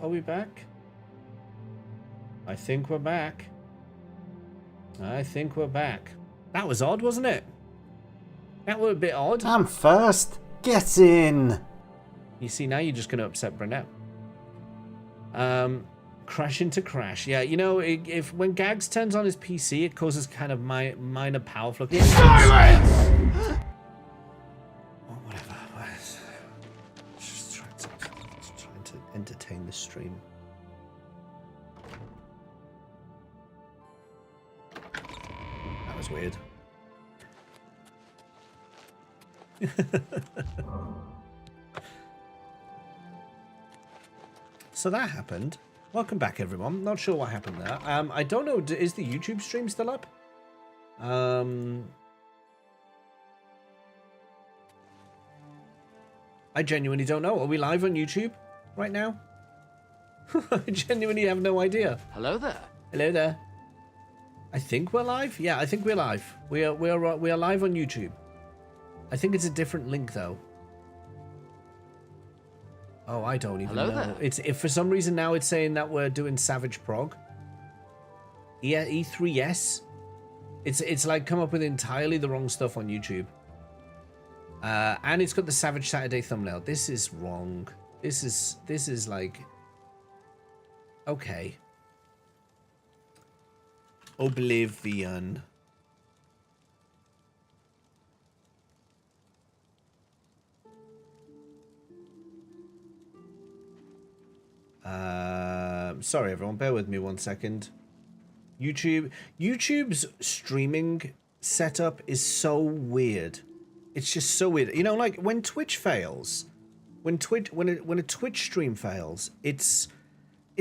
Are we back? I think we're back. I think we're back. That was odd, wasn't it? That was a bit odd. I'm first. Get in. You see, now you're just going to upset Brunette. Crash into crash. Yeah, you know, if when Gags turns on his PC, it causes kind of minor power fluctuations. Silence! Or whatever. Just trying to entertain the stream. That was weird. So that happened. Welcome back, everyone. Not sure what happened there. I don't know. Is the YouTube stream still up? I genuinely don't know. Are we live on YouTube right now? I genuinely have no idea. Hello there. Hello there. I think we're live. Yeah, I think we're live. We are live on YouTube. I think it's a different link though. Oh, I don't even know. There. If for some reason now it's saying that we're doing Savage Prog. Yeah, E3S. It's like come up with entirely the wrong stuff on YouTube. And it's got the Savage Saturday thumbnail. This is wrong. This is like okay. Oblivion. Sorry everyone, bear with me 1 second. YouTube's streaming setup is so weird. It's just so weird. You know, like when Twitch fails, when a Twitch stream fails, it's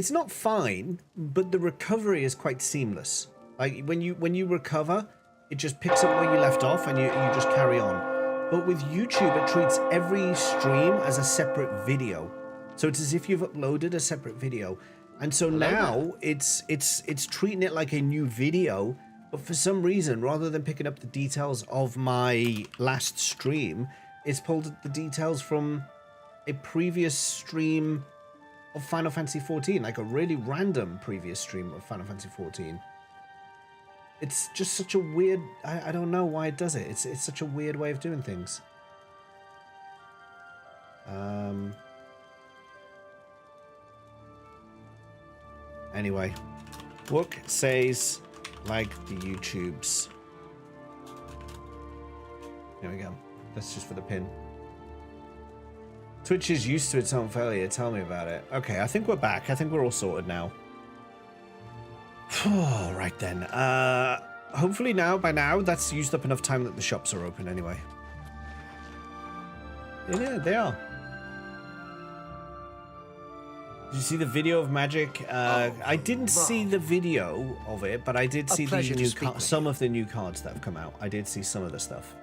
not fine, but the recovery is quite seamless. Like when you recover, it just picks up where you left off and you just carry on. But with YouTube, it treats every stream as a separate video. So it's as if you've uploaded a separate video. And so now it's treating it like a new video, but for some reason, rather than picking up the details of my last stream, it's pulled the details from a previous stream of Final Fantasy XIV, like a really random previous stream of Final Fantasy XIV. It's just such a weird, I don't know why it does it. It's such a weird way of doing things. Anyway, Wook says, like the YouTubes. There we go. That's just for the pin. Twitch is used to its own failure. Tell me about it. Okay, I think we're back. I think we're all sorted now. Right then. Hopefully by now, that's used up enough time that the shops are open anyway. Yeah, they are. Did you see the video of Magic? I didn't see the video of it, but I did see the new some of the new cards that have come out. I did see some of the stuff.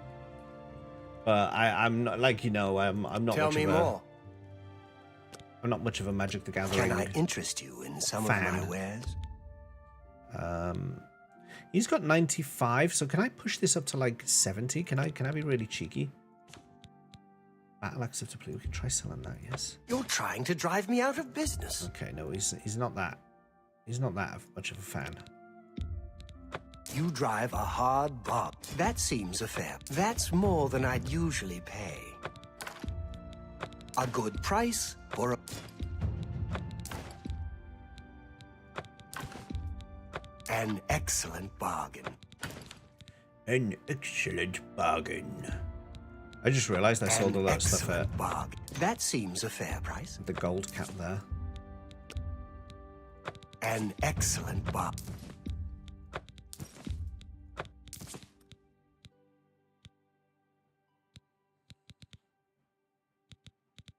But I'm not, like, you know, I'm not Tell much me of a, more. I'm not much of a Magic the Gathering Can I interest you in some fan. of my wares? He's got 95, so can I push this up to like 70? Can I be really cheeky? Battle axe to play. We can try selling that, yes. You're trying to drive me out of business. Okay, no, he's not that. He's not that much of a fan. You drive a hard bargain. That seems fair. That's more than I'd usually pay. A good price for a... An excellent bargain. An excellent bargain. I just realised I sold all that stuff at bargain. That seems a fair price. the gold cap there. An excellent bargain.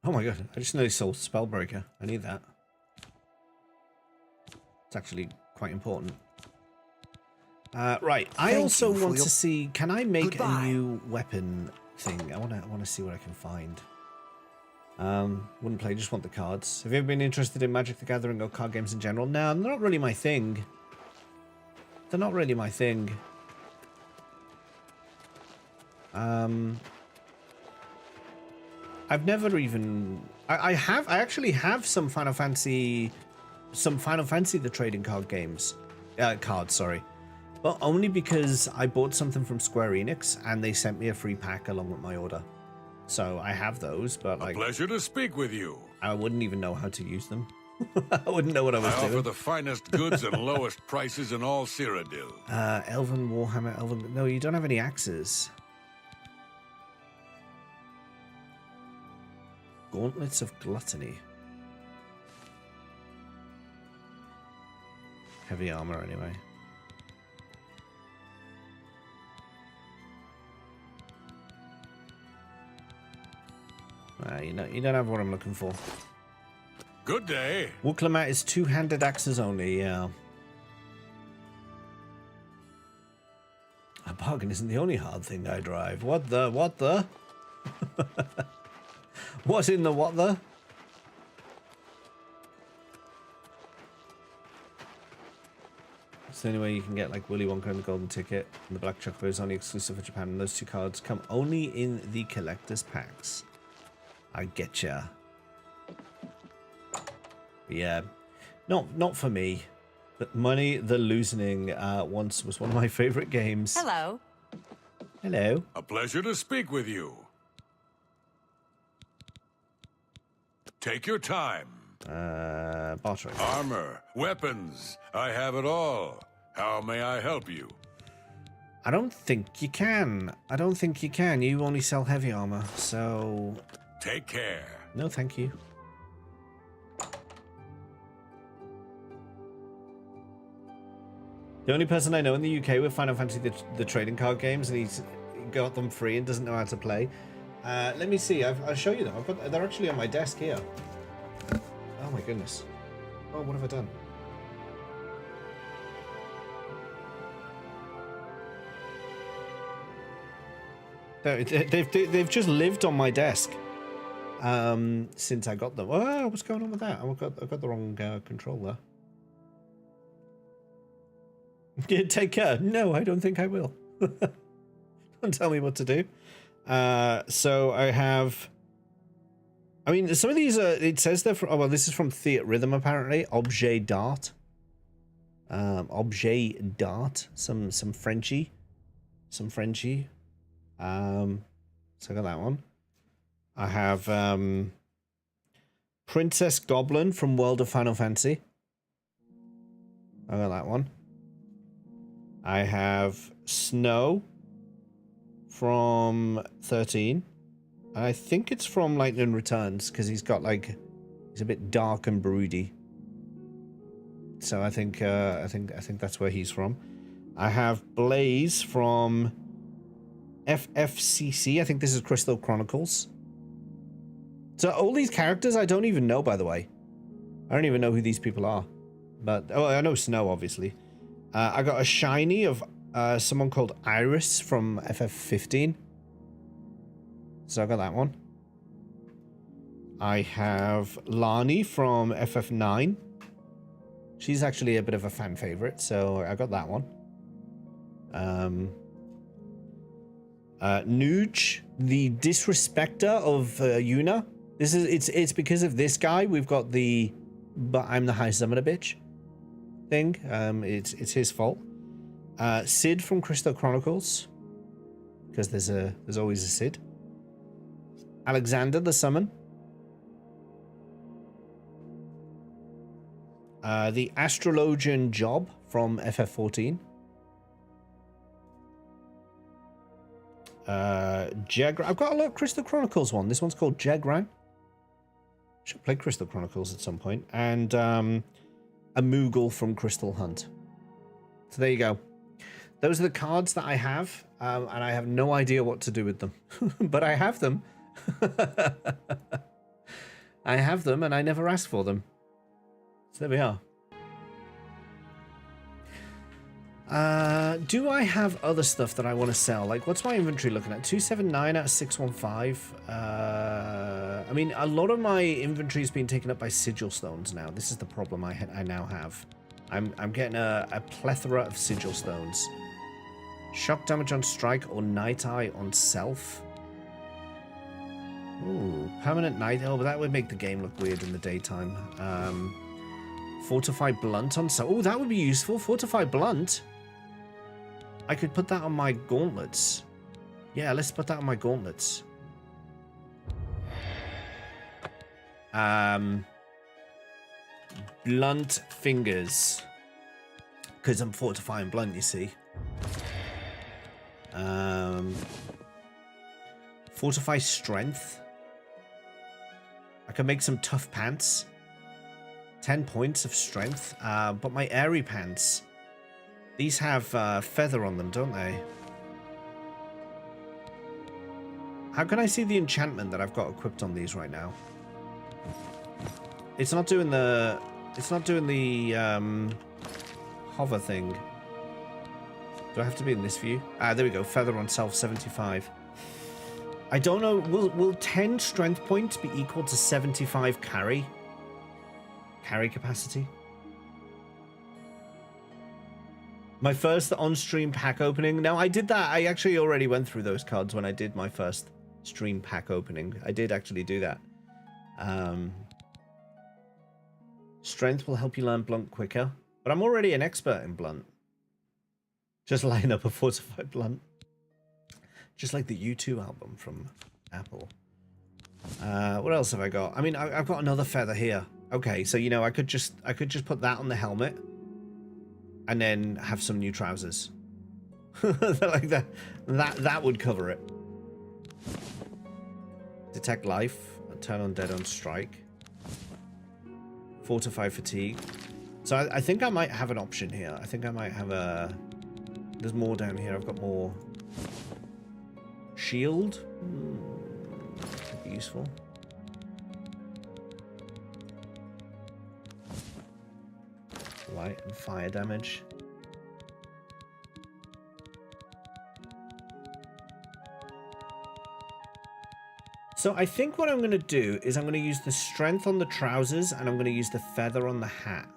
Oh my god, I just nearly sold Spellbreaker. I need that. It's actually quite important. Right, I also want to see, can I make a new weapon thing? I want to see what I can find. Wouldn't play, just want the cards. Have you ever been interested in Magic the Gathering or card games in general? No, they're not really my thing. They're not really my thing. I've never even... I actually have some Final Fantasy the trading card games. Cards, sorry. But only because I bought something from Square Enix and they sent me a free pack along with my order. So I have those, but like... A pleasure to speak with you. I wouldn't even know how to use them. I wouldn't know what I was I doing. offer the finest goods and lowest prices in all Cyrodiil. Elven Warhammer, Elven... No, you don't have any axes. Gauntlets of Gluttony. Heavy armor, anyway. You don't have what I'm looking for. Good day. Lamat is two-handed axes only, yeah. A bargain isn't the only hard thing I drive. What the? What in the what the? It's the only way you can get like Willy Wonka and the Golden Ticket, and the Black Chocobo is only exclusive for Japan, and those two cards come only in the collector's packs. I getcha. Yeah, not for me, but Money the Loosening once was one of my favorite games. Hello. Hello. A pleasure to speak with you. Take your time. Bartering. Armor, weapons, I have it all. How may I help you? I don't think you can. I don't think you can. You only sell heavy armor, so... Take care. No, thank you. The only person I know in the UK with Final Fantasy the trading card games, and he's got them free and doesn't know how to play. Let me see. I'll show you them. They're actually on my desk here. Oh my goodness. Oh, what have I done? They've just lived on my desk since I got them. Oh, what's going on with that? I've got the wrong controller. Take care. No, I don't think I will. Don't tell me what to do. So I have... I mean, some of these are... It says they're from... Oh, well, this is from Theatre Rhythm, apparently. Objet d'art. Objet d'art. Some Frenchy. Some Frenchy. So I got that one. I have Princess Goblin from World of Final Fantasy. I got that one. I have Snow from 13. I think it's from Lightning Returns because he's got like he's a bit dark and broody. So I think that's where he's from. I have Blaze from FFCC. I think this is Crystal Chronicles. So all these characters I don't even know, by the way. I don't even know who these people are. But oh, I know Snow, obviously. I got a shiny of someone called Iris from FF15. So I got that one. I have Lani from FF9. She's actually a bit of a fan favorite, so I got that one. Nuge, the disrespecter of Yuna. It's because of this guy we've got the "but I'm the high summoner bitch" thing. It's his fault. Sid from Crystal Chronicles, because there's always a Sid. Alexander the Summon. The Astrologian Job from FF14. Jagran. I've got a lot of Crystal Chronicles one. This one's called Jagran. Should play Crystal Chronicles at some point. And a Moogle from Crystal Hunt. So there you go. Those are the cards that I have, and I have no idea what to do with them. But I have them. I have them, and I never asked for them. So there we are. Do I have other stuff that I want to sell? Like, what's my inventory looking at? 279 out of 615. I mean, a lot of my inventory has been taken up by sigil stones now. This is the problem I now have. I'm getting a plethora of sigil stones. Shock damage on strike or night eye on self. Ooh, permanent night. Oh, but that would make the game look weird in the daytime. Fortify blunt on so. Oh, that would be useful. Fortify blunt. I could put that on my gauntlets. Yeah, let's put that on my gauntlets. Blunt fingers. Because I'm fortifying blunt, you see. Fortify strength. I can make some tough pants. 10 points of strength. But my airy pants, these have feather on them, don't they? How can I see the enchantment that I've got equipped on these right now? It's not doing the... It's not doing the hover thing. Do I have to be in this view? Ah, there we go. Feather on self 75. I don't know. Will 10 strength points be equal to 75 carry capacity? My first on-stream pack opening. Now, I did that. I actually already went through those cards when I did my first stream pack opening. I did actually do that. Strength will help you learn blunt quicker. But I'm already an expert in blunt. Just line up a fortified blunt. Just like the U2 album from Apple. What else have I got? I mean, I've got another feather here. Okay, so you know, I could just put that on the helmet, and then have some new trousers. Like that would cover it. Detect life. Turn on dead on strike. Fortify fatigue. So I think I might have an option here. I think I might have a... There's more down here. I've got more... Shield? Could be useful. Light and fire damage. So I think what I'm going to do is I'm going to use the strength on the trousers and I'm going to use the feather on the hat.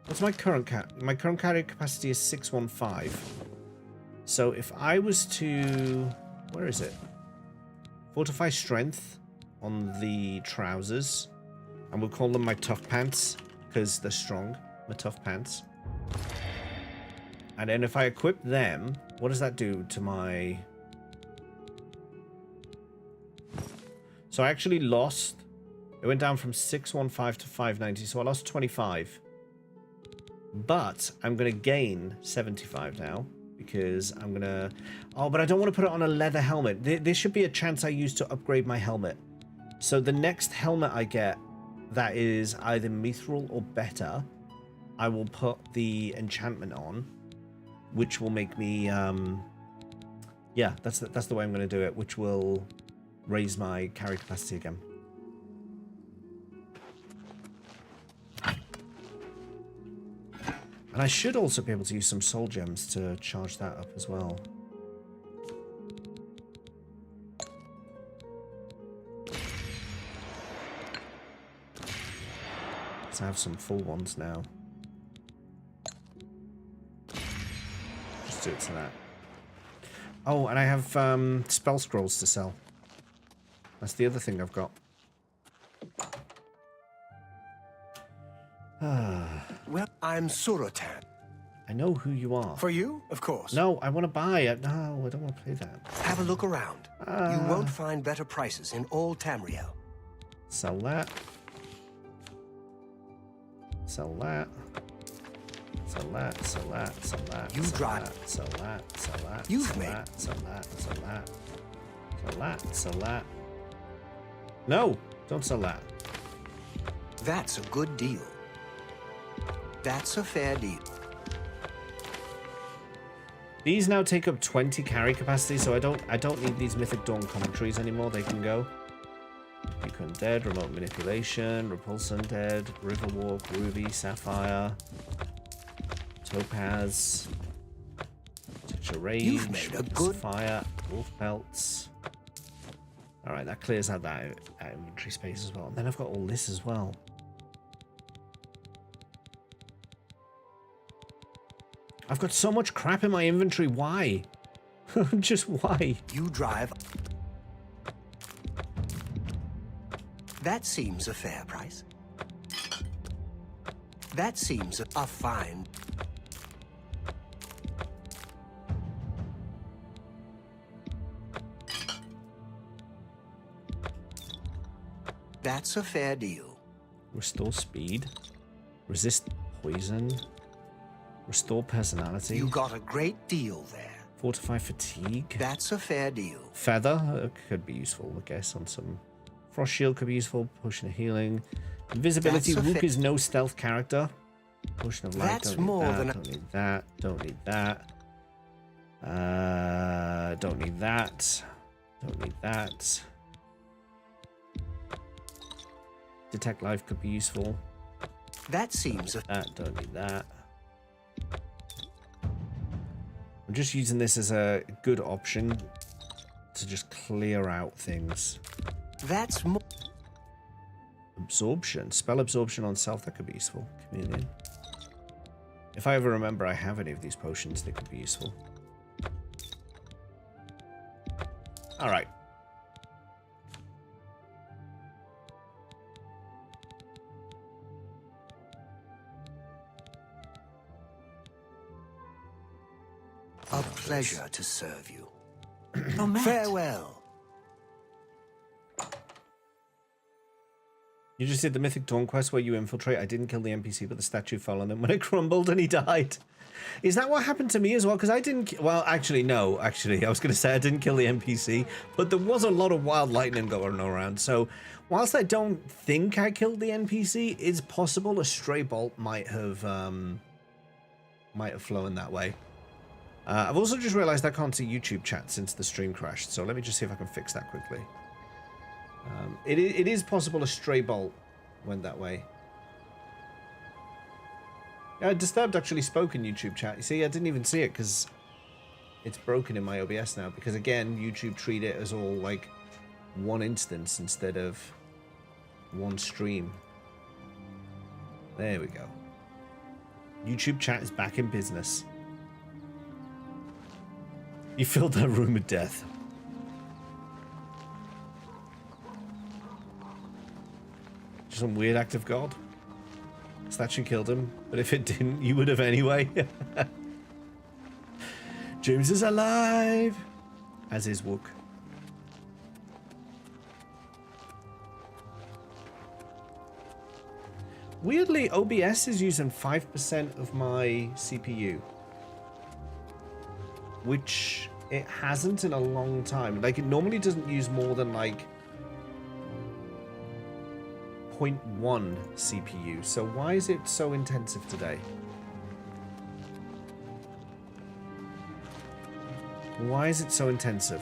What's my current my current carry capacity is 615. So if I was to... Where is it? Fortify strength on the trousers. And we'll call them my tough pants because they're strong. My tough pants. And then if I equip them, what does that do to my... So I actually lost... It went down from 615 to 590, so I lost 25. But I'm going to gain 75 now. Because I'm going to... Oh, but I don't want to put it on a leather helmet. This should be a chance I use to upgrade my helmet. So the next helmet I get that is either mithril or better, I will put the enchantment on. Which will make me... Yeah, that's the way I'm going to do it. Which will... raise my carry capacity again. And I should also be able to use some soul gems to charge that up as well. So I have some full ones now. Just do it to that. Oh, and I have spell scrolls to sell. That's the other thing I've got. Well, I'm Surotan. I know who you are. For you, of course. No, I want to buy it. No, I don't want to play that. Have a look around. You won't find better prices in all Tamriel. Sell that. Sell that. Sell that, sell that, sell that. You sell drive. That, sell that, sell that. You've sell made. That, sell that, sell that. Sell that, sell that. No, don't sell that. That's a good deal. That's a fair deal. These now take up 20 carry capacity, so I don't need these Mythic Dawn commentaries anymore. They can go. Beacon Undead, Remote Manipulation, Repulse Undead, Riverwalk, Ruby, Sapphire, Topaz, Touch of Rage, You've made a good Fire, Wolf Pelts. Alright, that clears out that inventory space as well. And then I've got all this as well. I've got so much crap in my inventory. Why? Just why? You drive. That seems a fair price. That seems a fine. That's a fair deal. Restore speed. Resist poison. Restore personality. You got a great deal there. Fortify fatigue. That's a fair deal. Feather could be useful, I guess, on some. Frost shield could be useful. Potion of healing. Invisibility. That's a Rook is no stealth character. Potion of light. That's don't need more that. than Don't need that. Don't need that. Don't need that. Don't need that. Detect life could be useful. That seems a... That. Don't need that. I'm just using this as a good option to just clear out things. That's more... Absorption. Spell absorption on self. That could be useful. Chameleon. If I ever remember I have any of these potions, they could be useful. Alright. A pleasure to serve you. Lamat. Farewell. You just did the Mythic Dawn quest where you infiltrate. I didn't kill the NPC, but the statue fell on him when it crumbled and he died. Is that what happened to me as well? Because I didn't... Well, actually, no. Actually, I was going to say I didn't kill the NPC, but there was a lot of wild lightning going around. So, whilst I don't think I killed the NPC, it's possible a stray bolt might have flown that way. I've also just realized I can't see YouTube chat since the stream crashed, so let me just see if I can fix that quickly. It is possible a stray bolt went that way. Yeah, Disturbed actually spoke in YouTube chat. You see, I didn't even see it because it's broken in my OBS now. Because again, YouTube treat it as all like one instance instead of one stream. There we go. YouTube chat is back in business. You filled that room with death. Just some weird act of God. Statue killed him, but if it didn't, you would have anyway. James is alive! As is Wook. Weirdly, OBS is using 5% of my CPU. Which it hasn't in a long time. Like, it normally doesn't use more than like 0.1 CPU. So why is it so intensive today? Why is it so intensive?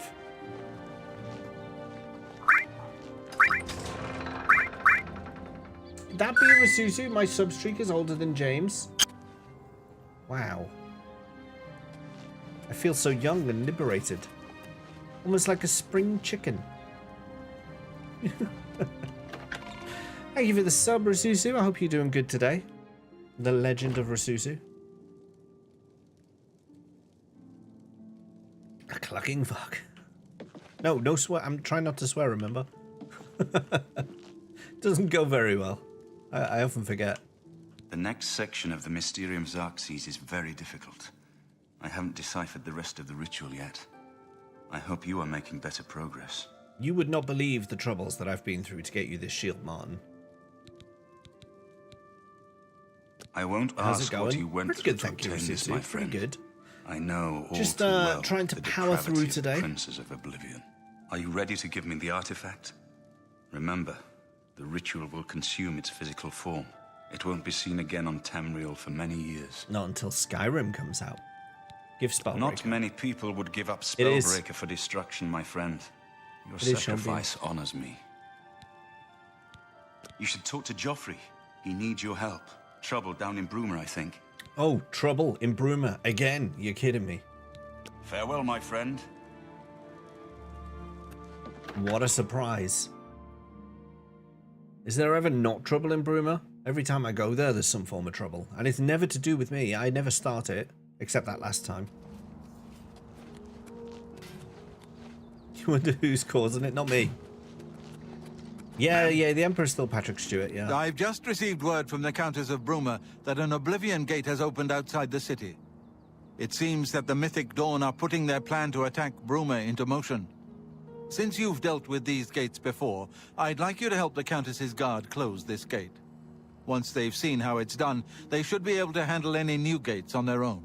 That be Rasusu, my substreak is older than James. Wow. I feel so young and liberated. Almost like a spring chicken. Thank you for the sub, Rasusu. I hope you're doing good today. The legend of Rasusu. A clucking fuck. No swear. I'm trying not to swear, remember? Doesn't go very well. I often forget. The next section of the Mysterium Xerxes is very difficult. I haven't deciphered the rest of the ritual yet. I hope you are making better progress. You would not believe the troubles that I've been through to get you this shield, Martin. I won't How's ask it going? what you went Pretty through good, to thank you, obtain this, my Pretty friend. good. I know all Just too well trying to the power through depravity of today. Princes of Oblivion. Are you ready to give me the artifact? Remember, the ritual will consume its physical form. It won't be seen again on Tamriel for many years. Not until Skyrim comes out. Give Spellbreaker. Not many people would give up It is. Spellbreaker for destruction, my friend. Your It is, sacrifice honors me. You should talk to Joffrey. He needs your help. Trouble down in Broomer, I think. Oh, trouble in Broomer. Again, you're kidding me. Farewell, my friend. What a surprise. Is there ever not trouble in Broomer? Every time I go there, there's some form of trouble. And it's never to do with me. I never start it, except that last time. wonder who's causing it. Not me. Yeah, the Emperor's still Patrick Stewart, yeah. I've just received word from the Countess of Bruma that an Oblivion gate has opened outside the city. It seems that the Mythic Dawn are putting their plan to attack Bruma into motion. Since you've dealt with these gates before, I'd like you to help the Countess's guard close this gate. Once they've seen how it's done, they should be able to handle any new gates on their own.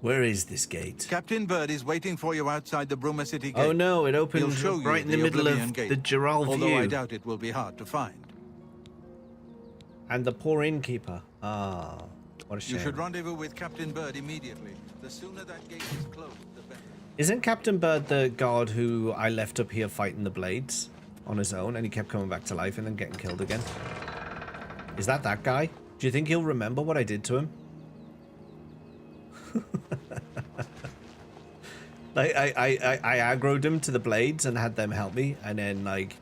Where is this gate? Captain Bird is waiting for you outside the Bruma City gate. Oh no, it opens He'll show right you in the middle Oblivion of gate, the Gerald although view. I doubt it will be hard to find. And the poor innkeeper. Ah, what a shame. You should rendezvous with Captain Bird immediately. The sooner that gate is closed, the better. Isn't Captain Bird the guard who I left up here fighting the blades on his own and he kept coming back to life and then getting killed again? Is that guy? Do you think he'll remember what I did to him? Like I aggroed him to the blades and had them help me, and then like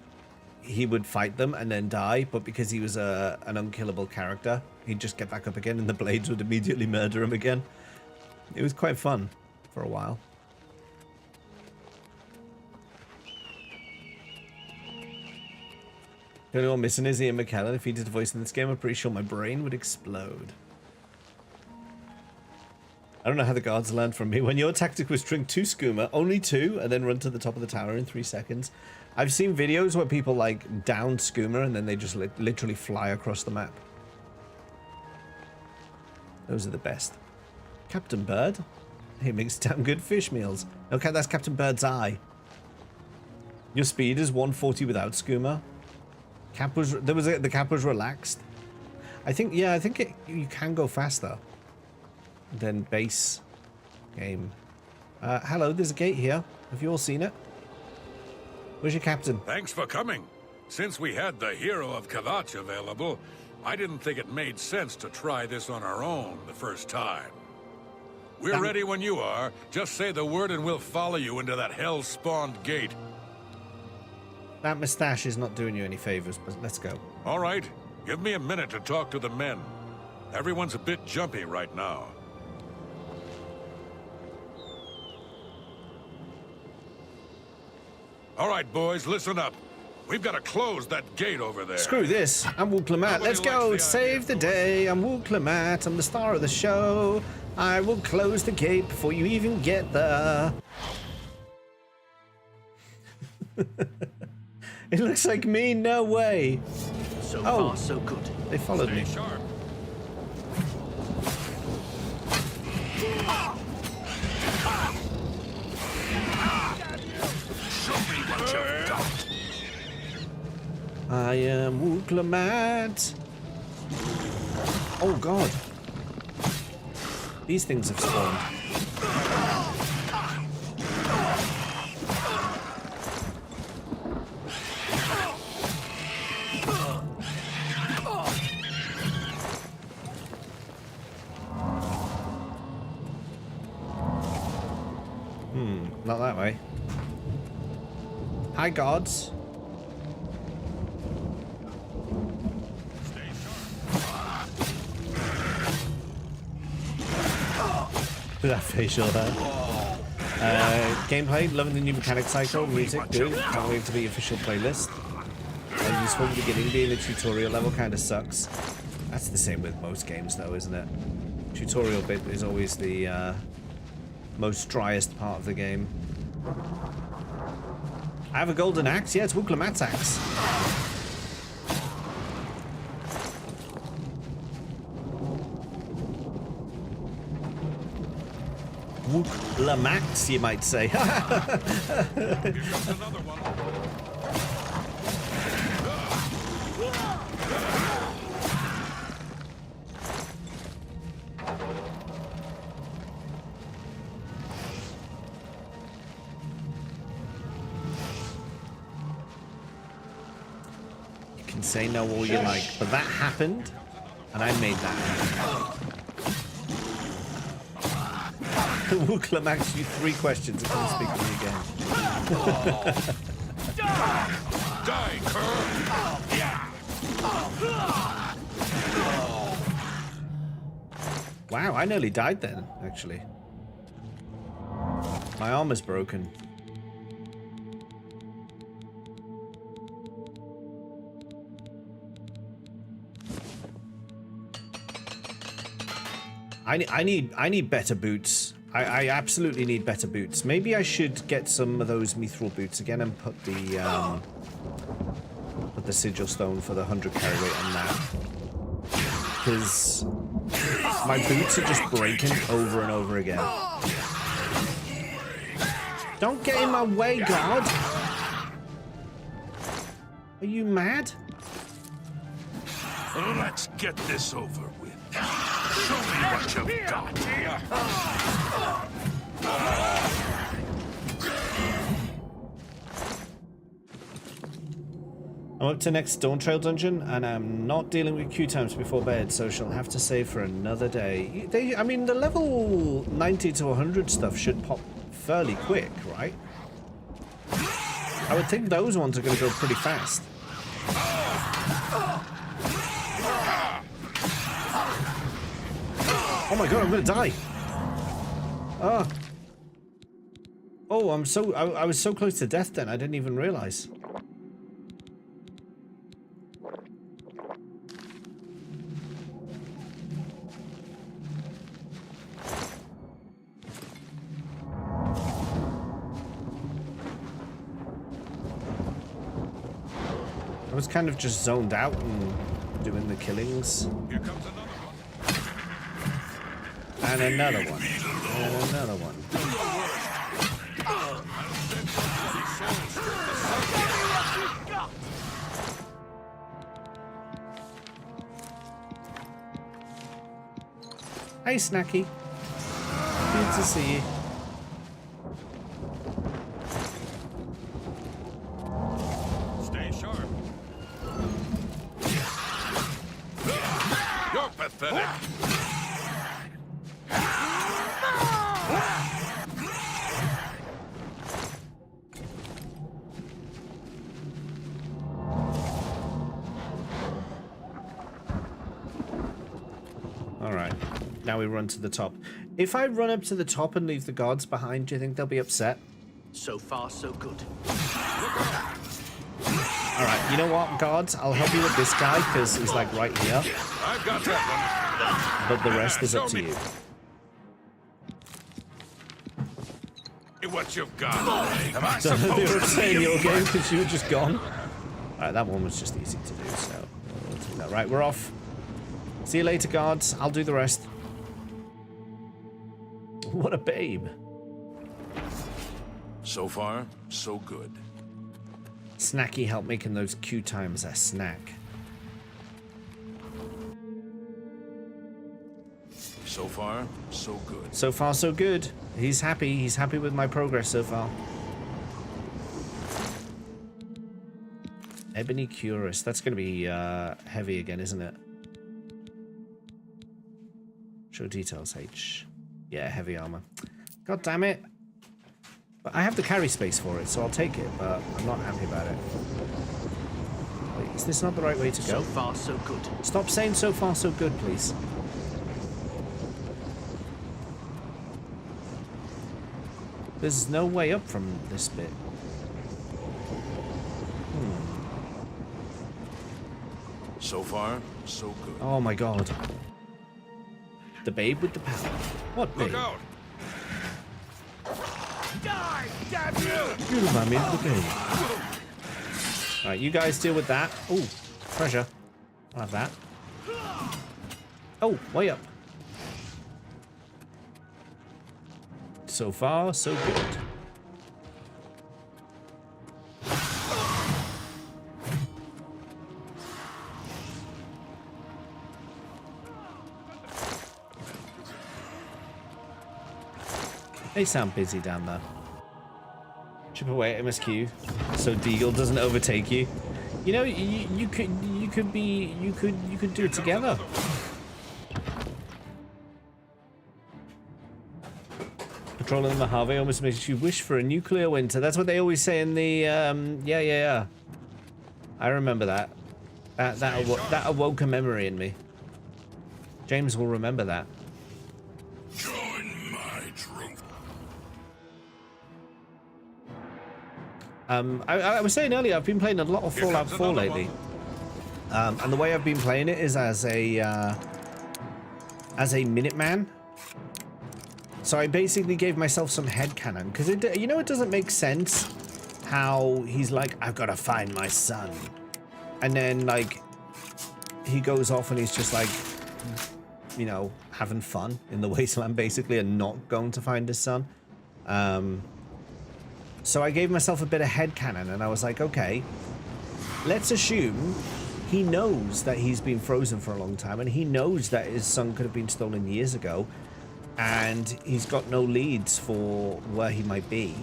he would fight them and then die, but because he was an unkillable character, he'd just get back up again and the blades would immediately murder him again. It was quite fun for a while. The only one missing is Ian McKellen. If he did a voice in this game, I'm pretty sure my brain would explode. I don't know how the guards learned from me. When your tactic was drink 2 skooma, only 2, and then run to the top of the tower in 3 seconds. I've seen videos where people like down skooma and then they just literally fly across the map. Those are the best. Captain Bird? He makes damn good fish meals. Okay, that's Captain Bird's eye. Your speed is 140 without skooma. The cap was relaxed. I think you can go faster than base game. Hello, there's a gate here. Have you all seen it? Where's your captain? Thanks for coming. Since we had the hero of Kavach available, I didn't think it made sense to try this on our own the first time. We're ready when you are. Just say the word and we'll follow you into that hell-spawned gate. That moustache is not doing you any favors, but let's go. All right. Give me a minute to talk to the men. Everyone's a bit jumpy right now. All right, boys, listen up. We've got to close that gate over there. Screw this. I'm Wook Lamat. Let's go. Save the day. I'm Wook Lamat. I'm the star of the show. I will close the gate before you even get there. It looks like me. No way. So far, so good. They followed me. Stay sharp. I am Wook Lamat. Oh god. These things have spawned. Not that way. Hi, gods. That facial hair. Gameplay, loving the new mechanic cycle, music, good. Can't wait to the official playlist. Useful at the beginning, being a tutorial level kind of sucks. That's the same with most games though, isn't it? Tutorial bit is always the most driest part of the game. I have a golden axe? Yeah, it's Wook Lamat's axe. Wook Lamat, you might say. You can say no all you like, but that happened, and I made that happen. Wook Lamat asked you 3 questions and can't speak to me again. Die, cur! Wow, I nearly died then, actually. My armor's broken. I need better boots. I absolutely need better boots. Maybe I should get some of those mithril boots again and put the sigil stone for the 100 carry weight on that. Because my boots are just breaking over and over again. Don't get in my way, God! Are you mad? Let's get this over with. Show me what you've got. I'm up to next Dawn Trail dungeon, and I'm not dealing with queue times before bed, so she'll have to save for another day. I mean, the level 90 to 100 stuff should pop fairly quick, right? I would think those ones are going to go pretty fast. Oh my god, I'm going to die. Oh, I was so close to death then, I didn't even realize. I was kind of just zoned out and doing the killings. Here comes another one. And another one. And another one. Hey, Snacky. Good to see you. Stay sharp. You're pathetic. Alright, now we run to the top. If I run up to the top and leave the guards behind, do you think they'll be upset? So far, so good. Alright, you know what, guards? I'll help you with this guy, because he's like right here. I've got that But the rest is up to you. What you've got. Am I They were supposed to saying be your game impressed? because you were just gone. Alright, that one was just easy to do, so we'll do that. Right, we're off. See you later, guards. I'll do the rest. What a babe. So far, so good. Snacky helped making those queue times a snack. So far, so good. So far, so good. He's happy. He's happy with my progress so far. Ebony Cuirass. That's going to be heavy again, isn't it? Show details, H. Yeah, heavy armor. God damn it. But I have the carry space for it, so I'll take it, but I'm not happy about it. Wait, is this not the right way to go? So far, so good. Stop saying so far, so good, please. There's no way up from this bit. So far, so good. Oh my god. The babe with the power. What babe? Look out! Die, damn you! Good man, the babe. Alright, you guys deal with that. Oh, treasure. I'll have that. Oh, way up. So far, so good. They sound busy down there. Chip away at MSQ so Deagle doesn't overtake you. You know, you could do it together. Patrolling the Mojave almost makes you wish for a nuclear winter. That's what they always say in the yeah. I remember that. That awoke a memory in me. James will remember that. Join my troop. I was saying earlier, I've been playing a lot of Fallout 4 lately. And the way I've been playing it is as a as a Minuteman. So I basically gave myself some headcanon, because you know, it doesn't make sense how he's like, I've got to find my son. And then like he goes off and he's just like, you know, having fun in the wasteland basically and not going to find his son. So I gave myself a bit of headcanon and I was like, okay, let's assume he knows that he's been frozen for a long time and he knows that his son could have been stolen years ago and he's got no leads for where he might be.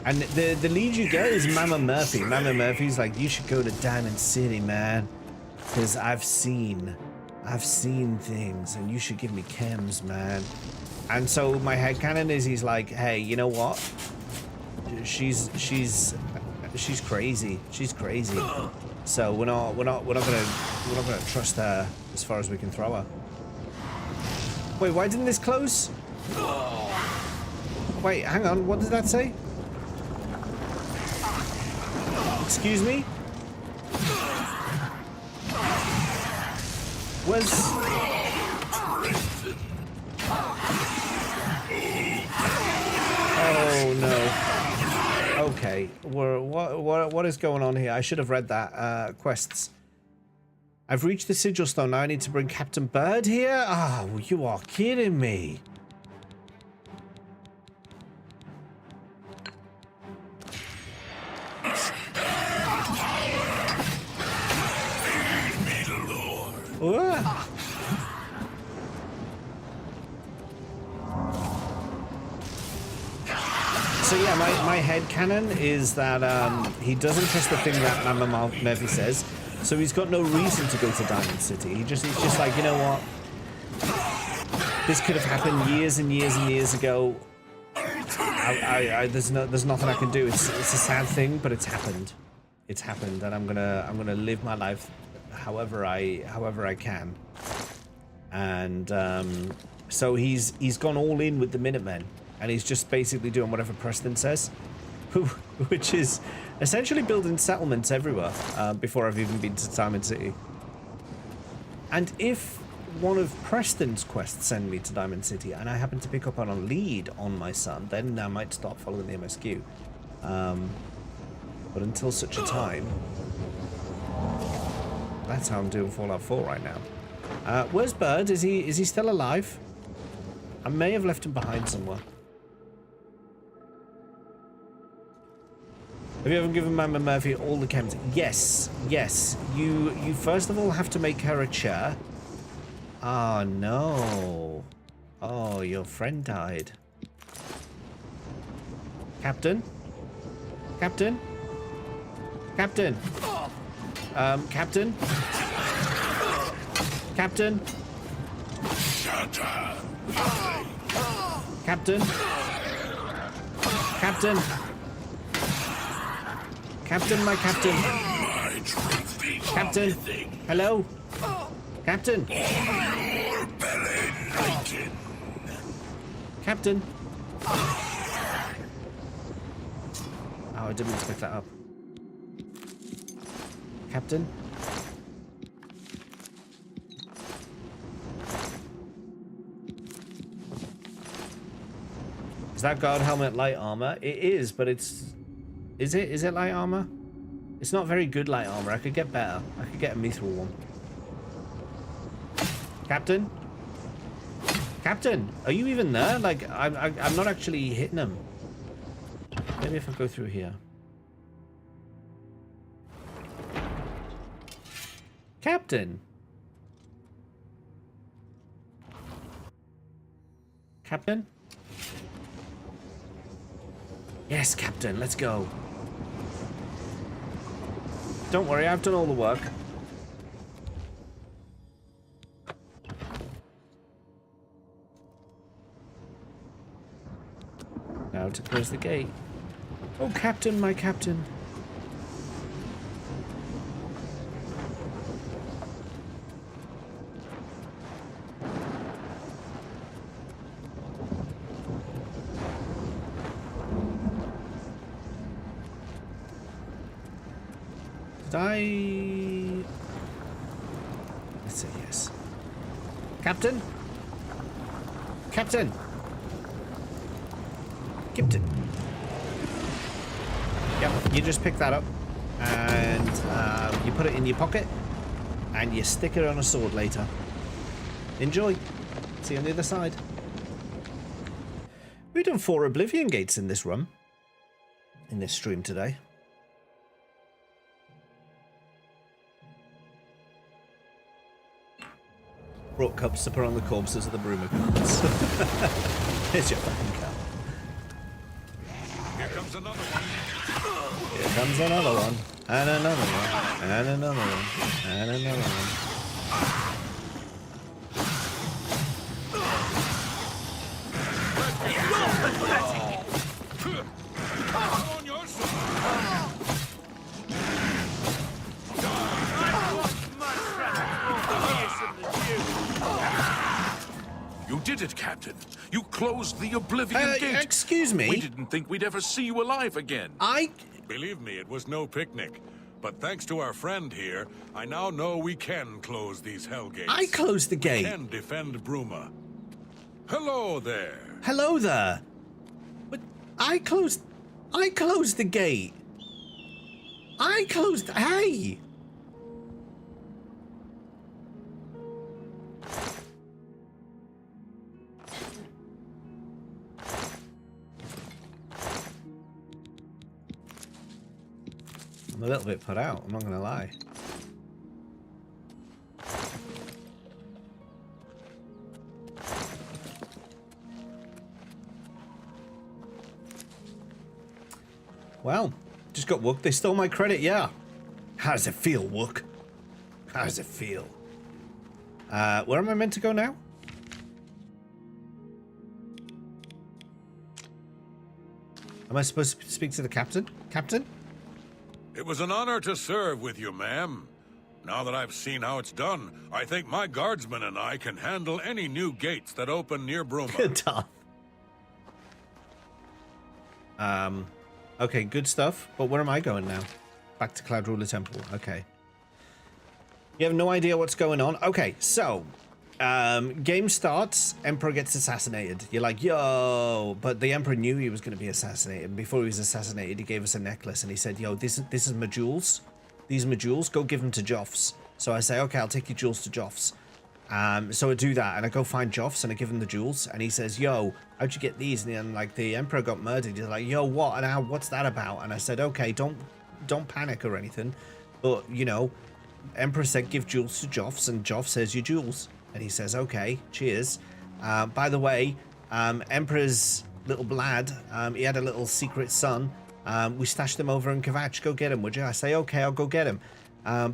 And the lead you get is Mama Murphy. Mama Murphy's like, you should go to Diamond City, man, because I've seen things and you should give me chems, man. And so my headcanon is he's like, hey, you know what? She's crazy. She's crazy. So we're not gonna trust her as far as we can throw her. Wait, why didn't this close? Wait, hang on. What did that say? Excuse me? Oh no. Okay. What is going on here? I should have read that. Quests. I've reached the Sigil Stone. Now I need to bring Captain Bird here? Oh, you are kidding me. So yeah, my headcanon is that he doesn't trust the thing that Mama Murphy says, so he's got no reason to go to Diamond City. He's just like, you know what? This could have happened years and years and years ago. There's nothing I can do. It's a sad thing, but it's happened. It's happened, and I'm gonna live my life however I can. And so he's gone all in with the Minutemen, and he's just basically doing whatever Preston says, which is essentially building settlements everywhere before I've even been to Diamond City. And if one of Preston's quests send me to Diamond City and I happen to pick up on a lead on my son, then I might start following the MSQ. But until such a time, that's how I'm doing Fallout 4 right now. Where's Bird? Is he still alive? I may have left him behind somewhere. Have you ever given Mama Murphy all the chems? Yes, yes. You first of all have to make her a chair. Oh no. Oh, your friend died. Captain? Captain? Captain? Captain? Captain? Captain? Captain? Captain, my captain. Captain. Hello? Captain. Captain. Oh, I didn't expect that up. Captain. Is that guard helmet light armor? It is, but it's... Is it light armor? It's not very good light armor. I could get better. I could get a mithril one. Captain? Captain, are you even there? Like, I'm not actually hitting him. Maybe if I go through here. Captain? Captain? Yes, Captain, let's go. Don't worry, I've done all the work. Now to close the gate. Oh, Captain, my Captain. Let's say yes. Captain? Captain? Captain? Yep, you just pick that up and you put it in your pocket and you stick it on a sword later. Enjoy. See you on the other side. We've done 4 Oblivion gates in this run. In this stream today. Brought cups to put on the corpses of the Bruma guards. Here's your fucking cup. Here comes another one. Here comes another one. And another one. And another one. And another one. On your side. You did it, Captain. You closed the Oblivion Gate. Excuse me. We didn't think we'd ever see you alive again. Believe me, it was no picnic. But thanks to our friend here, I now know we can close these hell gates. I closed the gate. We can defend Bruma. Hello there. Hello there. But I closed the gate. Hey. I'm a little bit put out, I'm not gonna lie. Well, just got wooked. They stole my credit, yeah. How does it feel, Wook? How does it feel? Where am I meant to go now? Am I supposed to speak to the captain? Captain? It was an honor to serve with you, ma'am. Now that I've seen how it's done, I think my guardsmen and I can handle any new gates that open near Bruma. Good stuff. Okay, good stuff. But where am I going now? Back to Cloud Ruler Temple. Okay. You have no idea what's going on? Okay, so game starts, Emperor gets assassinated. You're like, yo, but the Emperor knew he was going to be assassinated. Before he was assassinated, he gave us a necklace and he said, yo, this is my jewels. These are my jewels. Go give them to Joffs. So I say, okay, I'll take your jewels to Joffs. So I do that and I go find Joffs and I give him the jewels and he says, yo, how'd you get these? And then like the Emperor got murdered. He's like, yo, what? And how? What's that about? And I said, okay, don't panic or anything. But, you know, Emperor said give jewels to Joffs and Joff says your jewels. And he says, okay, cheers. By the way, Emperor's little lad, he had a little secret son. We stashed him over in Kvatch. Go get him, would you? I say, okay, I'll go get him.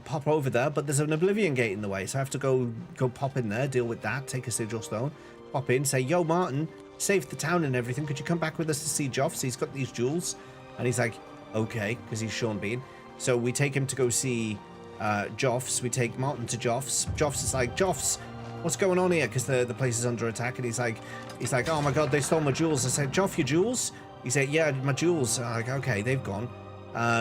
Pop over there, but there's an Oblivion Gate in the way, so I have to go pop in there, deal with that, take a sigil stone, pop in, say, yo, Martin, saved the town and everything. Could you come back with us to see Joffs? He's got these jewels. And he's like, okay, because he's Sean Bean. So we take him to go see Joffs. We take Martin to Joffs. Joffs is like, Joffs, what's going on here? Because the place is under attack. And he's like, oh my god, they stole my jewels. I said, Joff, your jewels? He said, yeah, my jewels. I'm like, okay, they've gone.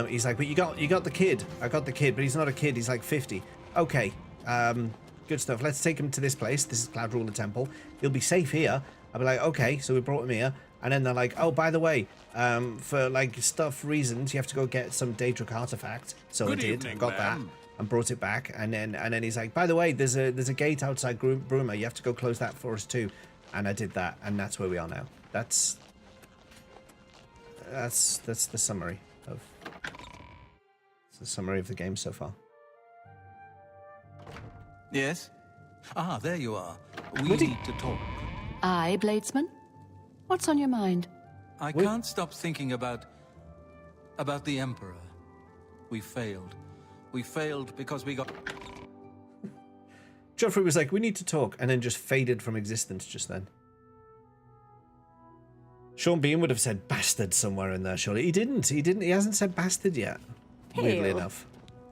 He's like, but you got the kid. I got the kid, but he's not a kid. He's like 50. Okay, good stuff. Let's take him to this place. This is Cloud Ruler Temple. He'll be safe here. I'll be like, okay. So we brought him here. And then they're like, oh, by the way, for like stuff reasons, you have to go get some Daedric artifact. So I did. I got that and brought it back. And then he's like, by the way, there's a gate outside Bruma. You have to go close that for us too. And I did that, and that's where we are now. That's the summary of the game so far. Yes? Ah, there you are. We need to talk. Aye, Bladesman? What's on your mind? I can't stop thinking about the Emperor. We failed. We failed because we got... Joffrey was like, we need to talk, and then just faded from existence just then. Sean Bean would have said bastard somewhere in there, surely. He didn't. He hasn't said bastard yet. Weirdly enough.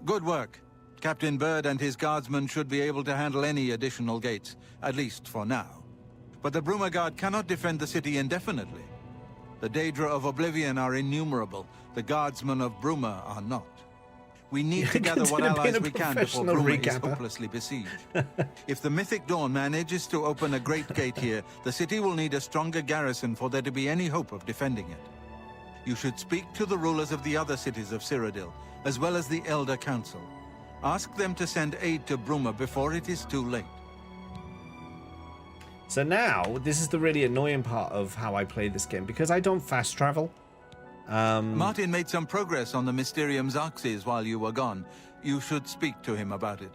Good work. Captain Bird and his guardsmen should be able to handle any additional gates, at least for now. But the Bruma Guard cannot defend the city indefinitely. The Daedra of Oblivion are innumerable. The guardsmen of Bruma are not. We need to gather what Consider being allies a we can before professional Bruma is recapper. hopelessly besieged. If the Mythic Dawn manages to open a great gate here, the city will need a stronger garrison for there to be any hope of defending it. You should speak to the rulers of the other cities of Cyrodiil, as well as the Elder Council. Ask them to send aid to Bruma before it is too late. So now, this is the really annoying part of how I play this game, because I don't fast travel. Martin made some progress on the Mysterium Xarxes while you were gone. You should speak to him about it.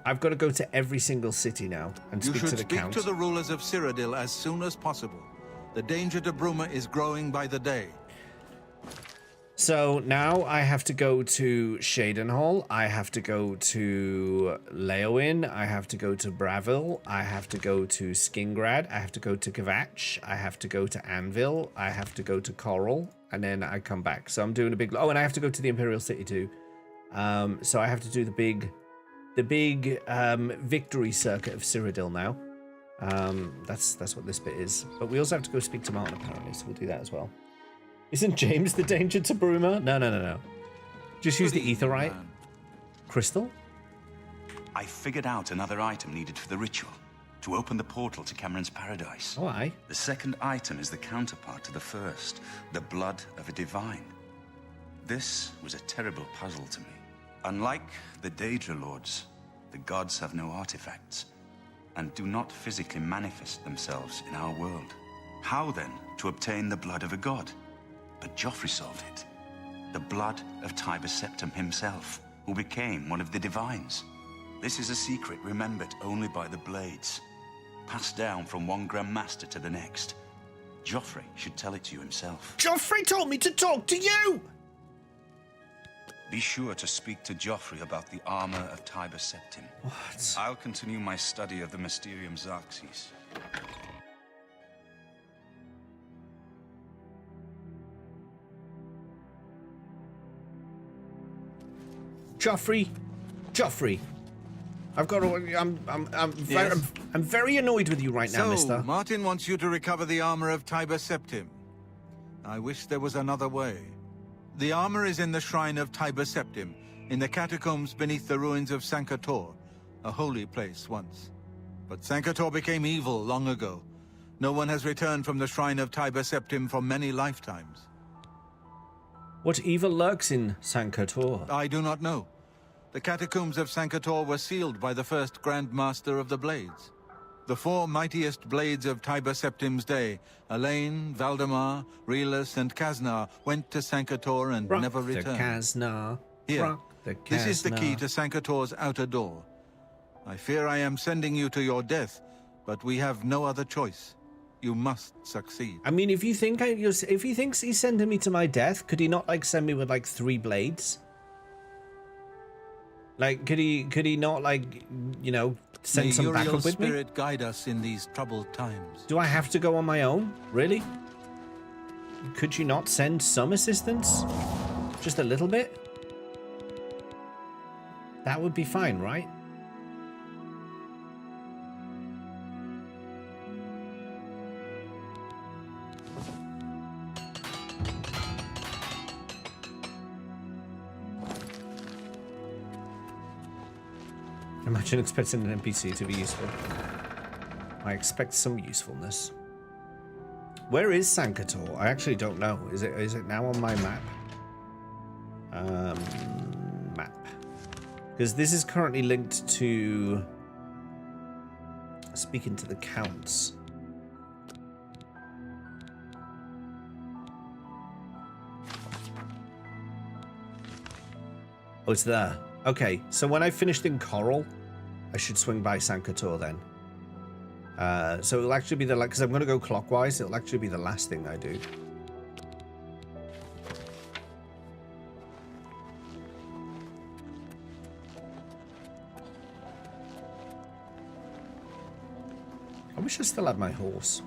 I've got to go to every single city now and You speak to should the speak count. to the rulers of Cyrodiil as soon as possible. The danger to Bruma is growing by the day. So now I have to go to Shadenhall, I have to go to Leowin, I have to go to Bravil, I have to go to Skingrad, I have to go to Kvatch, I have to go to Anvil, I have to go to Coral, and then I come back. So I'm doing a big... Oh, and I have to go to the Imperial City too. So I have to do the big victory circuit of Cyrodiil now. That's what this bit is. But we also have to go speak to Martin apparently, so we'll do that as well. Isn't James the danger to Bruma? No. Just use the Aetheryte. Crystal? I figured out another item needed for the ritual, to open the portal to Cameron's paradise. Oh, aye. The second item is the counterpart to the first, the blood of a divine. This was a terrible puzzle to me. Unlike the Daedra Lords, the gods have no artifacts, and do not physically manifest themselves in our world. How then to obtain the blood of a god? But Joffrey solved it. The blood of Tiber Septim himself, who became one of the divines. This is a secret remembered only by the Blades, passed down from one Grand Master to the next. Joffrey should tell it to you himself. Joffrey told me to talk to you! Be sure to speak to Joffrey about the armor of Tiber Septim. What? I'll continue my study of the Mysterium Xarxes. Joffrey. I've got to... I'm very annoyed with you right now, mister. Martin wants you to recover the armor of Tiber Septim. I wish there was another way. The armor is in the shrine of Tiber Septim, in the catacombs beneath the ruins of Sankator, a holy place once. But Sankator became evil long ago. No one has returned from the shrine of Tiber Septim for many lifetimes. What evil lurks in Sankator? I do not know. The catacombs of Sankator were sealed by the first Grand Master of the Blades. The four mightiest blades of Tiber Septim's day, Elaine, Valdemar, Relus, and Kaznar, went to Sankator and Rock never the returned. Kaznar. Here, Rock the this is the key Kaznar. to Sankator's outer door. I fear I am sending you to your death, but we have no other choice. You must succeed. I mean, if you think if he thinks he's sending me to my death, could he not like send me with like 3 blades? Like, could he not like, you know, send May some Uriel's backup with me? spirit guide us in these troubled times. Do I have to go on my own? Really? Could you not send some assistance? Just a little bit? That would be fine, right? Imagine expecting an NPC to be useful. I expect some usefulness. Where is Sankator? I actually don't know. Is it now on my map? Map. Because this is currently linked to speaking to the counts. Oh, it's there. Okay, so when I finished in Coral, I should swing by Sankator then. So it'll actually be the, like, because I'm going to go clockwise, it'll actually be the last thing I do. I wish I still had my horse.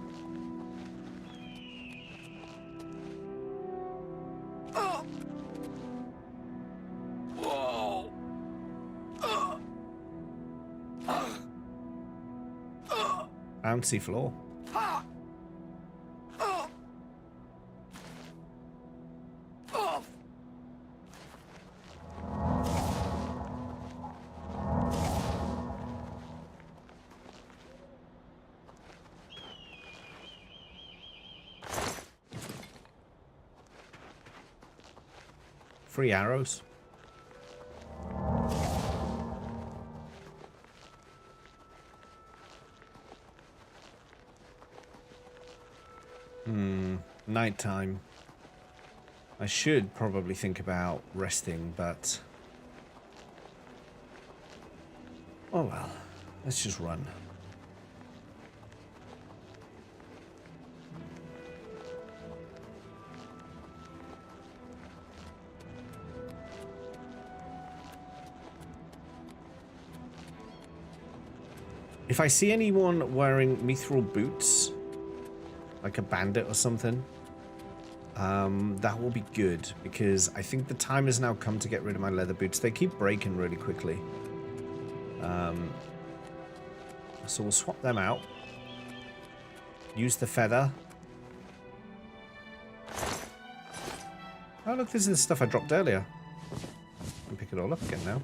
Bouncy floor. Free arrows. Nighttime. I should probably think about resting, but... oh well. Let's just run. If I see anyone wearing mithril boots, like a bandit or something, that will be good, because I think the time has now come to get rid of my leather boots. They keep breaking really quickly. So we'll swap them out. Use the feather. Oh look, this is the stuff I dropped earlier. I can pick it all up again now.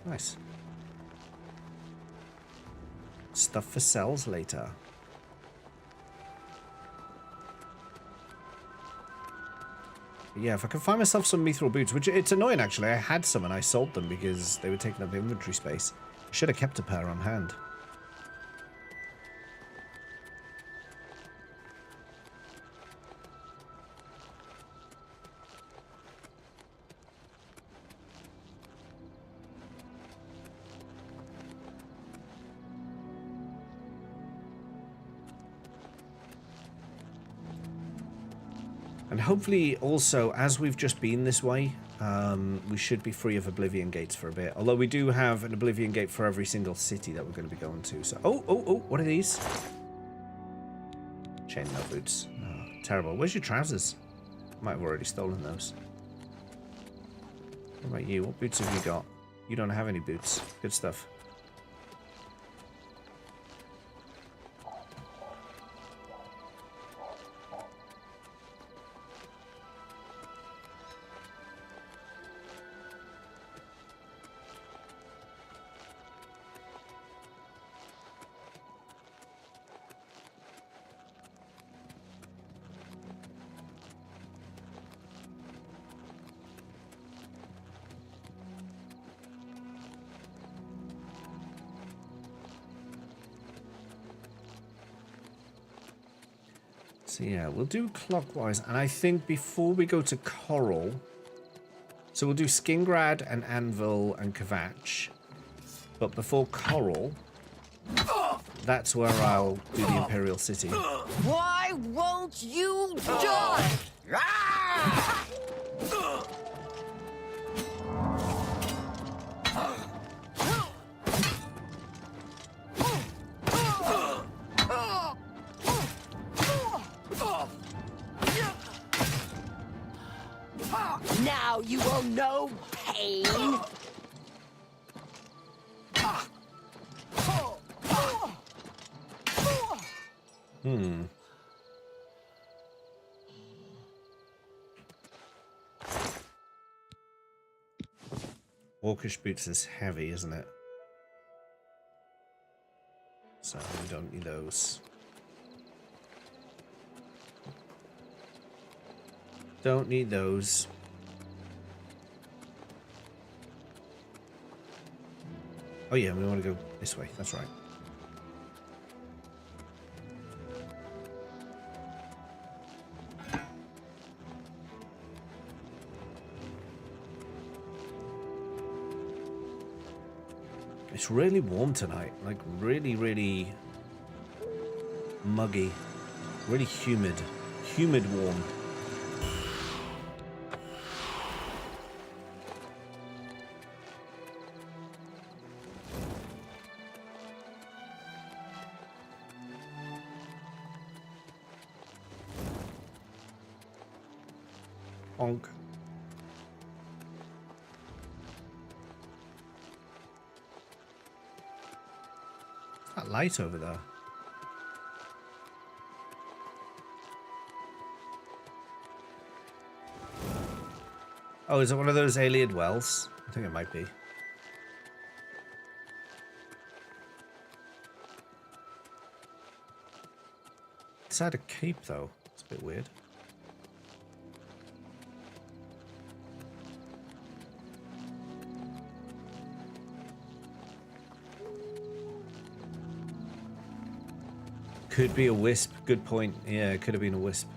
Nice. Stuff for cells later. Yeah, if I can find myself some mithril boots, which it's annoying actually. I had some and I sold them because they were taking up inventory space. Should have kept a pair on hand. And hopefully also, as we've just been this way, we should be free of Oblivion gates for a bit. Although we do have an Oblivion gate for every single city that we're going to be going to. So, oh, what are these? Chainmail boots. Oh, terrible. Where's your trousers? I might have already stolen those. What about you? What boots have you got? You don't have any boots. Good stuff. So yeah, we'll do clockwise, and I think before we go to Coral, so we'll do Skingrad and Anvil and Kvatch, but before Coral, that's where I'll do the Imperial City. Why won't you die? Now you will know pain. Orcish boots is heavy, isn't it? So we don't need those. Don't need those. Oh yeah, we want to go this way. That's right. It's really warm tonight. Like really, really muggy. Really humid. Humid warm. Honk. That light over there. Oh, is it one of those alien wells? I think it might be. It's had a cape though. It's a bit weird. Could be a wisp. Good point. Yeah, it could have been a wisp.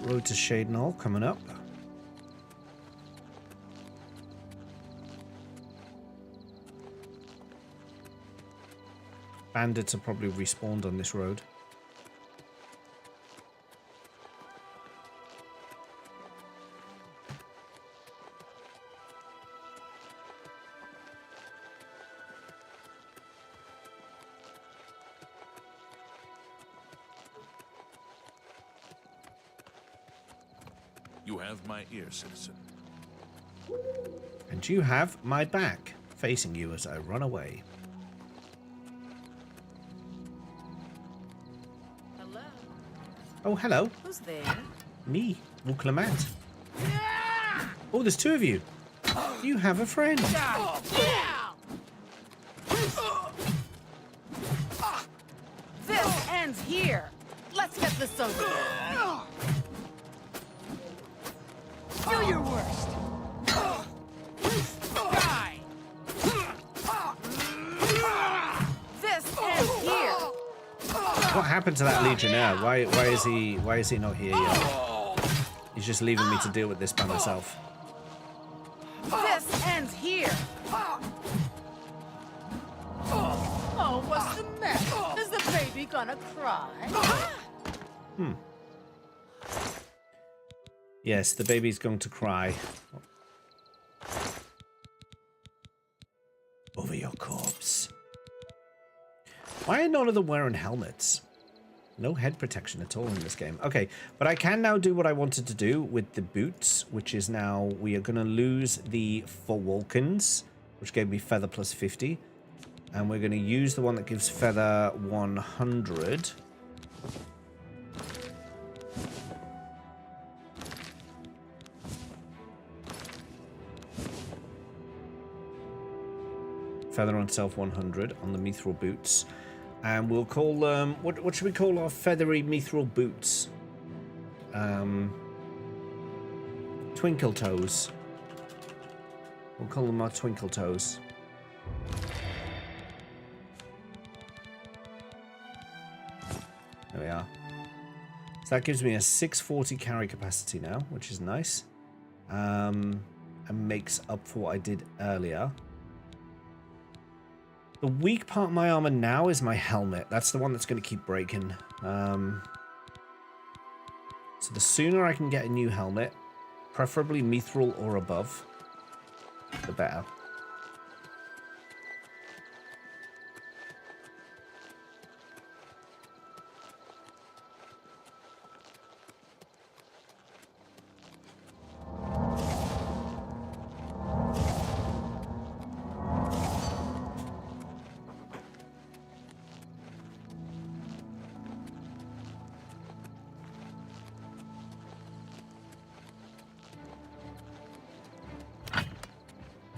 Road to Shadenall coming up. Bandits are probably respawned on this road. You have my ear, citizen. And you have my back, facing you as I run away. Hello? Oh, hello. Who's there? Me, Lamat. Oh, there's two of you. You have a friend. This ends here. Let's get this over with. Do your worst. Die. This ends here. What happened to that Legionnaire? Why is he not here yet? He's just leaving me to deal with this by myself. This ends here. Oh, what's the matter? Is the baby gonna cry? Yes, the baby's going to cry. Over your corpse. Why are none of them wearing helmets? No head protection at all in this game. Okay, but I can now do what I wanted to do with the boots, which is now we are going to lose the Falcons, which gave me feather plus 50. And we're going to use the one that gives feather 100. Feather on self 100 on the mithril boots. And we'll call what should we call our feathery mithril boots? Twinkle toes. We'll call them our twinkle toes. There we are. So that gives me a 640 carry capacity now, which is nice. And makes up for what I did earlier. The weak part of my armor now is my helmet. That's the one that's going to keep breaking. So the sooner I can get a new helmet, preferably mithril or above, the better.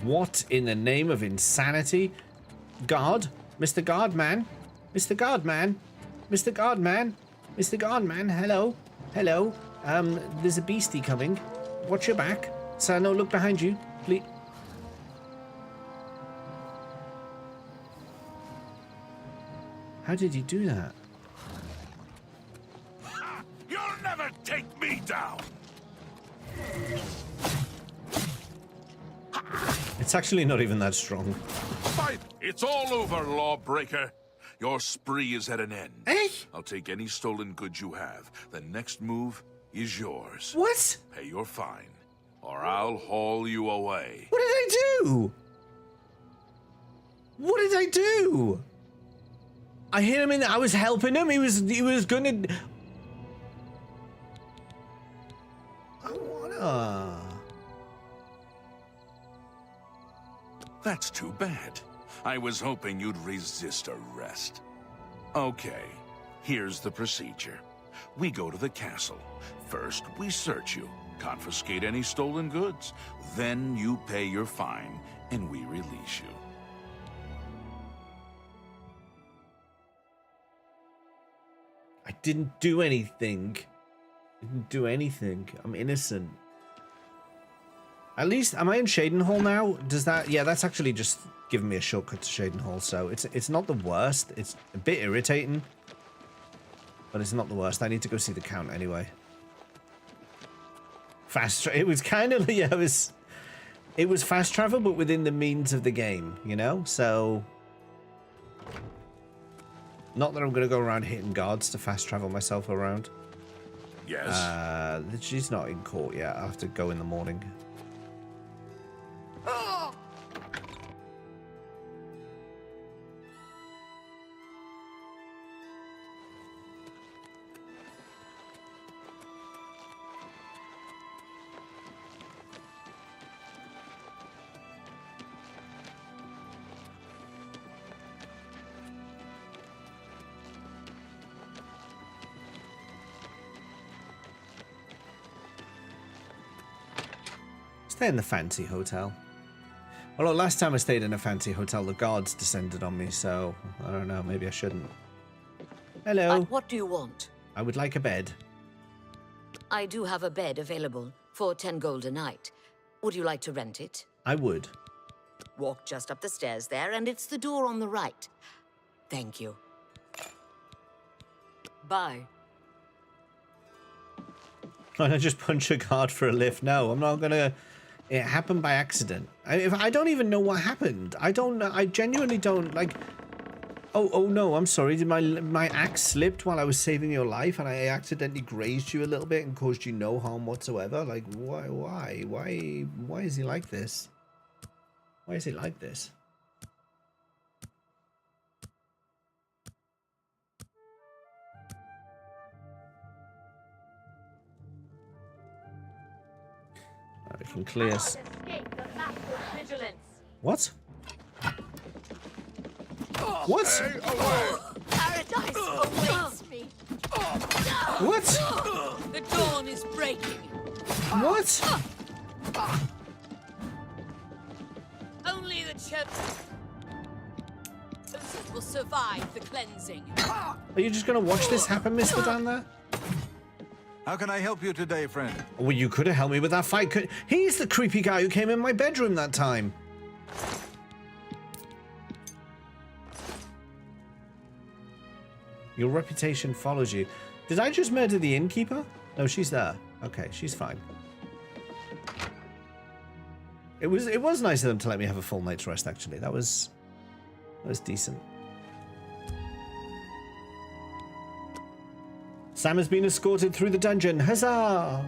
What in the name of insanity? Guard? Mr. Guardman? Mr. Guardman? Mr. Guardman? Mr. Guardman, hello? Hello? There's a beastie coming. Watch your back. Sir, no, look behind you. Please. How did he do that? You'll never take me down! It's actually not even that strong. Fight! It's all over, lawbreaker. Your spree is at an end. Hey! I'll take any stolen goods you have. The next move is yours. What? Pay your fine, or I'll haul you away. What did I do? What did I do? I hit him in I was helping him. He was gonna. I wanna. That's too bad. I was hoping you'd resist arrest. Okay, here's the procedure. We go to the castle. First, we search you, confiscate any stolen goods. Then you pay your fine, and we release you. I didn't do anything. I'm innocent. At least, am I in Shadenhall now? Does that... Yeah, that's actually just giving me a shortcut to Shadenhall, so it's not the worst. It's a bit irritating, but it's not the worst. I need to go see the Count anyway. It was kind of... Yeah, it was fast travel, but within the means of the game, you know? So... Not that I'm going to go around hitting guards to fast travel myself around. Yes? She's not in court yet. I'll have to go in the morning. Stay in the fancy hotel. Although last time I stayed in a fancy hotel, the guards descended on me, so I don't know, maybe I shouldn't. Hello. What do you want? I would like a bed. I do have a bed available for 10 gold a night. Would you like to rent it? I would. Walk just up the stairs there, and it's the door on the right. Thank you. Bye. Why not just punch a guard for a lift? No, I'm not gonna... It happened by accident. I don't even know what happened. I don't know. I genuinely don't, like... Oh no, I'm sorry. Did my axe slipped while I was saving your life and I accidentally grazed you a little bit and caused you no harm whatsoever? Like, why is he like this? Why is he like this? We can clear. What? What? Paradise awaits me. What? The dawn is breaking. What? Only the chosen will survive the cleansing. Are you just gonna watch this happen, Mr. Dan there? How can I help you today, friend? Well, you could have helped me with that fight. He's the creepy guy who came in my bedroom that time. Your reputation follows you. Did I just murder the innkeeper? No, she's there. Okay, she's fine. It was nice of them to let me have a full night's rest, actually. That was decent. Sam has been escorted through the dungeon. Huzzah!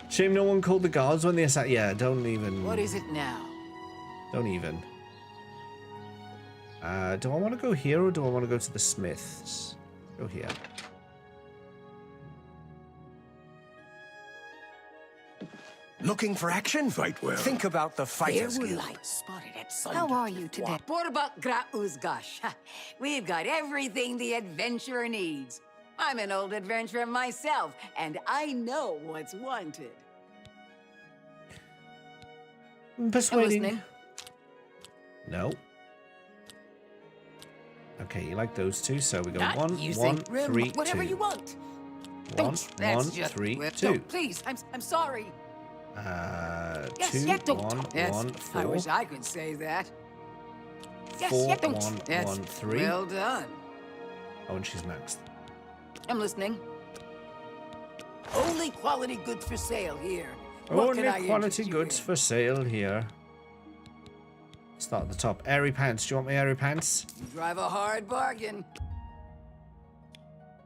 Shame no one called the guards when they attacked. Yeah, don't even. What is it now? Don't even. Do I want to go here or do I want to go to the smiths? Go here. Looking for action? Fight well. Think about the fighter's guild. Spotted at How are you today? What about Grauzgash? We've got everything the adventurer needs. I'm an old adventurer myself, and I know what's wanted. Persuading. I'm listening. No. Okay, you like those two, so we go Not 1, using 1, room, 3, whatever 2. you want. 1, That's 1, just 3, well, 2. don't, please, I'm sorry. Yes, 2, yeah, don't. 1, Yes, 1, I 4. wish I could say that. Yes, 4, yeah, don't. 1, Yes, 1, 3. well done. Oh, and she's next. I'm listening. Only quality goods for sale here. What Only can I quality interest you goods in? for sale here. Start at the top. Airy pants. Do you want my airy pants? You drive a hard bargain.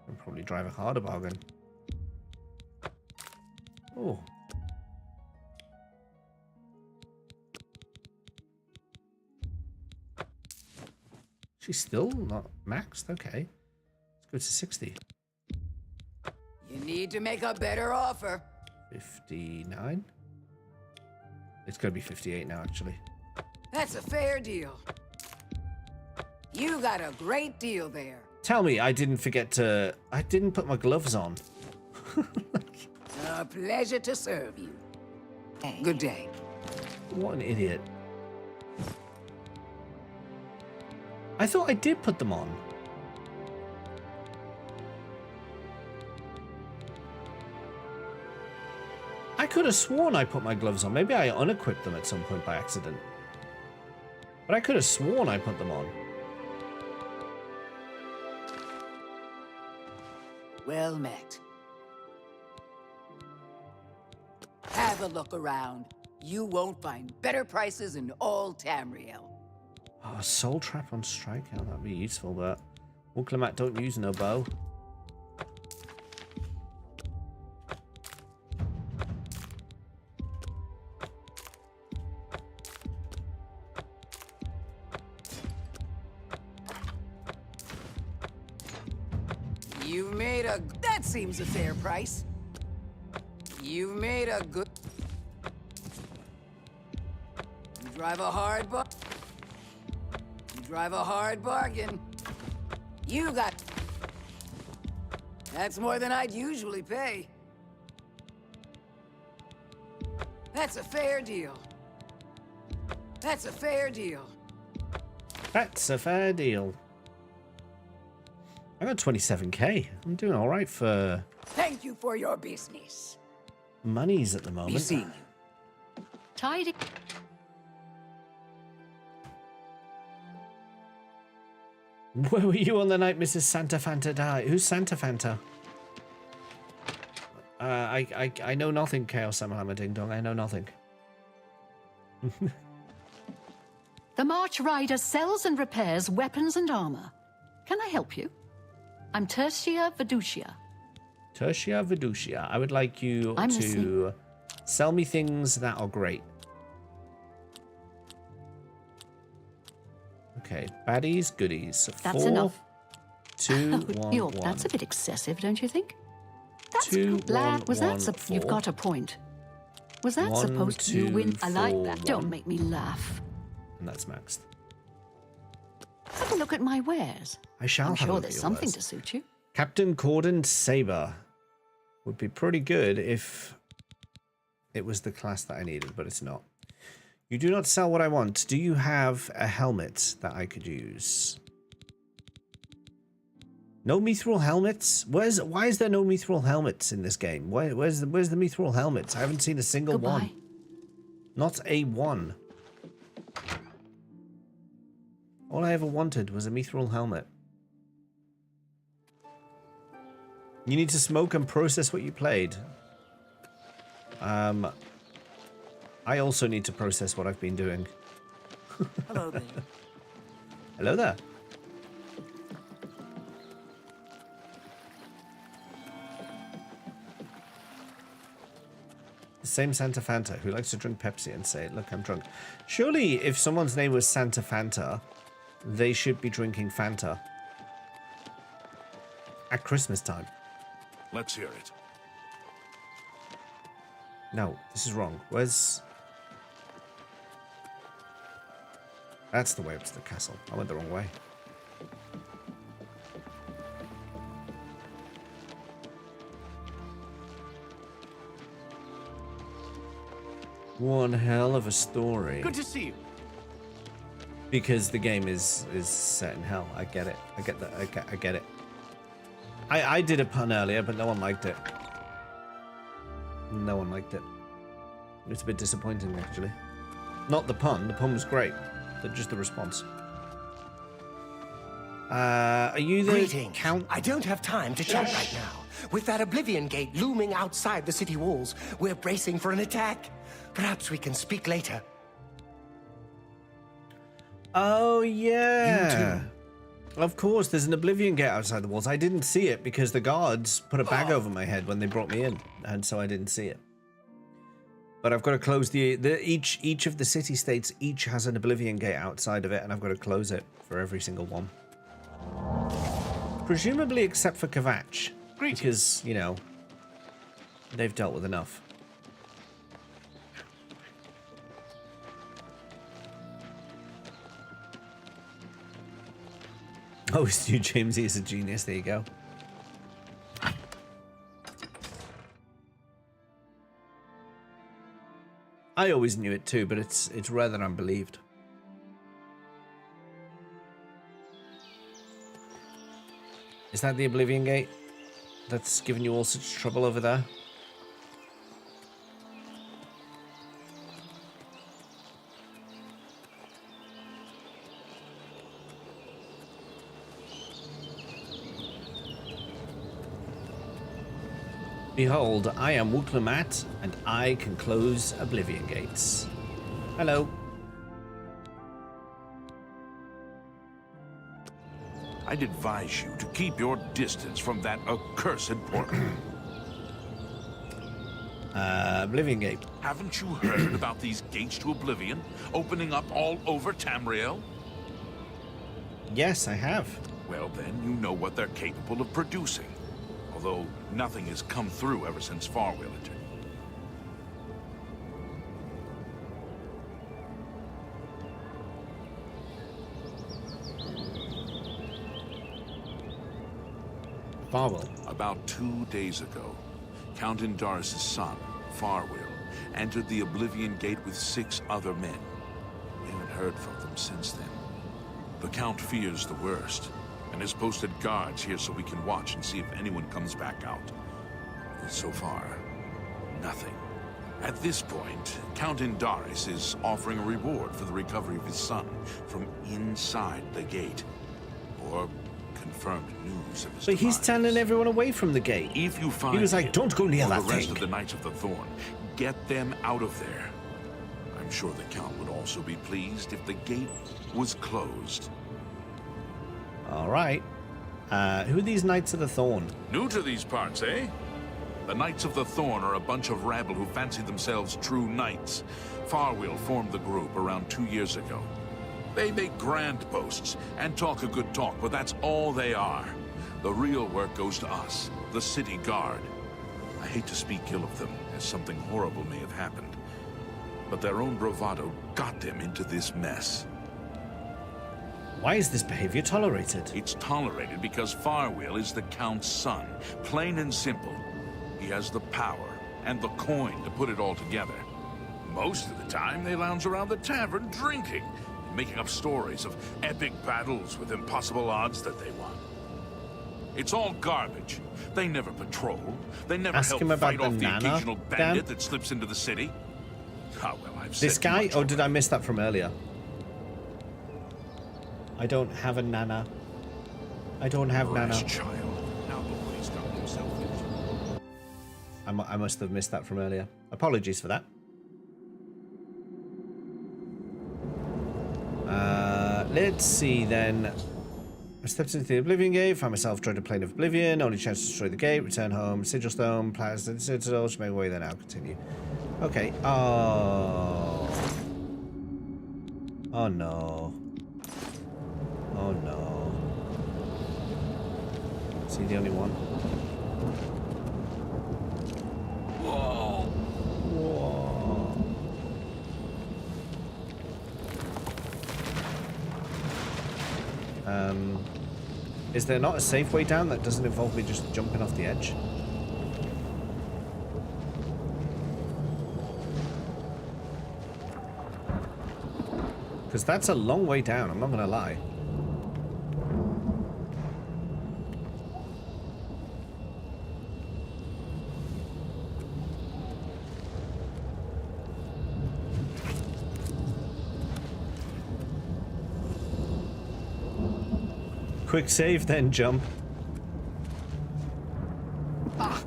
I'll probably drive a harder bargain. Oh. She's still not maxed? Okay. Let's go to 60. You need to make a better offer. 59? It's going to be 58 now, actually. That's a fair deal. You got a great deal there. Tell me I didn't forget to... I didn't put my gloves on. A pleasure to serve you. Good day. What an idiot. I thought I did put them on. I could have sworn I put my gloves on. Maybe I unequipped them at some point by accident. But I could have sworn I put them on. Well met. Have a look around. You won't find better prices in all Tamriel. Oh, soul trap on strike. Oh, that'd be useful, but Lamat don't use no bow. You've made a... That seems a fair price. You've made a good... You drive a hard bargain. You got... That's more than I'd usually pay. That's a fair deal. That's a fair deal. That's a fair deal. I got 27k. I'm doing all right for Thank you for your business. monies at the moment. Be seeing you. Tidy. Where were you on the night Mrs. Santa Fanta died? Who's Santa Fanta? I know nothing, Chaos Samalama Ding Dong. I know nothing. The March Rider sells and repairs weapons and armor. Can I help you? I'm Tertia Veducia. Tertia Veducia. I would like you I'm to listening. sell me things that are great. Okay, baddies, goodies. That's 4, enough. 2, 1, 1. That's a bit excessive, don't you think? That's 2, 1, was that 1, 4. You've got a point. Was that 1, supposed to 2, win? I like 4, that. 1. Don't make me laugh. And that's maxed. Have a look at my wares. I shall I'm have a sure look there's at your something wares. to suit you. Captain Corden Saber would be pretty good if it was the class that I needed, but it's not. You do not sell what I want. Do you have a helmet that I could use? No mithril helmets? Why is there no mithril helmets in this game? Where's the mithril helmets? I haven't seen a single one. Not a one. All I ever wanted was a mithril helmet. You need to smoke and process what you played. I also need to process what I've been doing. Hello there. Hello there. The same Santa Fanta who likes to drink Pepsi and say, look, I'm drunk. Surely if someone's name was Santa Fanta, they should be drinking Fanta at Christmas time. Let's hear it. No, this is wrong. Where's... That's the way up to the castle. I went the wrong way. One hell of a story. Good to see you. Because the game is set in hell. I get it. I get that. I get it. I did a pun earlier, but no one liked it. No one liked it. It's a bit disappointing, actually. Not the pun. The pun was great. But just the response. Are you the Greetings. count? I don't have time to chat right now. With that Oblivion Gate looming outside the city walls, we're bracing for an attack. Perhaps we can speak later. Oh, yeah. You too. Of course, there's an Oblivion Gate outside the walls. I didn't see it because the guards put a bag over my head when they brought me in, and so I didn't see it. But I've got to close each of the city-states each has an Oblivion Gate outside of it, and I've got to close it for every single one. Presumably except for Kvatch. Because, you know, they've dealt with enough. Oh, Stu Jamesy is a genius. There you go. I always knew it too, but it's rare that I'm believed. Is that the Oblivion Gate that's given you all such trouble over there? Behold, I am Lamat, and I can close Oblivion gates. Hello. I'd advise you to keep your distance from that accursed portal. Oblivion Gate. Haven't you heard about these gates to Oblivion opening up all over Tamriel? Yes, I have. Well, then you know what they're capable of producing. Although nothing has come through ever since Farwell entered. Farwell. About 2 days ago, Count Indaris' son, Farwell, entered the Oblivion Gate with 6 other men. We haven't heard from them since then. The Count fears the worst, and has posted guards here so we can watch and see if anyone comes back out. So far, nothing. At this point, Count Indaris is offering a reward for the recovery of his son from inside the gate. Or confirmed news of his But he's demise. turning everyone away from the gate. If you find He was like, him don't go near or that the rest thing. of the Knights of the Thorn, get them out of there. I'm sure the Count would also be pleased if the gate was closed. All right. Who are these Knights of the Thorn? New to these parts, eh? The Knights of the Thorn are a bunch of rabble who fancy themselves true knights. Farwell formed the group around 2 years ago. They make grand boasts and talk a good talk, but that's all they are. The real work goes to us, the city guard. I hate to speak ill of them, as something horrible may have happened. But their own bravado got them into this mess. Why is this behavior tolerated? It's tolerated because Farwell is the Count's son. Plain and simple. He has the power and the coin to put it all together. Most of the time, they lounge around the tavern drinking, making up stories of epic battles with impossible odds that they won. It's all garbage. They never patrol. They never Ask help him about fight the off the Nana, occasional bandit Dan. that slips into the city. Ah, well, I've said This guy? much Or did I already. miss that from earlier? I don't have a Nana. I don't have Nana. Foolish child. Now look what he's gotten himself into. I must have missed that from earlier. Apologies for that. Let's see then. I stepped into the Oblivion Gate, found myself trying to plane of Oblivion, only chance to destroy the gate, return home, Sigil Stone, Plastic Citadel, should make my way there now, continue. Okay, oh. Oh no. Oh no. Is he the only one? Whoa! Whoa. Is there not a safe way down that doesn't involve me just jumping off the edge? Because that's a long way down, I'm not going to lie. Quick save, then jump. Ah!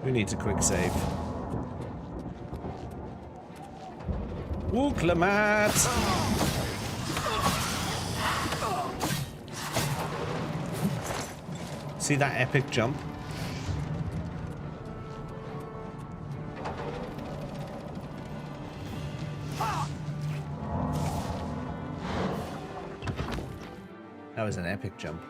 Who needs a quick save? Ooh, Lamat! See that epic jump? That was an epic jump.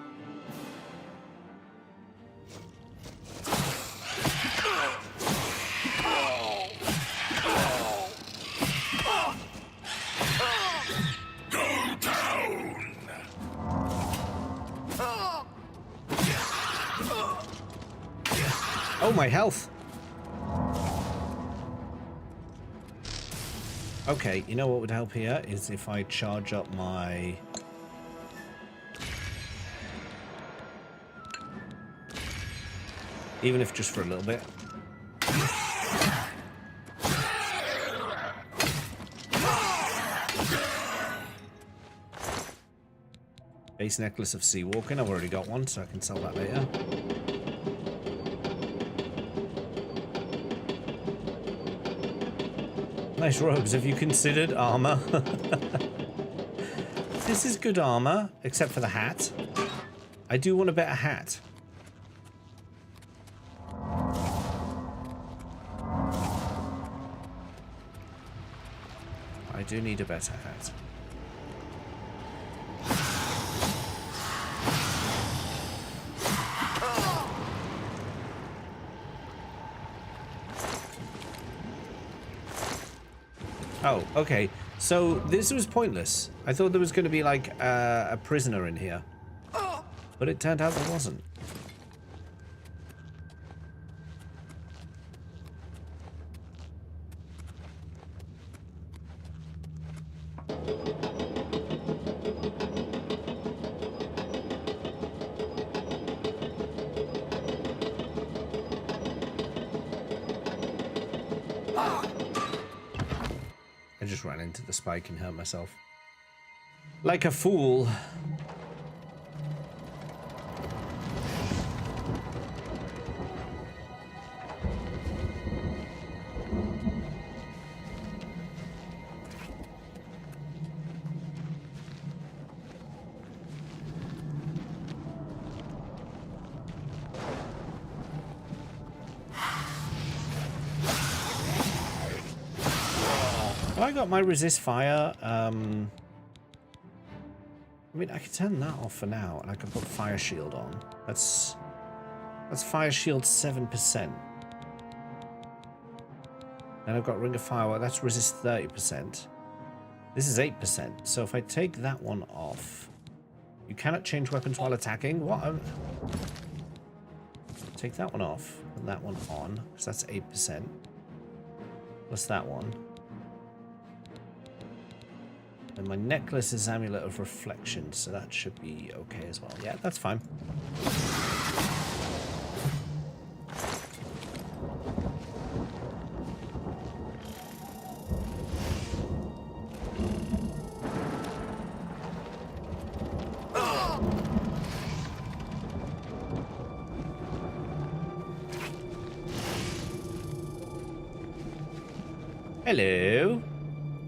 Oh, my health. Okay, you know what would help here is if I charge up my... Even if just for a little bit. Base necklace of sea walking. I've already got one, so I can sell that later. Nice robes. Have you considered armor? This is good armor, except for the hat. I do want a better hat. I do need a better hat. Oh, okay. So this was pointless. I thought there was going to be like a prisoner in here. But it turned out there wasn't. I just ran into the spike and hurt myself. Like a fool. I got my resist fire. I mean, I can turn that off for now, and I can put fire shield on. That's fire shield 7%. Then I've got ring of fire. Well, that's resist 30%. This is 8%. So if I take that one off, you cannot change weapons while attacking. What? Take that one off and that one on, because that's 8%. Plus that one. And my necklace is Amulet of Reflection, so that should be okay as well. Yeah, that's fine. Hello.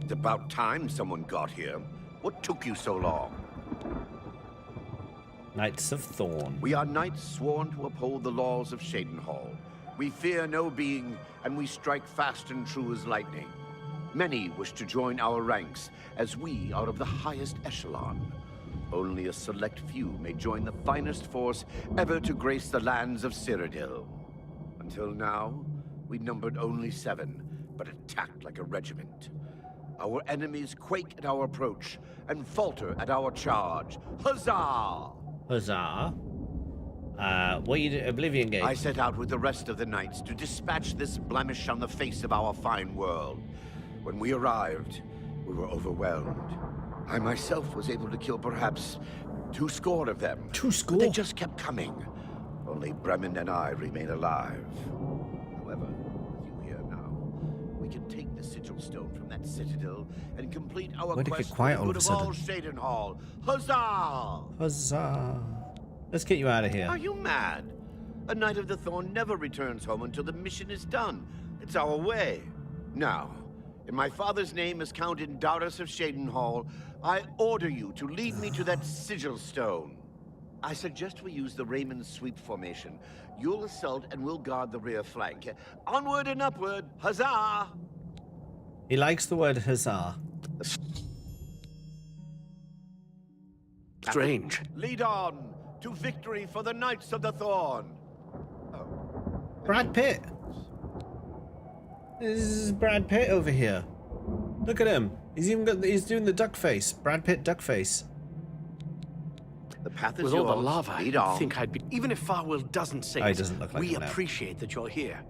It's about time someone got here. What took you so long? Knights of Thorn. We are knights sworn to uphold the laws of Cyrodiil. We fear no being, and we strike fast and true as lightning. Many wish to join our ranks, as we are of the highest echelon. Only a select few may join the finest force ever to grace the lands of Cyrodiil. Until now, we numbered only 7, but attacked like a regiment. Our enemies quake at our approach and falter at our charge. Huzzah! Huzzah. What you do? Oblivion Gate. I set out with the rest of the knights to dispatch this blemish on the face of our fine world. When we arrived, we were overwhelmed. I myself was able to kill perhaps 2 score of them. 2 score? But they just kept coming. Only Bremen and I remain alive. However, with you here now, we can take the sigil stone from that citadel and complete our quest for the good of all Cyrodiil. Huzzah! Huzzah. Let's get you out of here. Are you mad? A Knight of the Thorn never returns home until the mission is done. It's our way. Now, in my father's name as Count Indaris of Cyrodiil, I order you to lead me to that sigil stone. I suggest we use the Raymond sweep formation. You'll assault and we'll guard the rear flank. Onward and upward. Huzzah! He likes the word huzzah. Strange. Lead on to victory for the Knights of the Thorn. Oh. Brad Pitt. This is Brad Pitt over here. Look at him. He's doing the duck face. Brad Pitt duck face. The path is With yours. all the lava, Lead I on. think I'd be... Even if Farwell doesn't say He it, doesn't look like we him now. appreciate that you're here.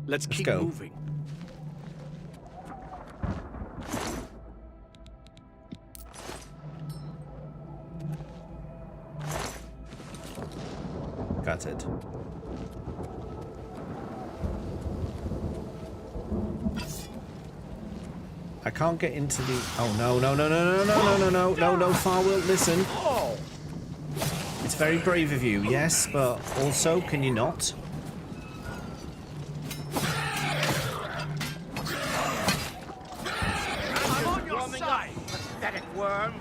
Let's keep go. moving. Got it. I can't get into the... Oh, no, no, no, no, no, no, no, no, no, no, no, Farwill, listen. It's very brave of you, yes, but also, can you not? I'm on your side, pathetic worm.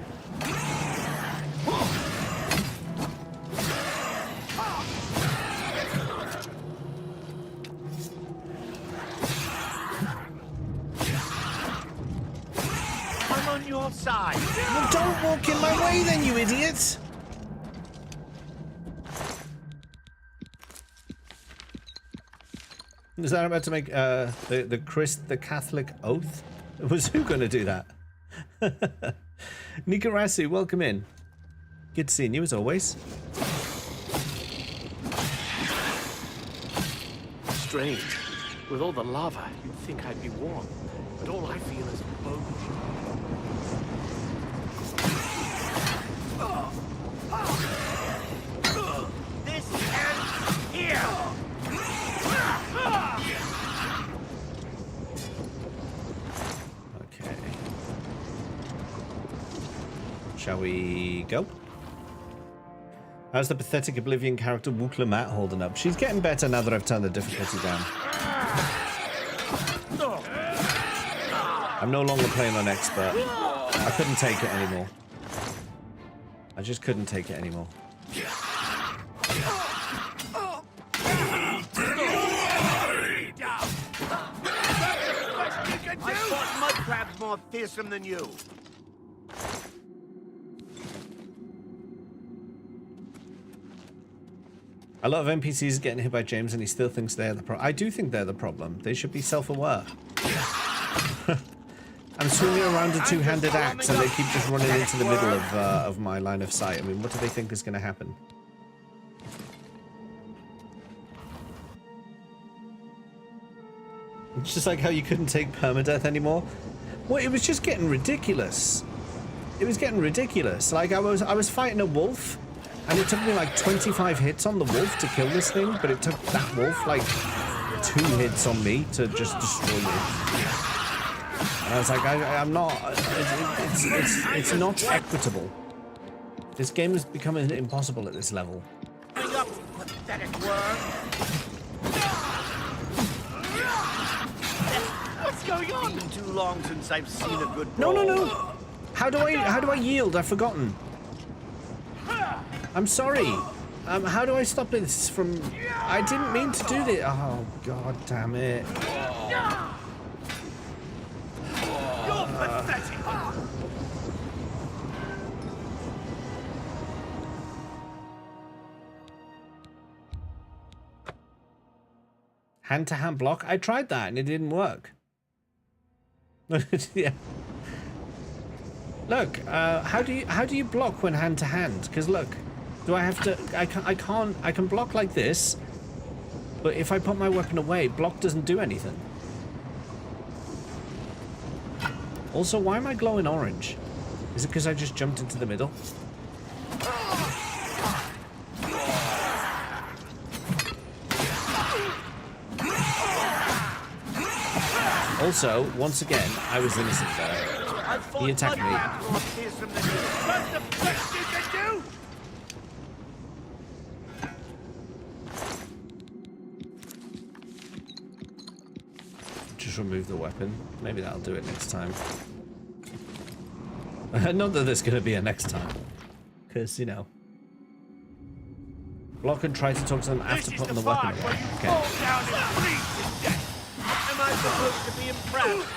I'm on your side. Well, don't walk in my way then, you idiot! Is that about to make the Catholic oath? Was who going to do that? Nikarasu, welcome in. Good seeing you as always. Strange. With all the lava, you'd think I'd be warm, but all I feel is bone. This ends here. Okay. Shall we go? How's the pathetic Oblivion character Lamat holding up? She's getting better now that I've turned the difficulty down. I'm no longer playing on expert. I couldn't take it anymore. I just couldn't take it anymore. I thought mud crabs more fearsome than you. A lot of NPCs are getting hit by James and he still thinks they're the problem. I do think they're the problem. They should be self-aware. I'm swinging around a two-handed axe and they keep just running into the middle of my line of sight. I mean, what do they think is going to happen? It's just like how you couldn't take permadeath anymore. Well, it was just getting ridiculous. It was getting ridiculous. Like I was fighting a wolf, and it took me like 25 hits on the wolf to kill this thing, but it took that wolf like 2 hits on me to just destroy me. And I was like, I'm not. It's not equitable. This game is becoming impossible at this level. Hang up, pathetic worm. What's going on? It's been too long since I've seen a good brawl. No. How do I yield? I've forgotten. I'm sorry. How do I stop this from... I didn't mean to do this. Oh, god damn it. You're pathetic. Hand-to-hand block? I tried that and it didn't work. Yeah. Look, how do you block when hand-to-hand? Because look, do I have to... I can block like this, but if I put my weapon away, block doesn't do anything. Also, why am I glowing orange? Is it because I just jumped into the middle? Also, once again, I was innocent there. He attacked me. What's the best you can do? Just remove the weapon. Maybe that'll do it next time. Not that there's going to be a next time. Because, you know. Block and try to talk to them after putting the weapon away. Okay. Am I supposed to be impressed?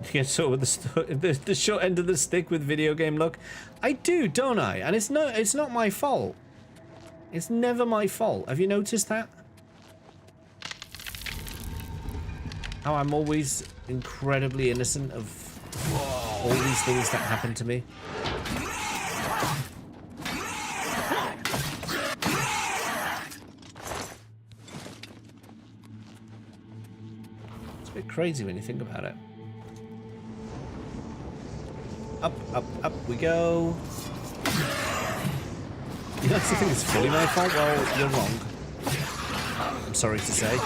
You get sort of the short end of the stick with video game luck. I do, don't I? And it's not my fault. It's never my fault. Have you noticed that? How I'm always incredibly innocent of all these things that happen to me. It's a bit crazy when you think about it. Up, up, up we go. You don't think it's fully my fault? Well, you're wrong. I'm sorry to say.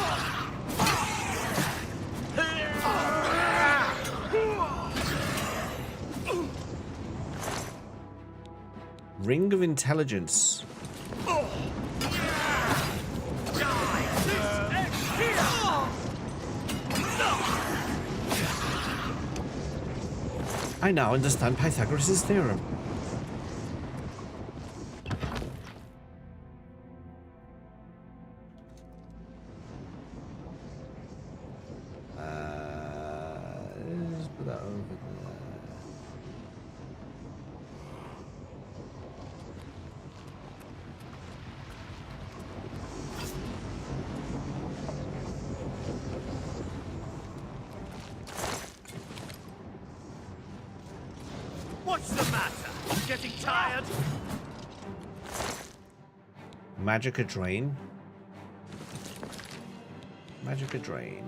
Ring of Intelligence. I now understand Pythagoras' theorem. Let's put that over there. What's the matter? Getting tired? Magica Drain. Magica Drain.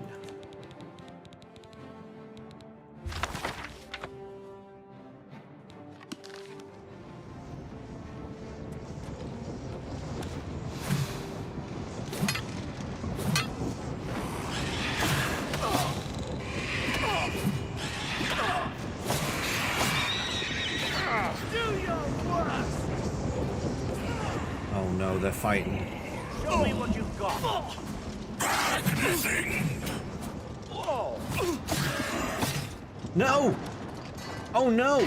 Oh no, they're fighting. Show me what you've got. No! Oh no!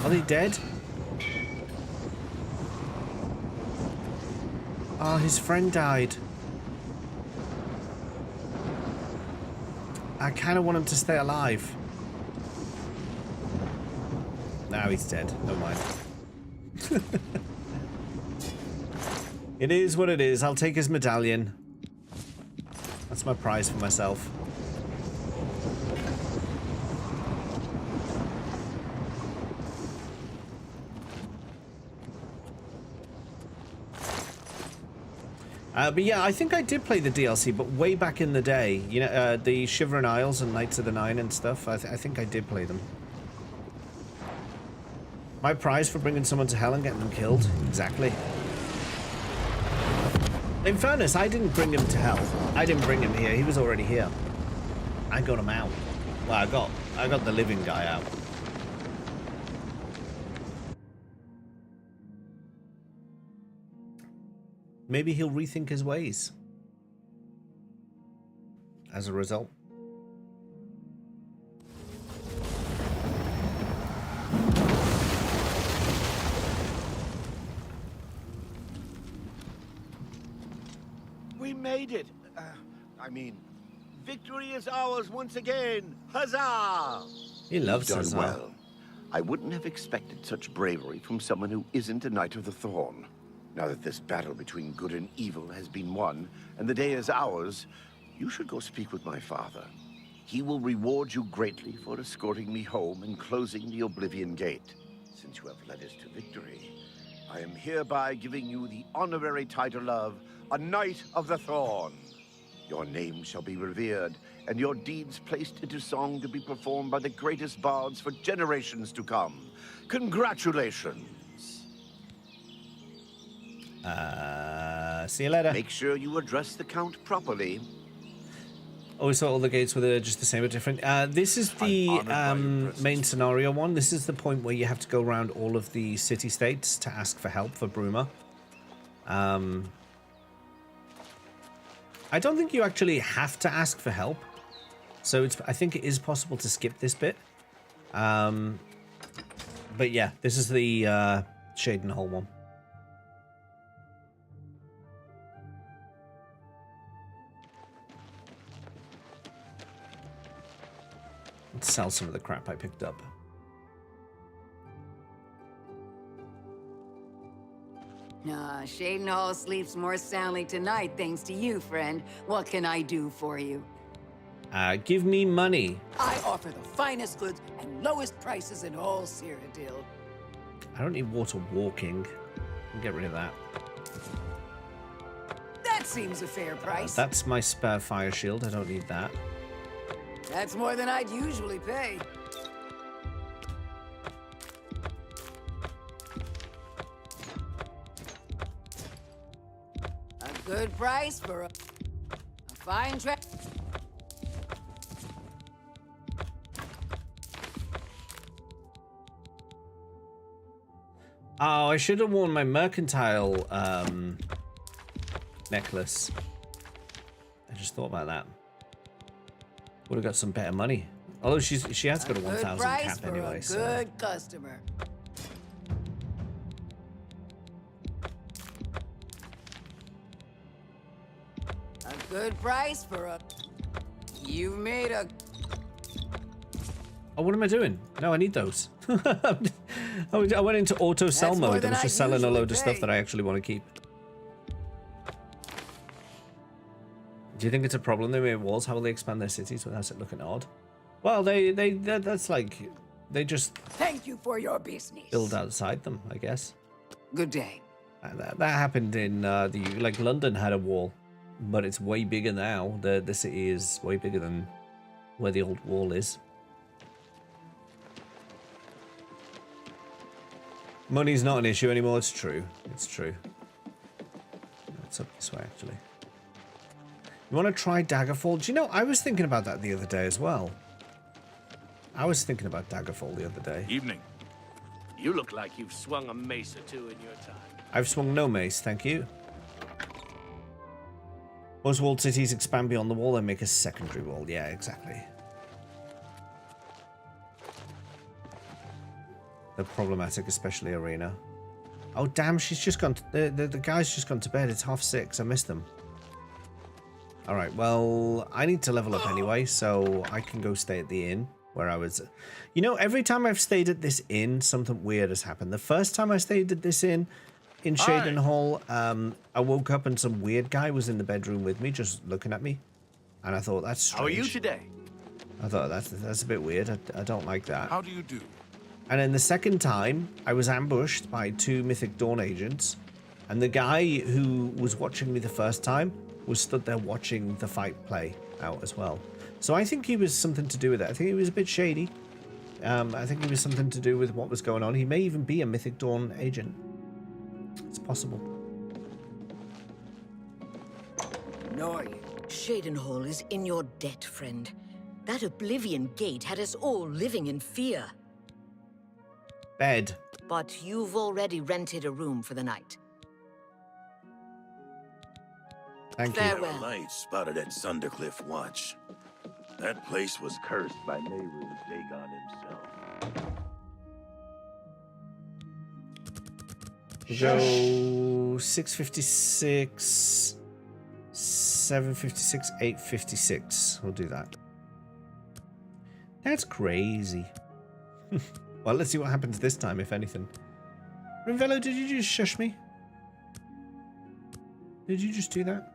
Are they dead? Oh, his friend died. I kind of want him to stay alive. Now he's dead. Never mind. It is what it is. I'll take his medallion. That's my prize for myself. But yeah, I think I did play the DLC, but way back in the day. You know, the Shivering Isles and Knights of the Nine and stuff. I think I did play them. My prize for bringing someone to hell and getting them killed? Exactly. In fairness, I didn't bring him to hell. I didn't bring him here. He was already here. I got him out. Well, I got the living guy out. Maybe he'll rethink his ways. As a result. We made it. Victory is ours once again. Huzzah! He loves You've done huzzah. well. I wouldn't have expected such bravery from someone who isn't a Knight of the Thorn. Now that this battle between good and evil has been won, and the day is ours, you should go speak with my father. He will reward you greatly for escorting me home and closing the Oblivion Gate. Since you have led us to victory, I am hereby giving you the honorary title of a Knight of the Thorn. Your name shall be revered, and your deeds placed into song to be performed by the greatest bards for generations to come. Congratulations! See you later. Make sure you address the Count properly. Oh, we saw all the gates were just the same but different. This is the main scenario one. This is the point where you have to go around all of the city-states to ask for help for Bruma. I don't think you actually have to ask for help. So I think it is possible to skip this bit. But yeah, this is the Shaden Hole one. Let's sell some of the crap I picked up. Nah, Shaden Hall sleeps more soundly tonight thanks to you, friend. What can I do for you? Give me money. I offer the finest goods and lowest prices in all Cyrodiil. I don't need water walking. I'll get rid of that. That seems a fair price. That's my spare fire shield. I don't need that. That's more than I'd usually pay. A good price for a fine trap. Oh, I should have worn my mercantile necklace. I just thought about that. Would have got some better money. Although she has got a 1,000 cap anyway. So. Good customer. A good price for a. You made a. Oh, what am I doing? No, I need those. I went into auto sell mode. I was just selling a load of stuff that I actually want to keep. Do you think it's a problem they made walls? How will they expand their cities without it looking odd? Well, that's like they just thank you for your business. Build outside them, I guess. Good day. That happened in like London had a wall, but it's way bigger now. The city is way bigger than where the old wall is. Money's not an issue anymore. It's true. It's true. It's up this way, actually. You want to try Daggerfall? Do you know, I was thinking about that the other day as well. I was thinking about Daggerfall the other day. Evening. You look like you've swung a mace or two in your time. I've swung no mace, thank you. Most walled cities expand beyond the wall and make a secondary wall. Yeah, exactly. They're problematic, especially Arena. Oh, damn, she's just gone. The guy's just gone to bed. It's 6:30. I missed them. All right, well, I need to level up anyway, so I can go stay at the inn where I was. You know, every time I've stayed at this inn, something weird has happened. The first time I stayed at this inn in Shaden Hall, I woke up and some weird guy was in the bedroom with me, just looking at me. And I thought, that's strange. How are you today? I thought, that's a bit weird. I don't like that. How do you do? And then the second time, I was ambushed by 2 Mythic Dawn agents. And the guy who was watching me the first time was stood there watching the fight play out as well. So I think he was something to do with it. I think he was a bit shady. I think he was something to do with what was going on. He may even be a Mythic Dawn agent. It's possible. Shaden Hall is in your debt, friend. That Oblivion Gate had us all living in fear. Bed. But you've already rented a room for the night. Thank Farewell. There are lights spotted at Sundercliff Watch. That place was cursed by Nehru's Dagon himself. We'll go 656, 756, 856. We'll do that. That's crazy. Well, let's see what happens this time, if anything. Rinvello, did you just shush me? Did you just do that?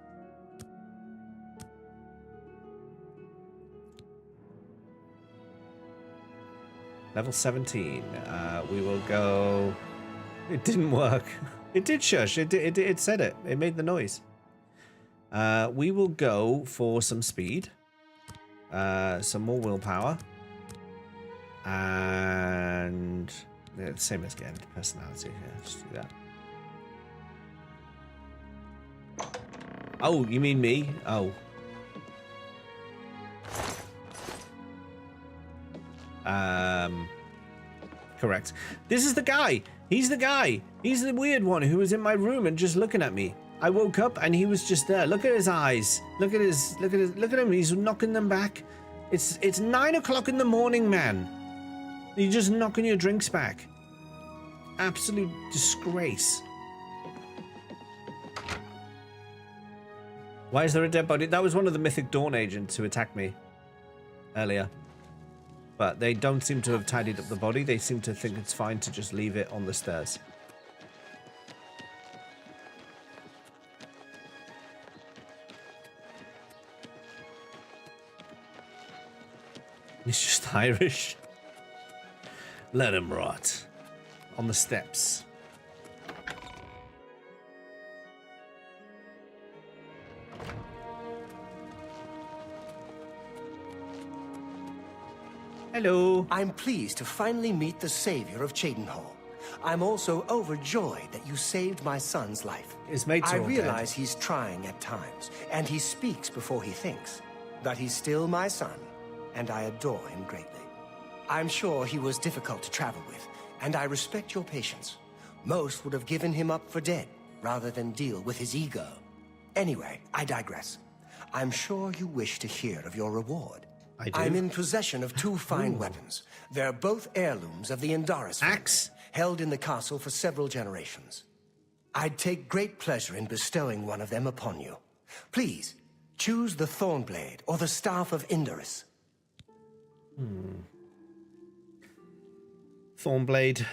Level 17. We will go... It didn't work. It did shush. It said it. It made the noise. We will go for some speed. Some more willpower. And... Yeah, same as again. Personality. Yeah, just do that. Oh, you mean me? Oh. Correct. This is the guy. He's the guy. He's the weird one who was in my room and just looking at me. I woke up and he was just there. Look at his eyes. Look at him. He's knocking them back. It's 9 o'clock in the morning, man. You're just knocking your drinks back. Absolute disgrace. Why is there a dead body? That was one of the Mythic Dawn agents who attacked me earlier. But they don't seem to have tidied up the body. They seem to think it's fine to just leave it on the stairs. He's just Irish. Let him rot. On the steps. Hello. I'm pleased to finally meet the savior of Cheydinhal. I'm also overjoyed that you saved my son's life. His mates are I all realize dead. he's trying at times, and he speaks before he thinks. But he's still my son, and I adore him greatly. I'm sure he was difficult to travel with, and I respect your patience. Most would have given him up for dead, rather than deal with his ego. Anyway, I digress. I'm sure you wish to hear of your reward. I do. I'm in possession of two fine weapons. They're both heirlooms of the Indaris family, Axe? held in the castle for several generations. I'd take great pleasure in bestowing one of them upon you. Please, choose the Thornblade or the Staff of Indaris. Thornblade.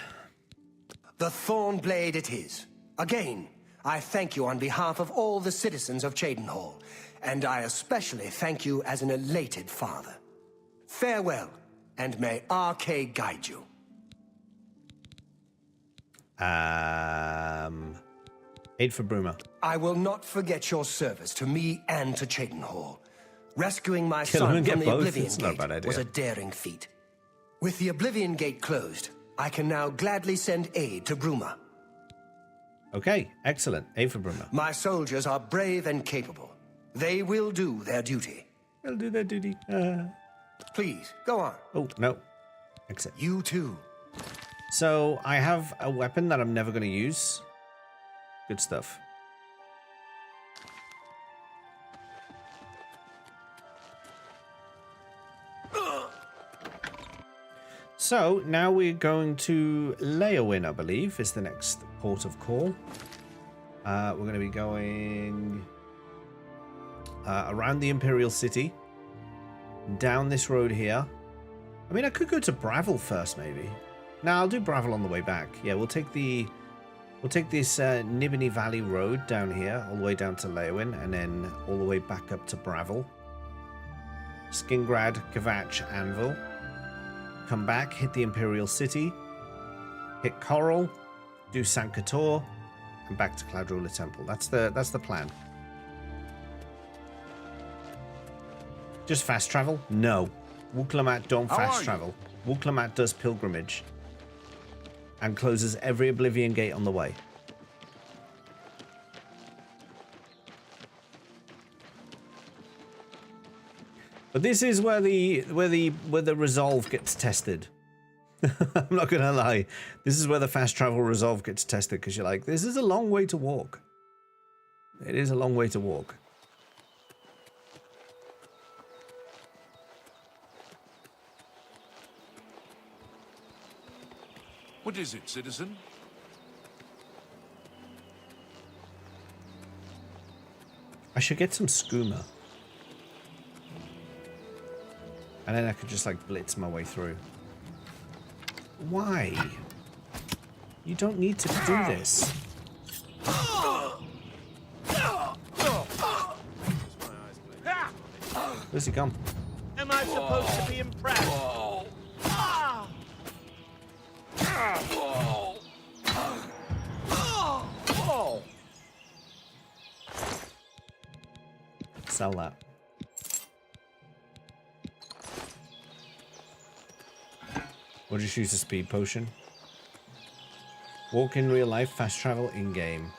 The Thornblade it is. Again, I thank you on behalf of all the citizens of Cheydinhal, and I especially thank you as an elated father. Farewell, and may RK guide you. Aid for Bruma. I will not forget your service to me and to Cheydinhal. Rescuing my Kill him son and from get the both. Oblivion It's not a Gate bad idea. was a daring feat. With the Oblivion Gate closed, I can now gladly send aid to Bruma. Okay, excellent. Aid for Bruma. My soldiers are brave and capable. They will do their duty. They'll do their duty. Please, go on. Oh, no. Exit. You too. So, I have a weapon that I'm never going to use. Good stuff. So, now we're going to Leowin, I believe, is the next port of call. We're going to be going around the Imperial City, down this road here. I mean, I could go to Bravil first, maybe. No, I'll do Bravil on the way back. Yeah, we'll take this Nibini Valley Road down here, all the way down to Leowin, and then all the way back up to Bravil. Skingrad, Kvatch, Anvil. Come back, hit the Imperial City, hit Coral, do Sankator, and back to Cloudruler Temple. That's the plan. Just fast travel? No. Lamat don't fast travel. Lamat does pilgrimage and closes every Oblivion Gate on the way. But this is where the resolve gets tested. I'm not gonna lie. This is where the fast travel resolve gets tested, because you're like, this is a long way to walk. It is a long way to walk. What is it, citizen? I should get some skooma. And then I could just like blitz my way through. Why? You don't need to do this. Where's he gone? Am I supposed to be impressed? Sell that. Or just use a speed potion. Walk in real life, fast travel in game.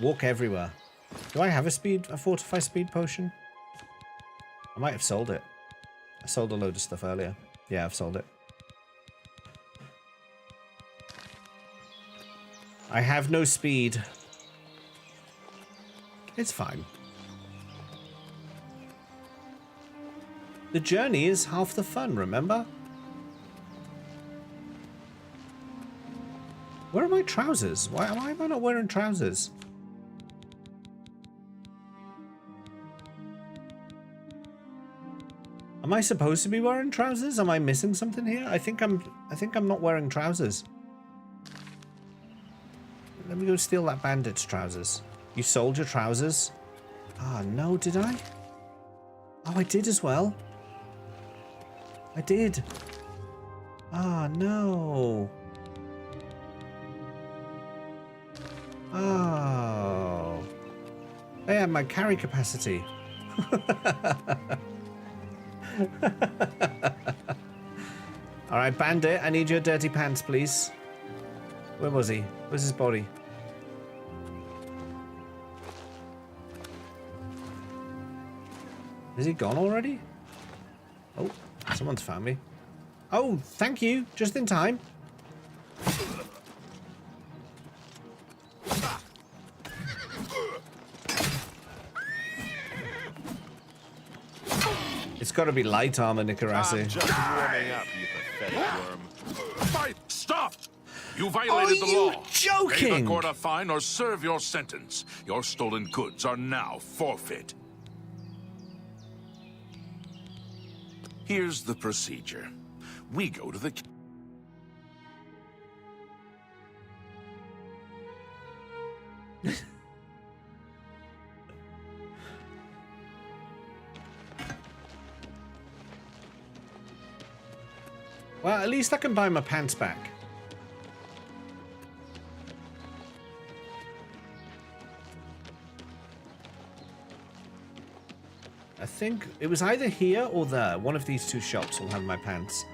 Walk everywhere. Do I have a fortify speed potion? I might have sold it. I sold a load of stuff earlier. Yeah, I've sold it. I have no speed. It's fine. The journey is half the fun, remember? Where are my trousers? Why am I not wearing trousers? Am I supposed to be wearing trousers? Am I missing something here? I think I'm not wearing trousers. Let me go steal that bandit's trousers. You sold your trousers? Ah, no, did I? Oh, I did as well. I did. Ah, no. Oh. I have my carry capacity. Alright, Bandit, I need your dirty pants, please. Where was he? Where's his body? Is he gone already? Oh, someone's found me. Oh, thank you. Just in time. It's got to be light armor, Nicarasi. Just warming up, you pathetic worm. Fight! Stop! You violated the law. Are you joking? Pay the court a fine or serve your sentence. Your stolen goods are now forfeit. Here's the procedure. We go to the... Well, at least I can buy my pants back. I think it was either here or there. One of these two shops will have my pants.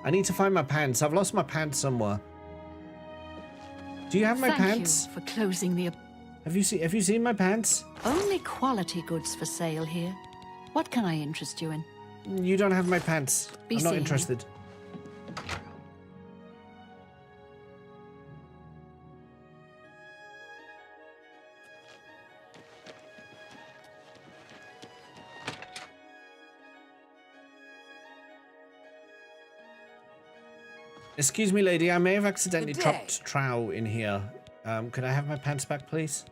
I need to find my pants. I've lost my pants somewhere. Do you have my pants? Thank you for closing the... Have you seen my pants? Only quality goods for sale here. What can I interest you in? You don't have my pants. Be I'm not seen. interested. Excuse me, lady. I may have accidentally dropped trow in here. Could I have my pants back, please?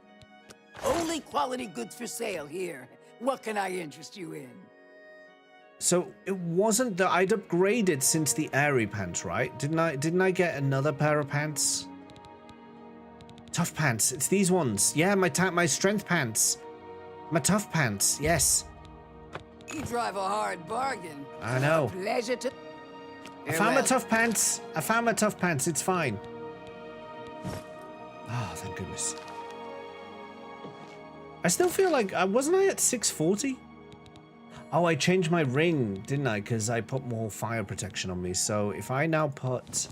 Only quality goods for sale here. What can I interest you in? So it wasn't that I'd upgraded since the airy pants, right? Didn't I get another pair of pants? Tough pants. It's these ones. Yeah, my strength pants. My tough pants. Yes. You drive a hard bargain. I know. Pleasure to... I found my tough pants. I found my tough pants. It's fine. Oh, thank goodness. I still feel like... wasn't I at 640? Oh, I changed my ring, didn't I? Because I put more fire protection on me. So if I now put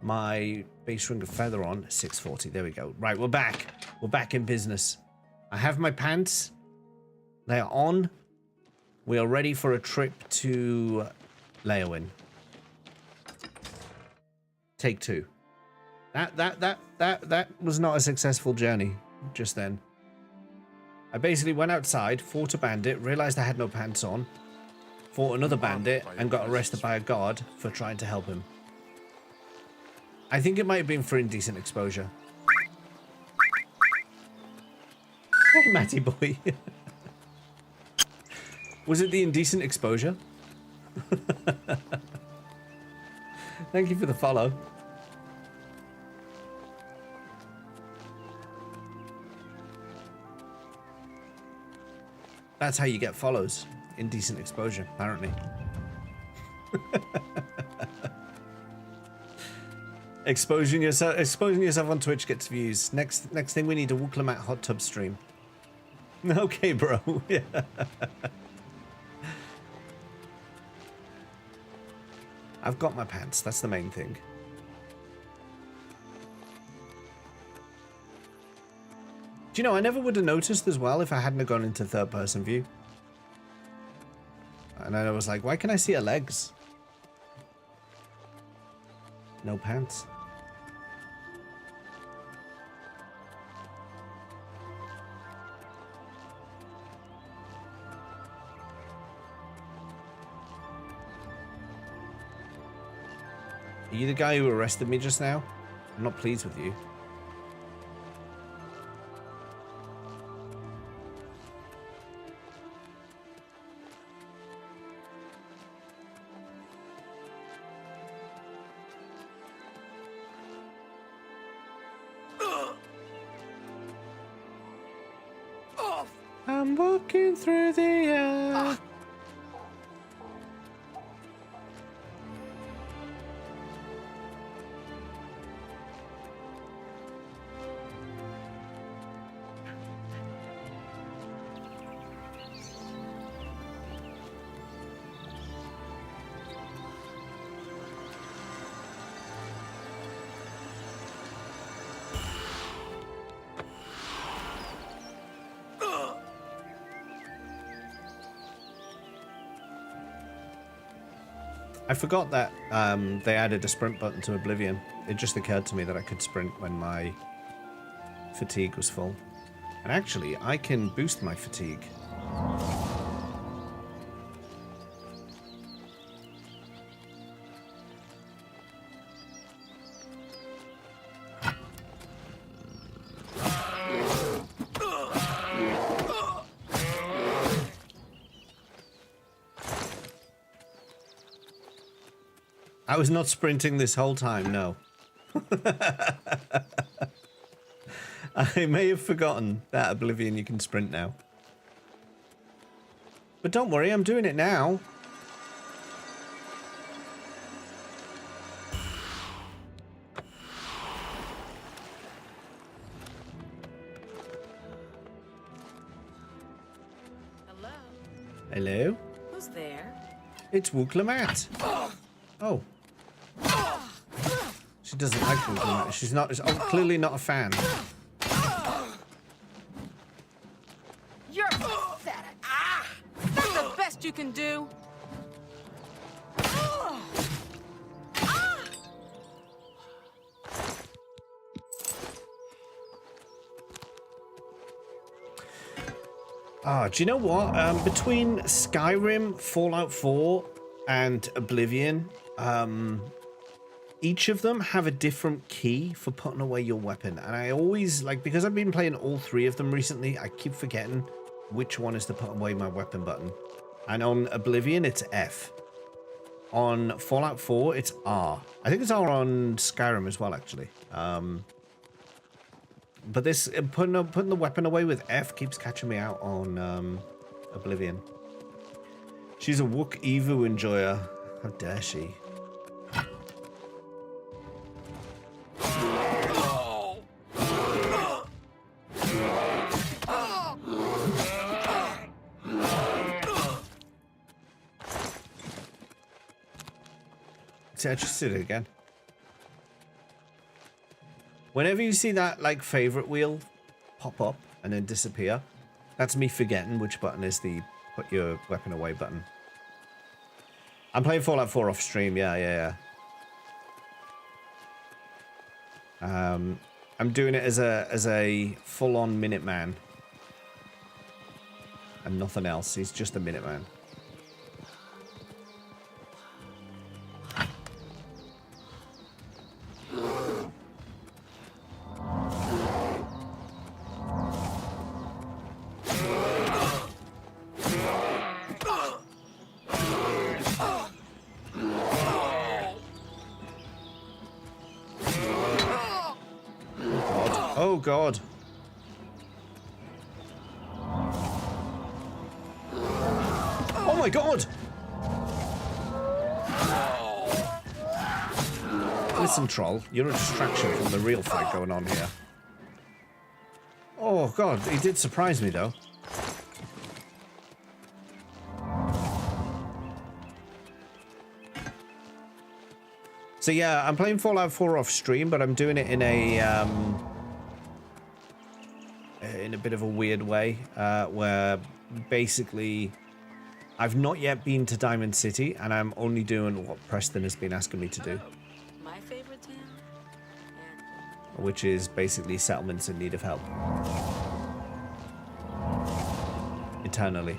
my base ring of feather on, 640. There we go. Right, we're back. We're back in business. I have my pants. They are on. We are ready for a trip to Leowin. Take two. That was not a successful journey just then. I basically went outside, fought a bandit, realized I had no pants on, fought another bandit, and got arrested by a guard for trying to help him. I think it might have been for indecent exposure. Hey, Matty boy. Was it the indecent exposure? Thank you for the follow. That's how you get follows. Indecent exposure, apparently. Exposing yourself on Twitch gets views. Next thing we need a Lamat hot tub stream. Okay, bro. Yeah. I've got my pants. That's the main thing. Do you know, I never would have noticed as well if I hadn't have gone into third-person view. And I was like, why can I see her legs? No pants. Are you the guy who arrested me just now? I'm not pleased with you. I'm walking through the air. I forgot that they added a sprint button to Oblivion. It just occurred to me that I could sprint when my fatigue was full. And actually, I can boost my fatigue. I was not sprinting this whole time, no. I may have forgotten that Oblivion you can sprint now. But don't worry, I'm doing it now. Hello? Hello? Who's there? It's Lamat. Oh. She doesn't like Lamat. She's not, clearly not a fan. You're pathetic. Ah! That's the best you can do. Do you know what? Between Skyrim, Fallout 4, and Oblivion, each of them have a different key for putting away your weapon. And I always, like, because I've been playing all three of them recently, I keep forgetting which one is to put away my weapon button. And on Oblivion, it's F. On Fallout 4, it's R. I think it's R on Skyrim as well, actually. But this, putting the weapon away with F keeps catching me out on Oblivion. She's a Wook Evu enjoyer. How dare she? See, I just did it again. Whenever you see that, like, favorite wheel pop up and then disappear, that's me forgetting which button is the put your weapon away button. I'm playing Fallout 4 off stream, yeah. I'm doing it as a full-on Minuteman. And nothing else. He's just a Minuteman. Oh god. Oh my god! Listen, troll, you're a distraction from the real fight going on here. Oh god, he did surprise me though. So yeah, I'm playing Fallout 4 off stream, but I'm doing it in a bit of a weird way, where basically I've not yet been to Diamond City, and I'm only doing what Preston has been asking me to do. My favorite town? Which is basically settlements in need of help. Eternally.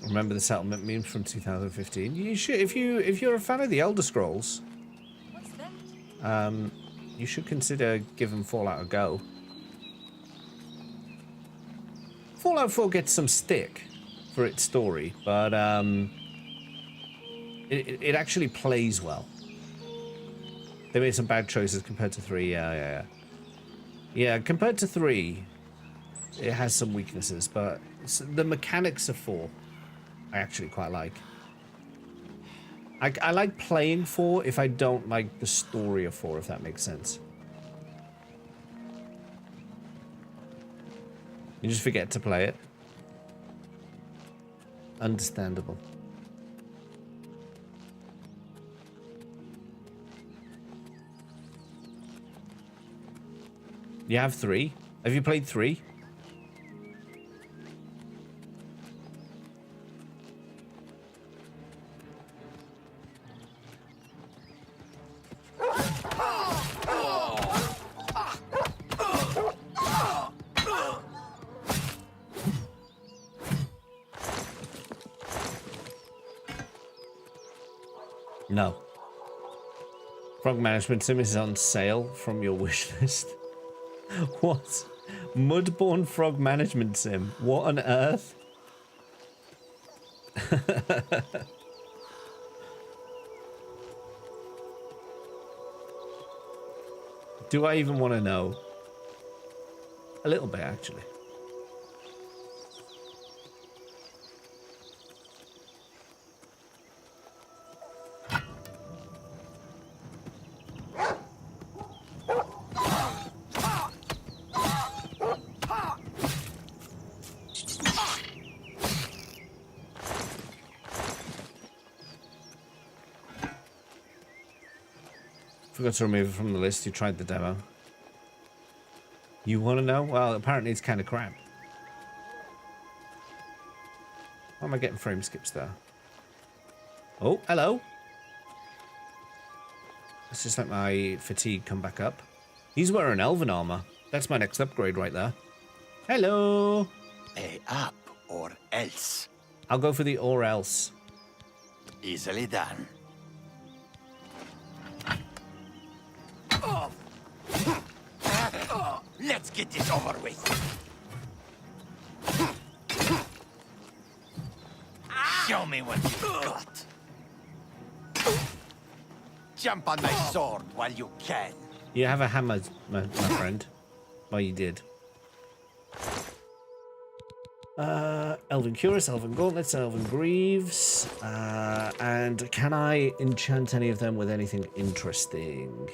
Remember the settlement meme from 2015? You should, if you're a fan of the Elder Scrolls, you should consider giving Fallout a go. Fallout 4 gets some stick for its story, but it actually plays well. They made some bad choices compared to 3. Yeah, compared to 3, it has some weaknesses, but the mechanics of 4 I actually quite like. I like playing 4 if I don't like the story of 4, if that makes sense. You just forget to play it. Understandable. You have 3? Have you played 3? No. Frog Management Sim is on sale from your wish list. What? Mudborn Frog Management Sim. What on earth? Do I even want to know? A little bit, actually. Forgot to remove it from the list. You tried the demo. You want to know? Well, apparently it's kind of crap. Why am I getting frame skips there? Oh, hello. Let's just let my fatigue come back up. He's wearing elven armor. That's my next upgrade right there. Hello. Up or else. I'll go for the or else. Easily done. Let's get this over with. Show me what you've got. Jump on my sword while you can. You have a hammer, my friend. Well, you did. Elven Cuirass, Elven Gauntlets, Elven Greaves. And can I enchant any of them with anything interesting?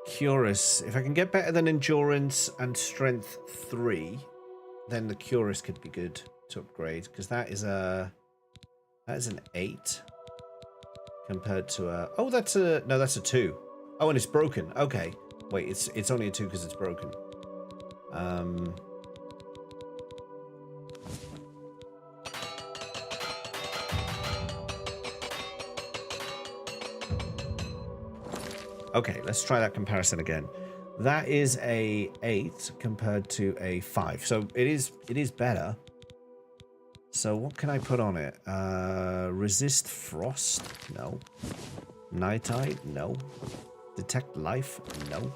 Cuirass. If I can get better than Endurance and Strength 3, then the Cuirass could be good to upgrade, because that is an 8 compared to a... Oh, that's a... No, that's a 2. Oh, and it's broken. Okay. Wait, it's only a 2 because it's broken. Okay, let's try that comparison again. That is a 8 compared to a 5. So it is better. So what can I put on it? Resist frost? No. Night Eye? No. Detect life? No.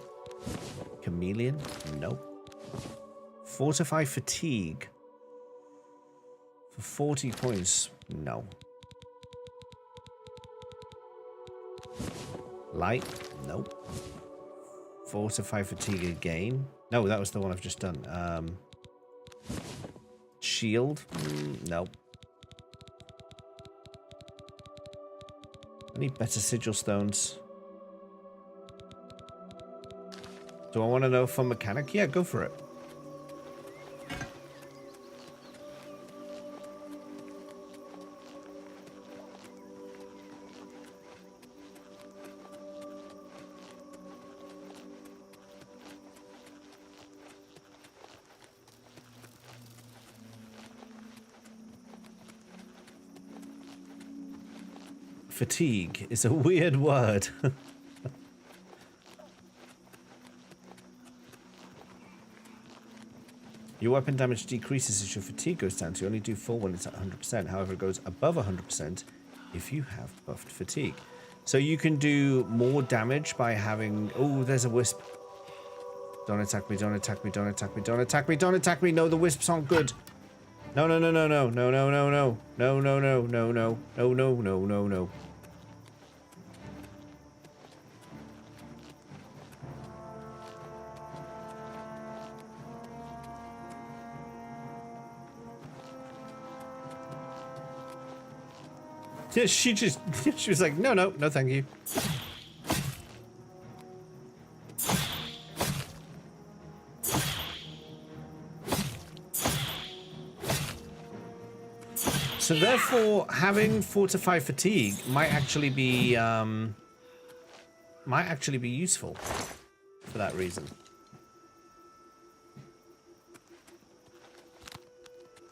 Chameleon? No. Fortify fatigue. For 40 points? No. Light? Nope. Fortify fatigue again? No, that was the one I've just done. Shield? No. I need better sigil stones. Do I want to know fun mechanic? Yeah, go for it. Fatigue is a weird word. Your weapon damage decreases as your fatigue goes down, so you only do full when it's at 100%. However, it goes above 100% if you have buffed fatigue. So you can do more damage by having... Oh, there's a wisp. Don't attack me, don't attack me, don't attack me, don't attack me, don't attack me. No, the wisps aren't good. No, no, no, no, no, no, no, no, no. No, no, no, no, no. No, no, no, no, no. Yeah, she was like, no, no, no, thank you. So therefore, having 4 to 5 fatigue might actually be useful for that reason.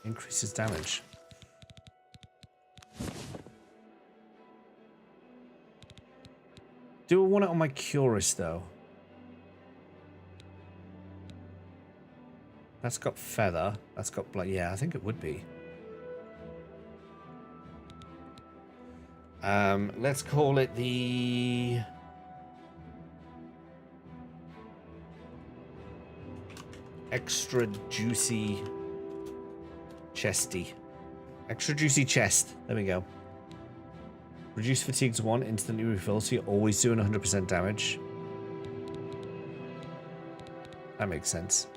Increases damage. Do I want it on my Curus though? That's got feather. That's got blood. Yeah, I think it would be. Let's call it the extra juicy chesty. Extra juicy chest. There we go. Reduce fatigue to 1, instantly refill, so you're always doing 100% damage. That makes sense.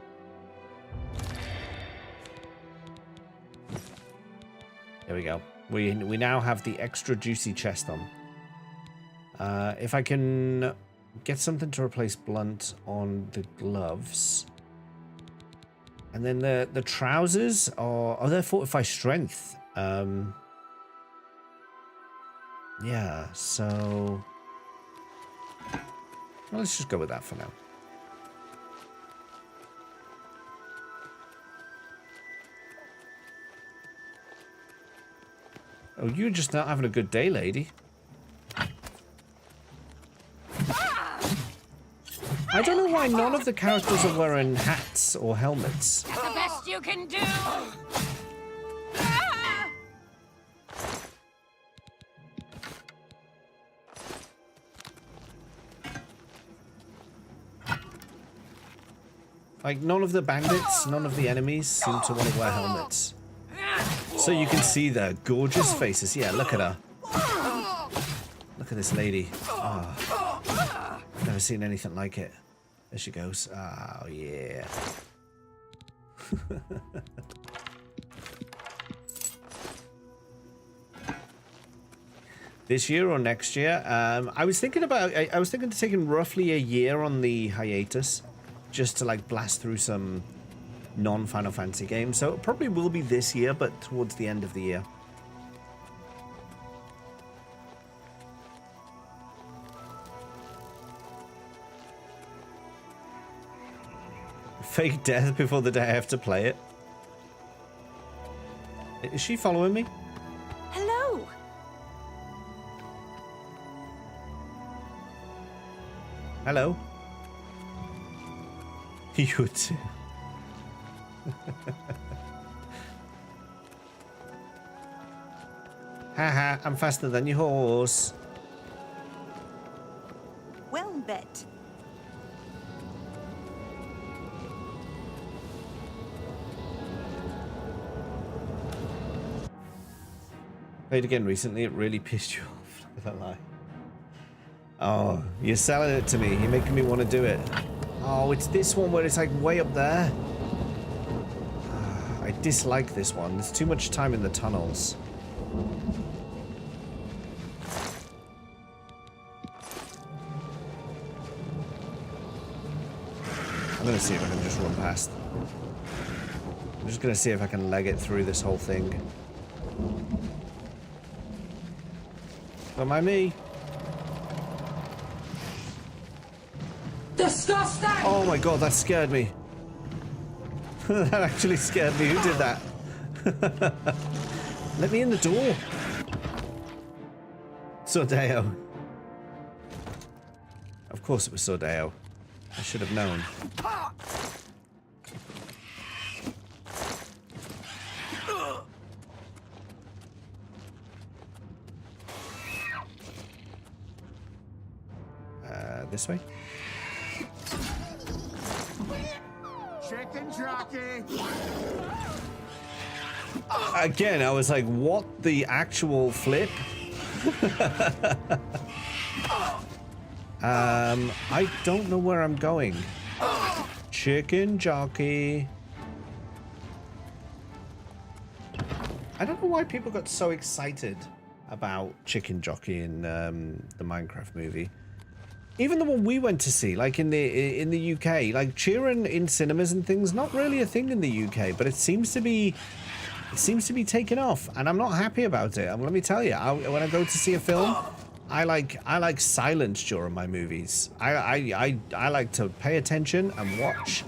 There we go. We now have the extra juicy chest on. If I can get something to replace blunt on the gloves. And then the trousers are... Oh, they're fortify strength. Yeah, so... Well, let's just go with that for now. Oh, you're just not having a good day, lady. I don't know why none of the characters are wearing hats or helmets. That's the best you can do. Like, none of the bandits, none of the enemies seem to want to wear helmets. So you can see their gorgeous faces. Yeah, look at her. Look at this lady. Oh, never seen anything like it. There she goes. Oh, yeah. This year or next year? I was thinking to taking roughly a year on the hiatus, just to like blast through some non-Final Fantasy games. So it probably will be this year, but towards the end of the year. Fake death before the day I have to play it. Is she following me? Hello. Hello. You too. Haha, I'm faster than your horse. Well bet. Played again recently, it really pissed you off. Not gonna lie. Oh, you're selling it to me. You're making me want to do it. Oh, it's this one where it's like way up there. I dislike this one. There's too much time in the tunnels. I'm gonna see if I can just run past. I'm just gonna see if I can leg it through this whole thing. Don't mind me. Disgusting! Oh my god, that scared me. That actually scared me. Who did that? Let me in the door. Sordeo. Of course it was Sordeo. I should have known. This way? Chicken jockey. Again, I was like, what the actual flip? I don't know where I'm going. Chicken jockey. I don't know why people got so excited about chicken jockeying the Minecraft movie. Even the one we went to see, like in the UK, like cheering in cinemas and things, not really a thing in the UK, but it seems to be taking off, and I'm not happy about it. Let me tell you, when I go to see a film, I like silence during my movies. I like to pay attention and watch,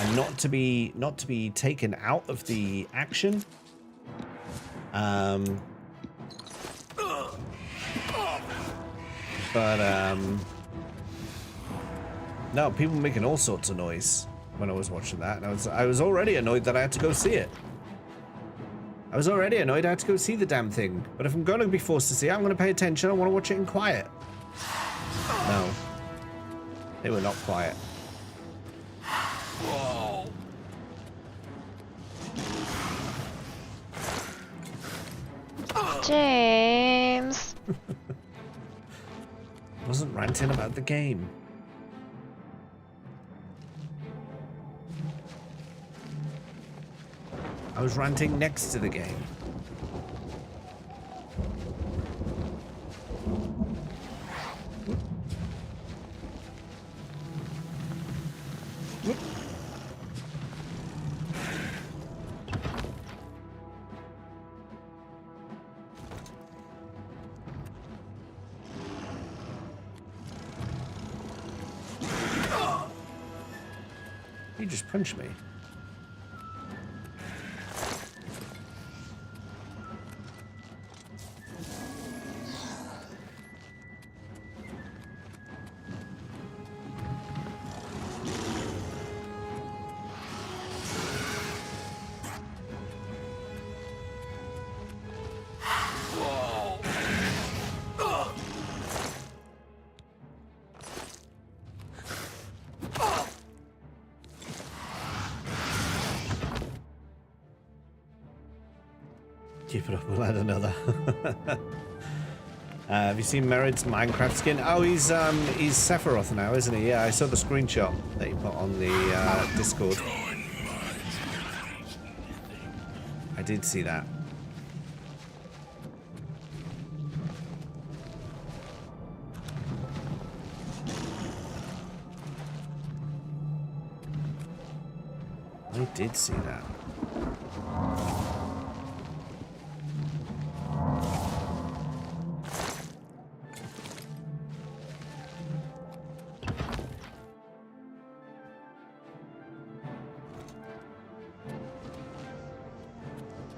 and not to be taken out of the action. No, people making all sorts of noise when I was watching that, and I was already annoyed that I had to go see it. I was already annoyed I had to go see the damn thing. But if I'm going to be forced to see it, I'm going to pay attention. I want to watch it in quiet. No. They were not quiet. Whoa. James. I wasn't ranting about the game. I was ranting next to the game. You just punched me. Keep it up, we'll add another. Have you seen Merid's Minecraft skin? Oh, he's Sephiroth now, isn't he? Yeah, I saw the screenshot that he put on the Discord. I did see that. I did see that.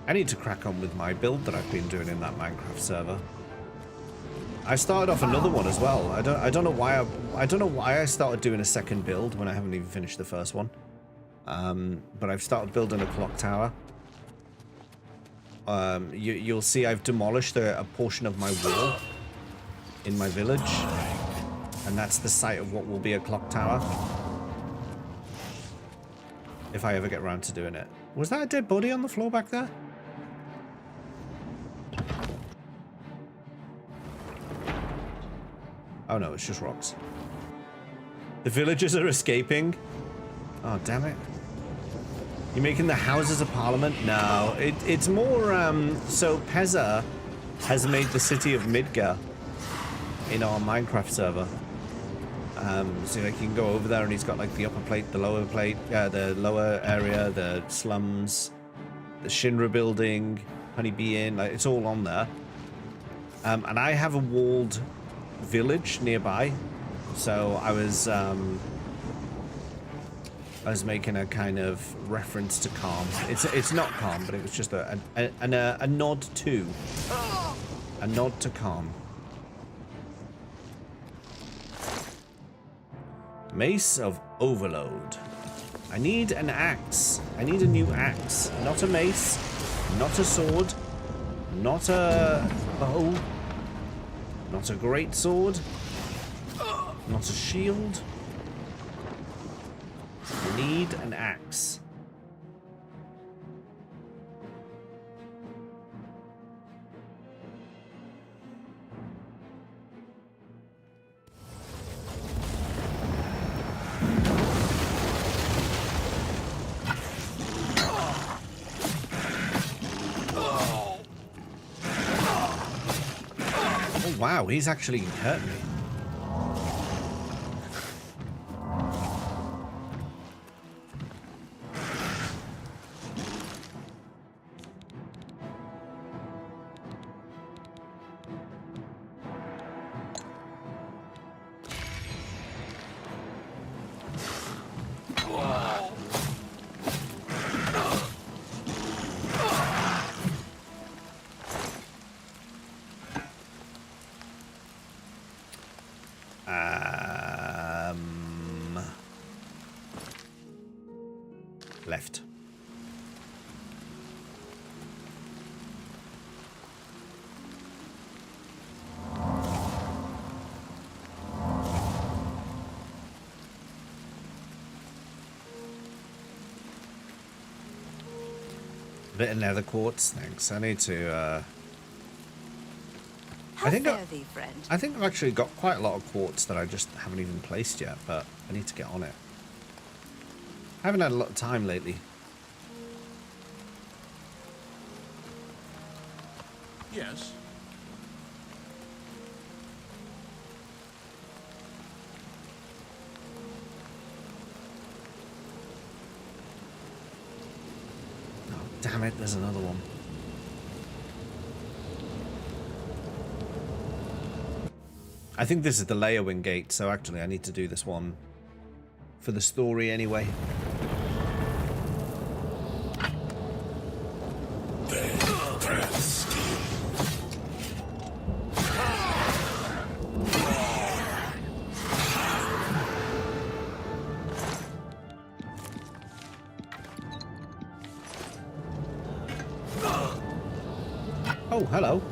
I need to crack on with my build that I've been doing in that Minecraft server. I started off another one as well. I don't know why I started doing a second build when I haven't even finished the first one. But I've started building a clock tower. You'll see I've demolished a portion of my wall in my village, and that's the site of what will be a clock tower. If I ever get around to doing it. Was that a dead body on the floor back there? Oh no, it's just rocks. The villagers are escaping. Oh, damn it. You're making the Houses of Parliament? No, it's more, so Pezza has made the city of Midgar in our Minecraft server. So like you can go over there and he's got like the upper plate, the lower plate, the lower area, the slums, the Shinra building, Honeybee Inn, like it's all on there. And I have a walled village nearby, so I was making a kind of reference to Calm. It's not Calm, but it was just a nod to Calm. Mace of Overload. I need an axe. I need a new axe. Not a mace. Not a sword. Not a bow. Not a great sword. Not a shield. I need an axe. wow, he's actually hurt me. Left. Bit of nether quartz, thanks. I need to I think I've actually got quite a lot of quartz that I just haven't even placed yet, but I need to get on it. I haven't had a lot of time lately. Yes. Oh, damn it, there's another one. I think this is the layering gate, so actually I need to do this one for the story anyway. Oh, hello.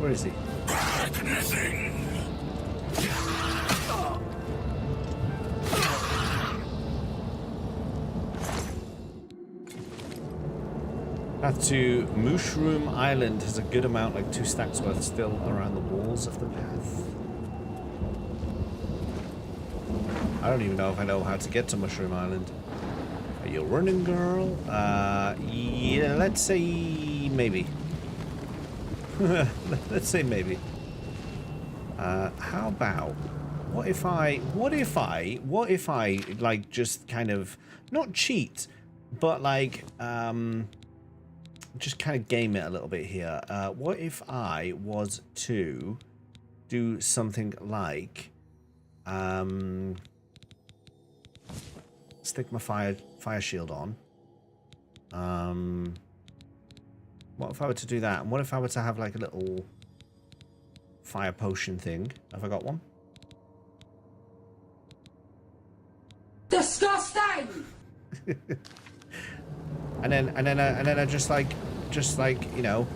Where is he? Path to Mushroom Island has a good amount, like 2 stacks worth, still around the walls of the path. I don't even know if I know how to get to Mushroom Island. Are you running, girl? Yeah, let's say maybe. Let's say maybe. How about, what if I like just kind of not cheat, but like just kind of game it a little bit here. What if I was to do something like stick my fire shield on. What if I were to do that? And what if I were to have like a little fire potion thing? Have I got one? Disgusting! and then I just like you know,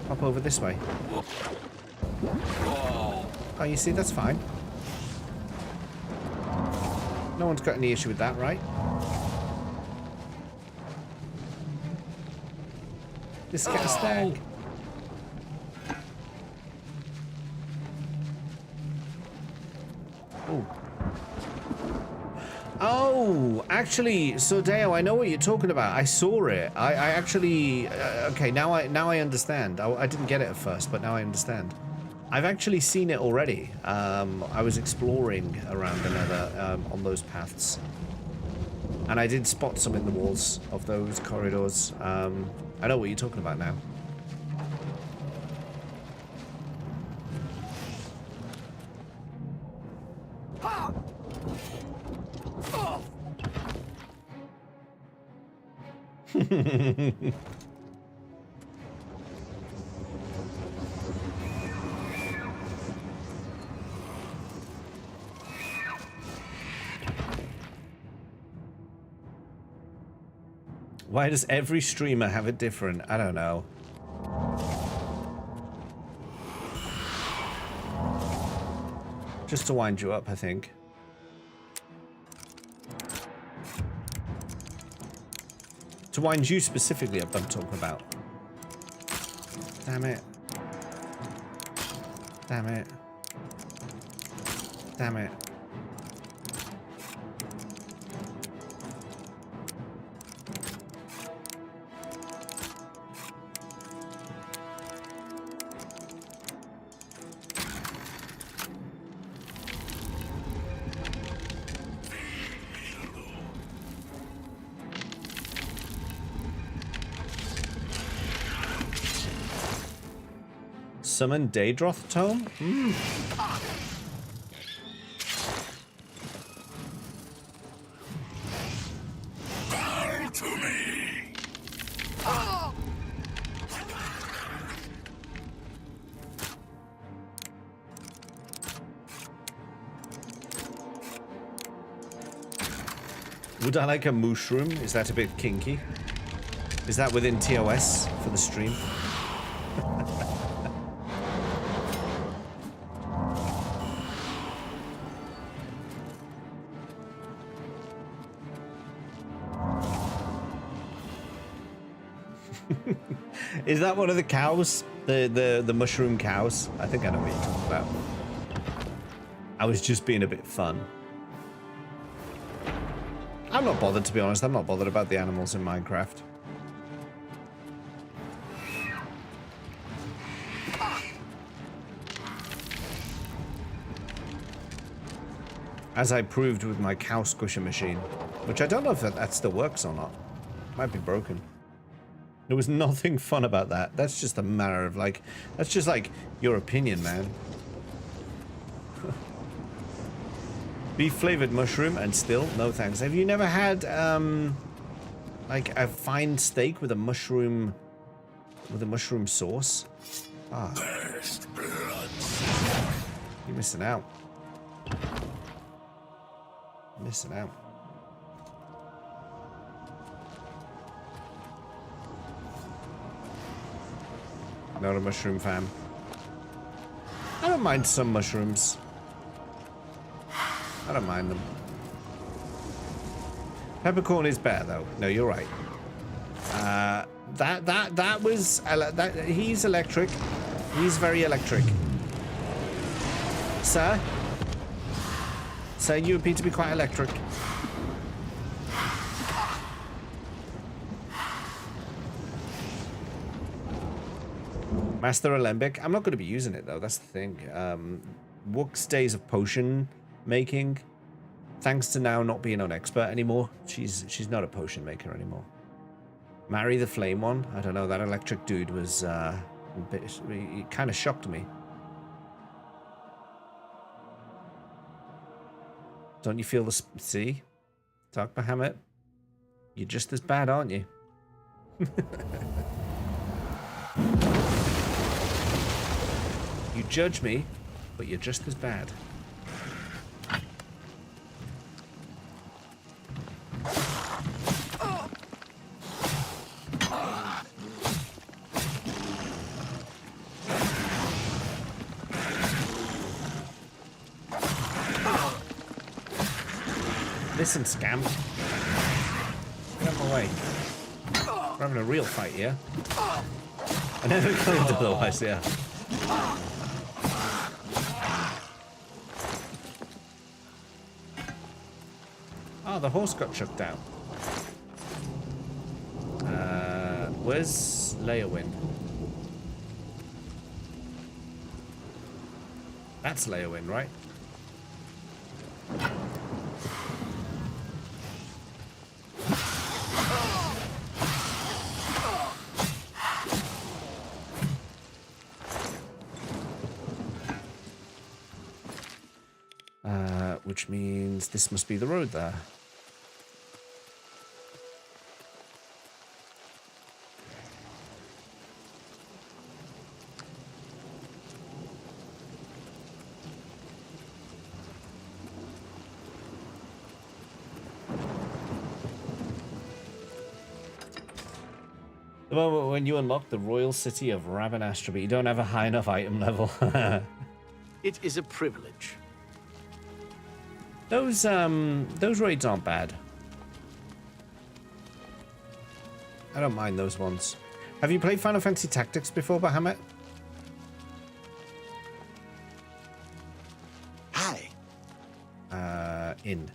pop over this way. Oh, you see, that's fine. No one's got any issue with that, right? Disgusting. Oh. Oh, actually, so Deo, I know what you're talking about. I saw it. I actually okay, now I understand. I didn't get it at first, but now I understand. I've actually seen it already. I was exploring around the nether on those paths. And I did spot some in the walls of those corridors. I know what you're talking about now. Why does every streamer have it different? I don't know. Just to wind you up, I think. To wind you specifically up, I'm talking about. Damn it. Damn it. Damn it. Summon Daedroth Tome? Bow to me. Would I like a mushroom? Is that a bit kinky? Is that within TOS for the stream? Is that one of the cows? The mushroom cows? I think I know what you're talking about. I was just being a bit fun. I'm not bothered, to be honest. I'm not bothered about the animals in Minecraft. As I proved with my cow squisher machine. Which I don't know if that still works or not. Might be broken. There was nothing fun about that. That's just a matter of like... That's just like your opinion, man. Beef flavored mushroom and still no thanks. Have you never had like a fine steak with a mushroom sauce? Ah. You're missing out. Missing out. Not a mushroom fan. I don't mind some mushrooms. I don't mind them. Peppercorn is better though. No, you're right. That was he's electric. He's very electric. Sir? Sir, you appear to be quite electric. Master Alembic. I'm not going to be using it though. That's the thing. Wook's days of potion making. Thanks to now not being an expert anymore. She's not a potion maker anymore. Marry the flame one. I don't know. That electric dude was a bit. He kind of shocked me. Don't you feel the see? Dark Bahamut? You're just as bad, aren't you? You judge me, but you're just as bad. Listen, scam. Get out of my way. We're having a real fight here. I never claimed otherwise, yeah. Oh, the horse got chucked out. Where's Leowyn? That's Leowyn, right? Which means this must be the road there. The moment when you unlock the royal city of Rabanastra, but you don't have a high enough item level. It is a privilege. Those raids aren't bad. I don't mind those ones. Have you played Final Fantasy Tactics before, Bahamut? Hi. In.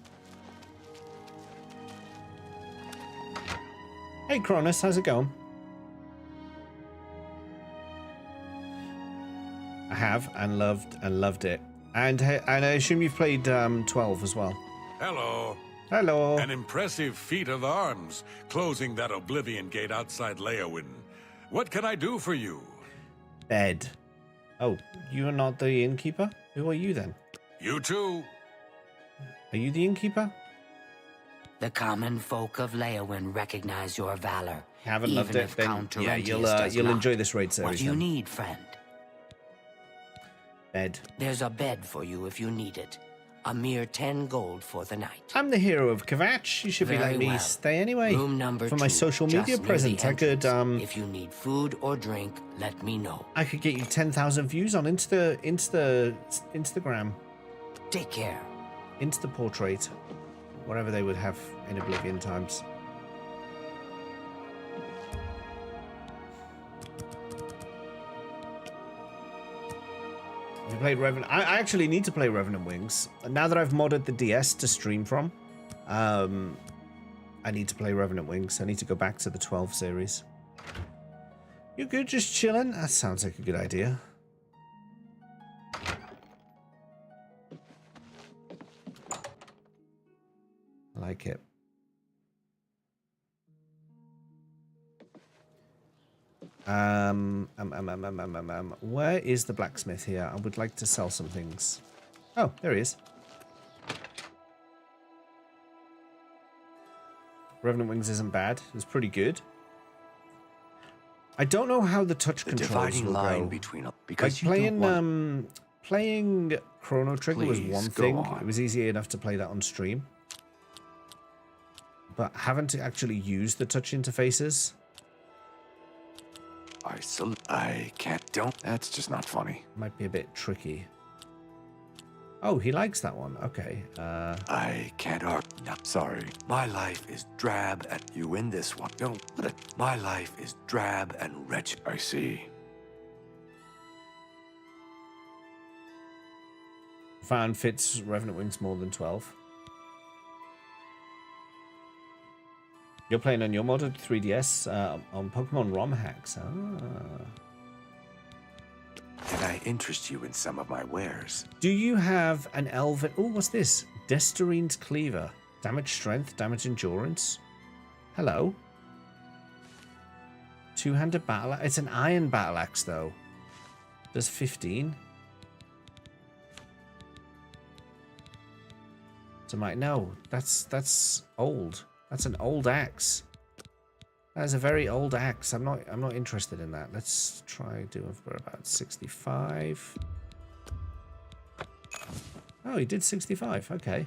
Hey, Cronus, how's it going? I have and loved it. And I assume you've played 12 as well. Hello. Hello. An impressive feat of arms, closing that Oblivion gate outside Leowin. What can I do for you? Bed. Oh, you are not the innkeeper? Who are you then? You too. Are you the innkeeper? The common folk of Leowin recognize your valor. Haven't loved it. Then, yeah, you'll enjoy this raid series. What do you need, friend? Bed. There's a bed for you if you need it. A mere 10 gold for the night. I'm the hero of Kvatch. You should be letting me stay anyway. Room number for my 2, social media presence. I could if you need food or drink, let me know. I could get you 10,000 views on Instagram. Take care. Insta portrait. Whatever they would have in Oblivion times. Have you played Revenant? I actually need to play Revenant Wings. Now that I've modded the DS to stream from, I need to play Revenant Wings. I need to go back to the 12 series. You good? Just chilling? That sounds like a good idea. I like it. Where is the blacksmith here? I would like to sell some things. Oh, there he is. Revenant Wings isn't bad. It's pretty good. I don't know how the touch controls will go. Because playing Chrono Trigger was one thing. It was easy enough to play that on stream. But having to actually use the touch interfaces. I can't. That's just not funny. Might be a bit tricky. Oh, he likes that one. Okay. I can't argue. No, sorry. My life is drab and you win this one. Don't put it. My life is drab and wretched. I see. Fan fits Revenant Wings more than 12. You're playing on your modded 3DS on Pokemon ROM hacks. Can I interest you in some of my wares? Do you have an elven... Oh, what's this? Destarine's Cleaver. Damage strength, damage endurance. Hello. Two-handed battle axe. It's an iron battle axe, though. Does 15. So no, that's old. That's an old axe. That is a very old axe. I'm not interested in that. Let's try doing for about 65. Oh, he did 65. Okay.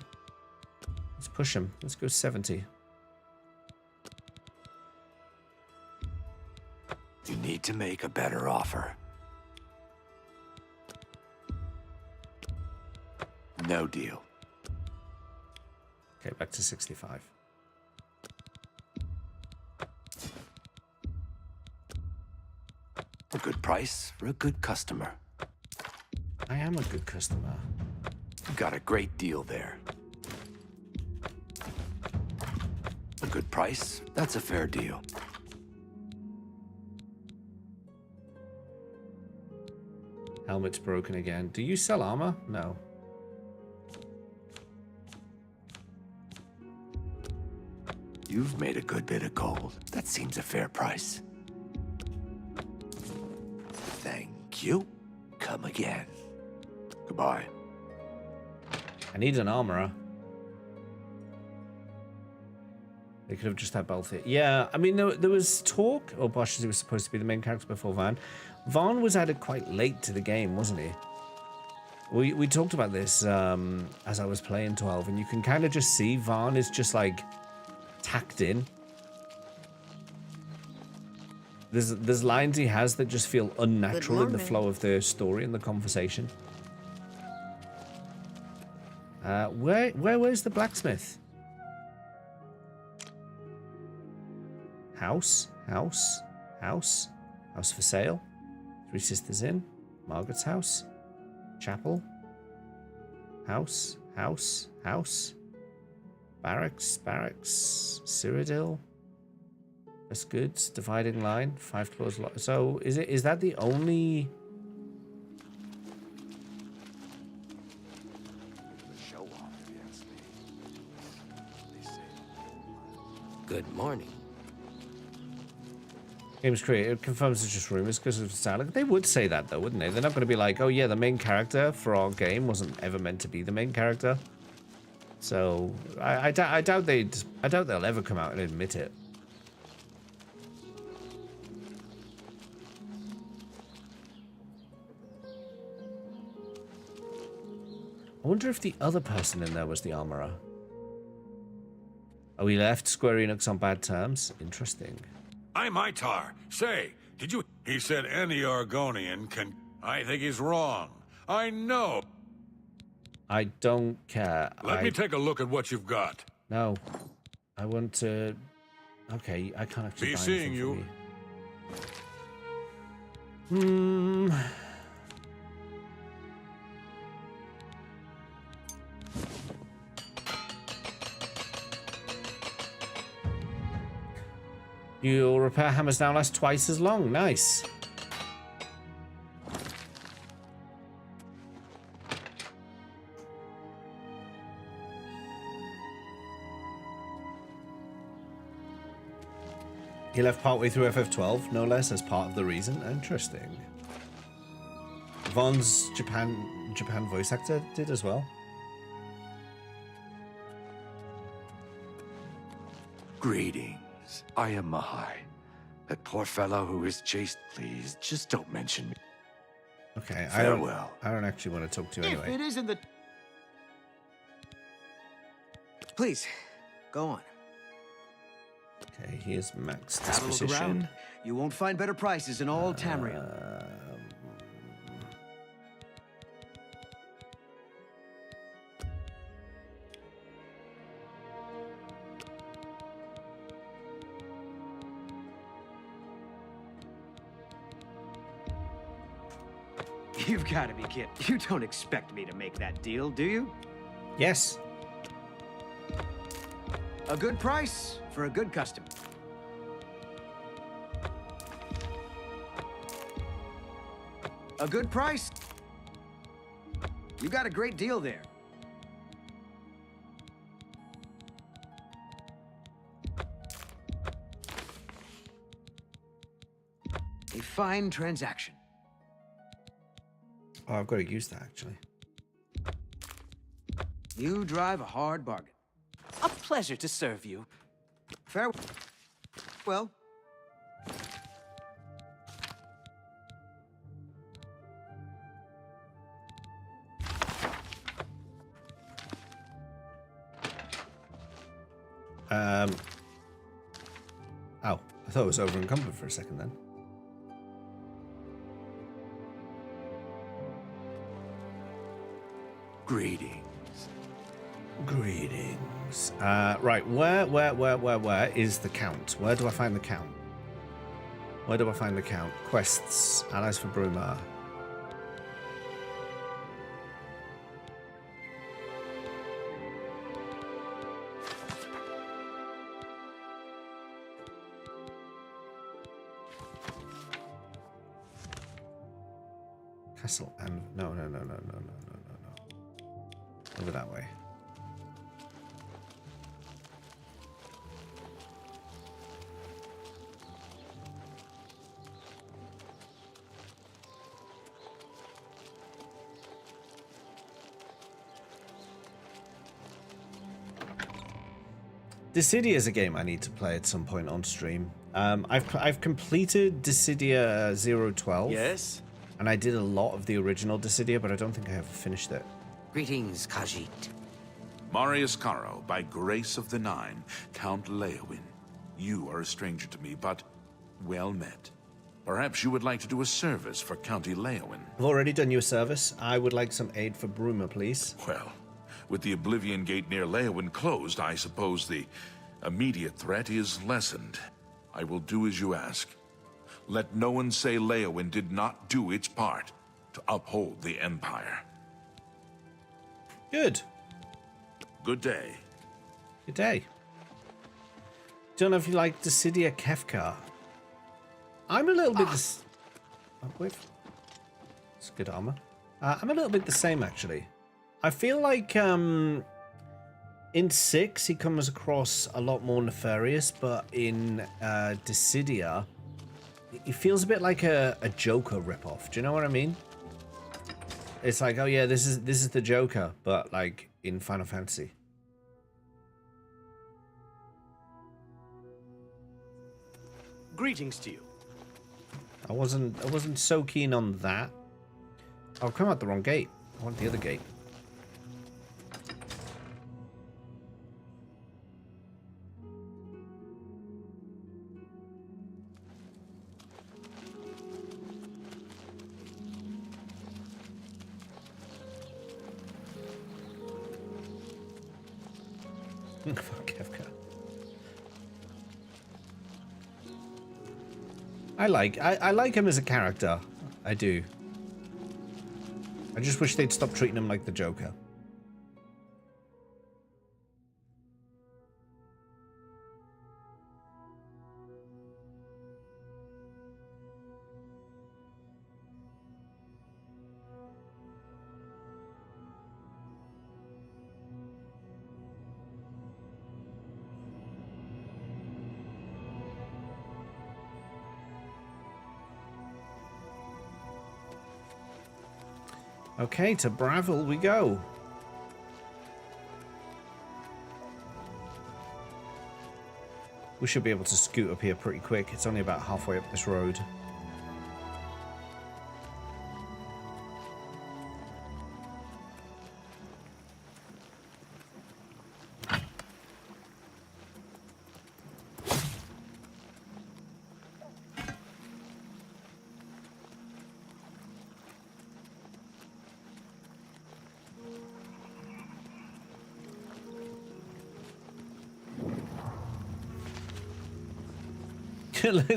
Let's push him. Let's go 70. You need to make a better offer. No deal. Okay, back to 65. A good price for a good customer. I am a good customer. You got a great deal there. A good price, that's a fair deal. Helmet's broken again. Do you sell armor? No. You've made a good bit of gold. That seems a fair price. Thank you. Come again. Goodbye. I need an armorer. They could have just had both here. Yeah, I mean, there was talk. Oh, Bosch, he was supposed to be the main character before Van. Van was added quite late to the game, wasn't he? We talked about this as I was playing 12, and you can kind of just see Van is just like tacked in. There's lines he has that just feel unnatural in the flow of the story and the conversation. Where's the blacksmith? House for sale. Three Sisters Inn. Margaret's house. Chapel. House. Barracks. Cyrodiil. That's goods. Dividing line. 5 claws. So is that the only? Good morning. Games created confirms it's just rumors because of style. They would say that though, wouldn't they? They're not going to be like, oh yeah, the main character for our game wasn't ever meant to be the main character. So I doubt they'll ever come out and admit it. I wonder if the other person in there was the armorer. Oh, he left Square Enix on bad terms? Interesting. I'm Itar. Say, did you... He said any Argonian can... I think he's wrong. I know. I don't care. Let me take a look at what you've got. No. I want to... Okay, I can't actually Be buy seeing anything you. from you. Your repair hammers now last twice as long. Nice. He left partway through FF12, no less, as part of the reason. Interesting. Von's Japan voice actor did as well. Greetings. I am Mahai. That poor fellow who is chased, please, just don't mention me. Okay, Farewell. I don't actually want to talk to you anyway. If it isn't the... Please, go on. Okay, here's Max Have a look disposition. around. You won't find better prices in all Tamriel. You've got to be kidding. You don't expect me to make that deal, do you? Yes. A good price for a good customer. A good price. You got a great deal there. A fine transaction. Oh, I've got to use that, actually. You drive a hard bargain. A pleasure to serve you. Farewell. Well. Oh, I thought it was over encumbered for a second then. Greetings. Greetings. Right, where is the Count? Where do I find the Count? Where do I find the Count? Quests. Allies for Bruma. Castle and... No. Over that way. Dissidia is a game I need to play at some point on stream. I've completed Dissidia 012. Yes? And I did a lot of the original Dissidia, but I don't think I ever finished it. Greetings, Khajiit. Marius Caro, by grace of the Nine, Count Leowin. You are a stranger to me, but well met. Perhaps you would like to do a service for County Leowin. I've already done you a service. I would like some aid for Bruma, please. Well, With the Oblivion Gate near Leyawiin closed, I suppose the immediate threat is lessened. I will do as you ask. Let no one say Leyawiin did not do its part to uphold the Empire. Good. Good day. Good day. Don't know if you like Dissidia Kefka. I'm a little bit... It's good armor. I'm a little bit the same, actually. I feel like in 6 he comes across a lot more nefarious, but in Dissidia he feels a bit like a Joker ripoff. Do you know what I mean? It's like, oh yeah, this is the Joker, but like in Final Fantasy. Greetings to you. I wasn't so keen on that. I'll come out the wrong gate. I want the other gate. Fuck Kefka. I like him as a character. I do. I just wish they'd stop treating him like the Joker. Okay, to Bravil we go. We should be able to scoot up here pretty quick. It's only about halfway up this road.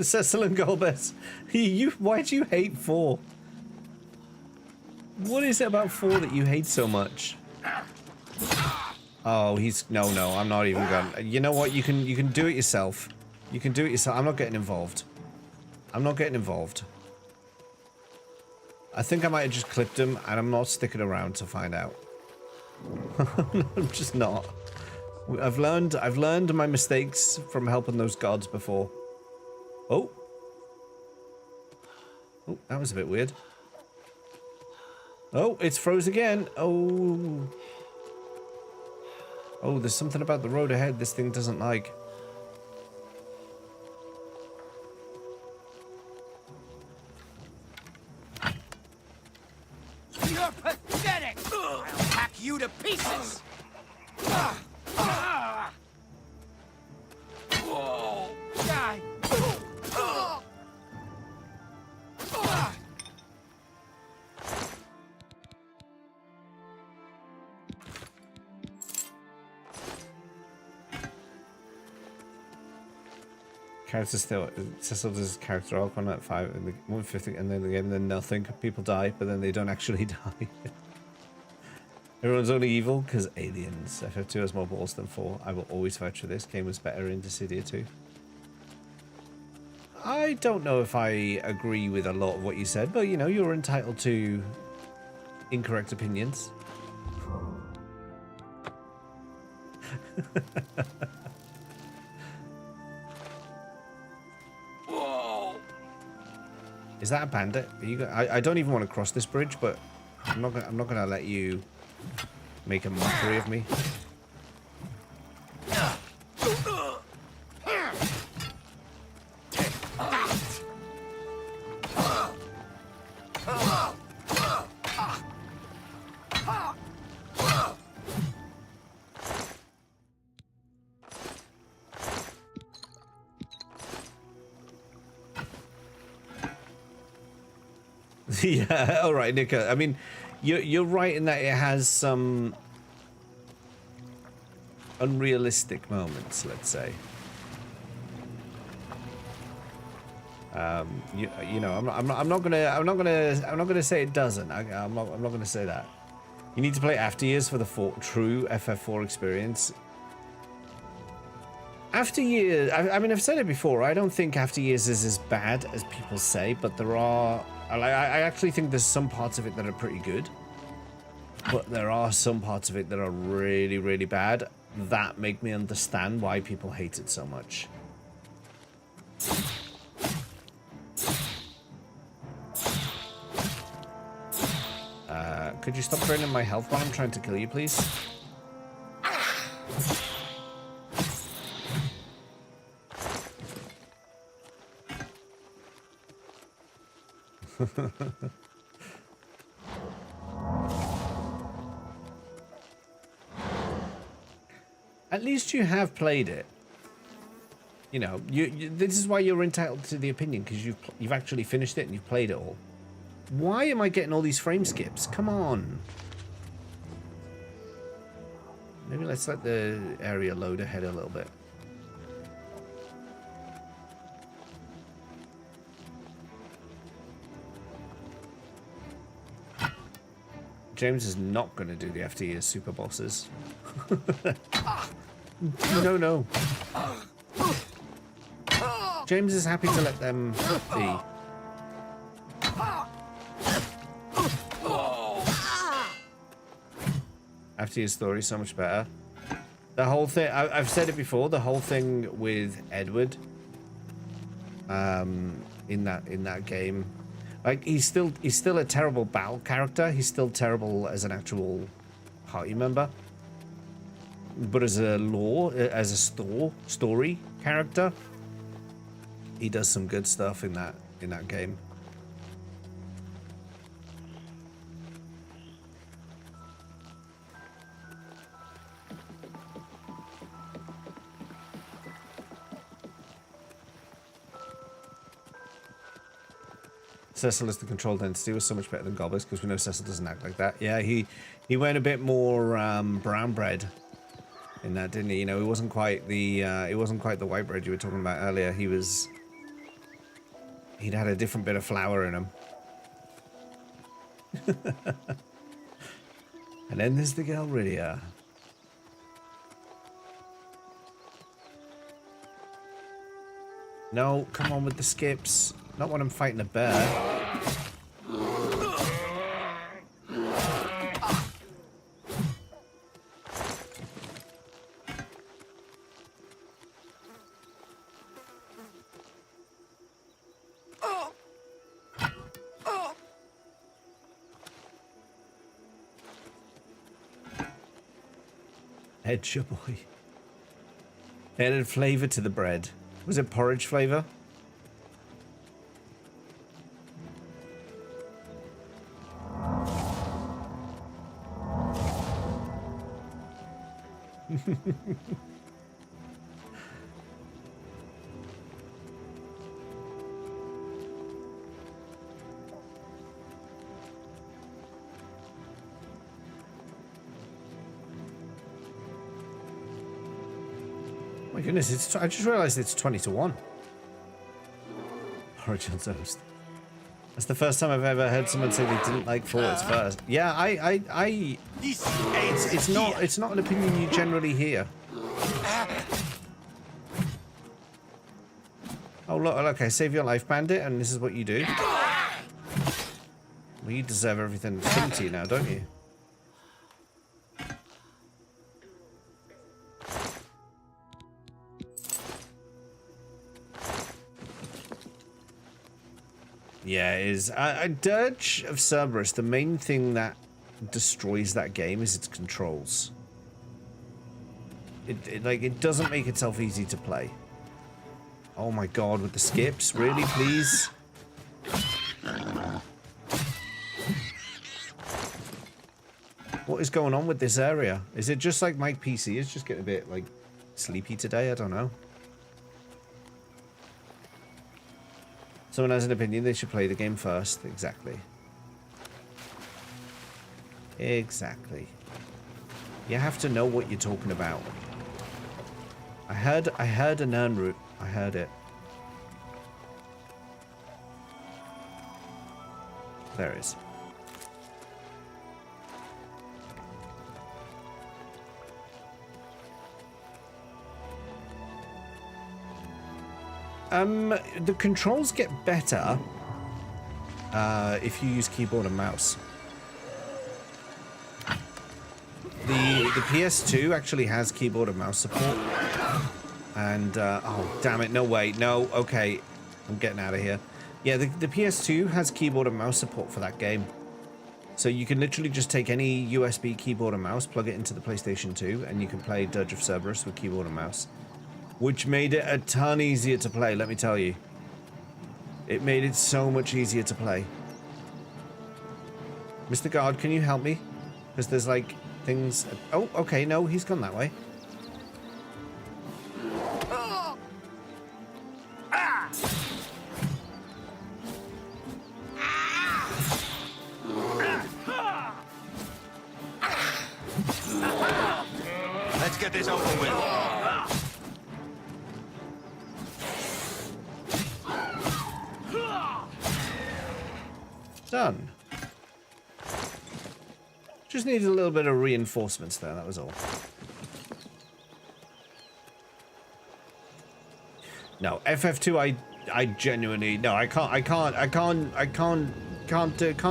Cecil and Golbez, why do you hate 4? What is it about 4 that you hate so much? Oh, no, I'm not even going. You know what? You can do it yourself. You can do it yourself. I'm not getting involved. I'm not getting involved. I think I might have just clipped him, and I'm not sticking around to find out. I'm just not. I've learned my mistakes from helping those gods before. Oh. Oh, that was a bit weird. Oh, it's froze again. Oh. Oh, there's something about the road ahead this thing doesn't like. You're pathetic! I'll hack you to pieces! Whoa! Die! Character still, Cecil does his character arc on at 5 and 150, and then the game, then nothing. People die, but then they don't actually die. Everyone's only evil because aliens. FF2 has more balls than 4. I will always vouch for this. Game was better in Dissidia 2. I don't know if I agree with a lot of what you said, but you know, you're entitled to incorrect opinions. Whoa! Is that a bandit? Are you? I don't even want to cross this bridge, but I'm not gonna let you make a mockery of me. Yeah, all right, Nico. I mean, you're right in that it has some unrealistic moments, let's say. You know, I'm not gonna say it doesn't. I'm not gonna say that. You need to play After Years for the true FF4 experience. After Years, I mean, I've said it before. I don't think After Years is as bad as people say, but there are. I actually think there's some parts of it that are pretty good, but there are some parts of it that are really, really bad. That make me understand why people hate it so much. Could you stop draining my health while I'm trying to kill you, please? At least you have played it. You know, this is why you're entitled to the opinion, because you've actually finished it and you've played it all. Why am I getting all these frame skips? Come on. Maybe let's let the area load ahead a little bit. James is not going to do the After Years super bosses. No. James is happy to let them be. After Years story is so much better. The whole thing, I've said it before, the whole thing with Edward in that game, like he's still a terrible battle character. He's still terrible as an actual party member. But as a story character, he does some good stuff in that game. Cecil as the controlled entity was so much better than Gobbers, because we know Cecil doesn't act like that. Yeah, he went a bit more brown bread in that, didn't he? You know, he wasn't quite the white bread you were talking about earlier. He'd had a different bit of flour in him. And then there's the girl Rydia. No, come on with the skips. Not when I'm fighting a bear. Headshot boy. Added flavor to the bread. Was it porridge flavor? My goodness, I just realized it's 20-1. Origin toast. That's the first time I've ever heard someone say they didn't like Forwards first. Yeah, it's not an opinion you generally hear. Oh look, okay, save your life, bandit, and this is what you do. Well, you deserve everything that's coming to you now, don't you? Yeah, it is. Dirge of Cerberus, the main thing that destroys that game is its controls. It doesn't make itself easy to play. Oh my god, with the skips, really, please? What is going on with this area? Is it just like my PC is just getting a bit like sleepy today? I don't know. Someone has an opinion, they should play the game first. Exactly. Exactly. You have to know what you're talking about. I heard a Nern root. I heard it. There it is. The controls get better if you use keyboard and mouse. The PS2 actually has keyboard and mouse support. And, oh, damn it, no way, no, okay, I'm getting out of here. Yeah, the PS2 has keyboard and mouse support for that game. So you can literally just take any USB keyboard and mouse, plug it into the PlayStation 2, and you can play Dirge of Cerberus with keyboard and mouse. Which made it a ton easier to play, let me tell you. It made it so much easier to play. Mr. Guard, can you help me? Because there's like things... Oh, okay, no, he's gone that way. Let's get this over with. Done. Just needed a little bit of reinforcements there, that was all. No, FF2 I genuinely no, I can't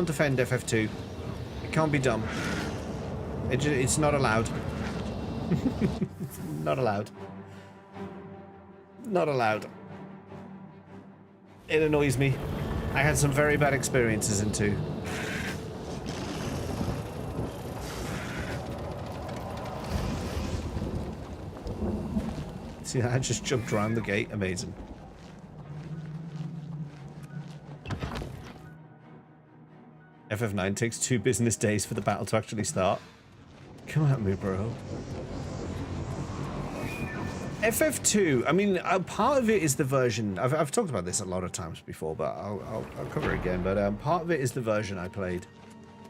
defend FF2. It can't be done. It's not allowed. Not allowed. Not allowed. It annoys me. I had some very bad experiences in 2. See, I just jumped around the gate. Amazing. FF9 takes 2 business days for the battle to actually start. Come at me, bro. FF2, I mean, part of it is the version. I've talked about this a lot of times before, but I'll cover it again. But part of it is the version I played.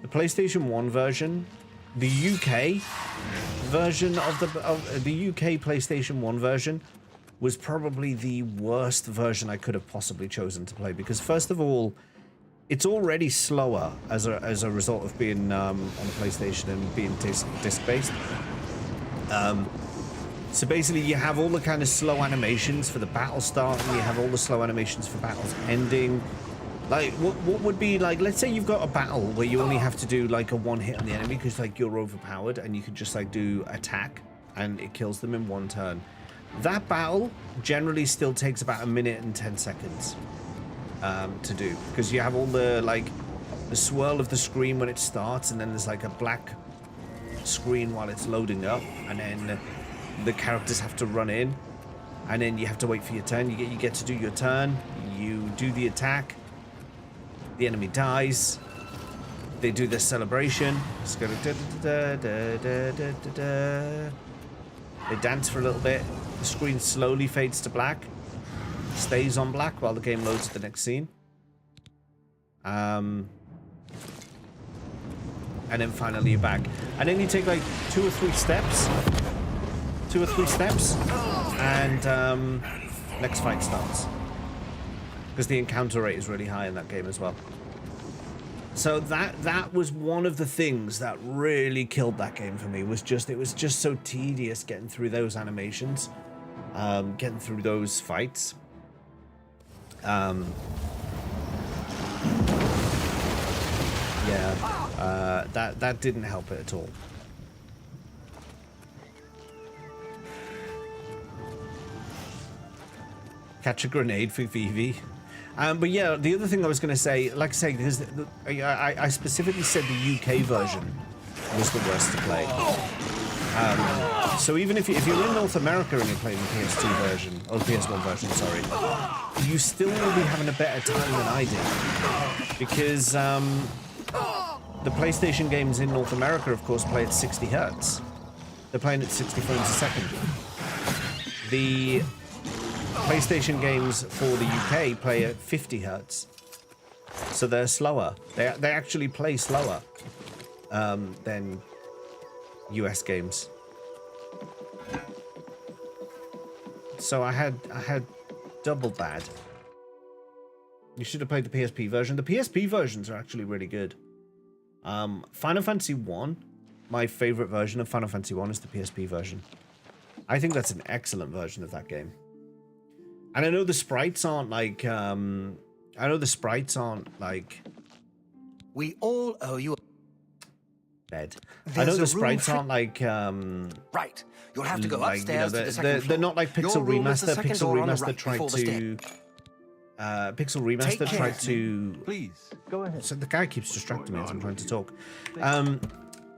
The PlayStation 1 version, the UK version of the UK PlayStation 1 version was probably the worst version I could have possibly chosen to play, because first of all, it's already slower as a result of being on the PlayStation and being disc-based. So basically, you have all the kind of slow animations for the battle starting, you have all the slow animations for battles ending. Like, what would be, like, let's say you've got a battle where you only have to do, like, a one hit on the enemy because, like, you're overpowered and you can just, like, do attack and it kills them in 1 turn. That battle generally still takes about 1 minute and 10 seconds to do, because you have all the, like, the swirl of the screen when it starts, and then there's, like, a black screen while it's loading up, and then the characters have to run in, and then you have to wait for your turn. You get to do your turn, you do the attack, the enemy dies, they do their celebration, it's going to they dance for a little bit, the screen slowly fades to black, stays on black while the game loads the next scene, and then finally you're back, and then you take like 2 or 3 steps, and next fight starts, because the encounter rate is really high in that game as well. So that was one of the things that really killed that game for me. It was just so tedious getting through those animations, getting through those fights. Yeah, that didn't help it at all. Catch a grenade for Vivi. But yeah, the other thing I was going to say, like I say, because I specifically said the UK version was the worst to play. So even if you're in North America and you're playing the PS2 version, or the PS1 version, sorry, you still will be having a better time than I did. Because the PlayStation games in North America, of course, play at 60 Hertz. They're playing at 60 frames a second. The PlayStation games for the UK play at 50 Hertz. So they're slower. They actually play slower than US games. So I had double bad. You should have played the PSP version. The PSP versions are actually really good. Final Fantasy 1, my favorite version of Final Fantasy 1 is the PSP version. I think that's an excellent version of that game. And I know the sprites aren't like we all owe you a bed. I know the sprites aren't like right. You'll have to go like, upstairs to the second floor. they're not like Pixel Remaster. Pixel Remaster tried to Please go ahead. So the guy keeps distracting me as I'm trying to talk.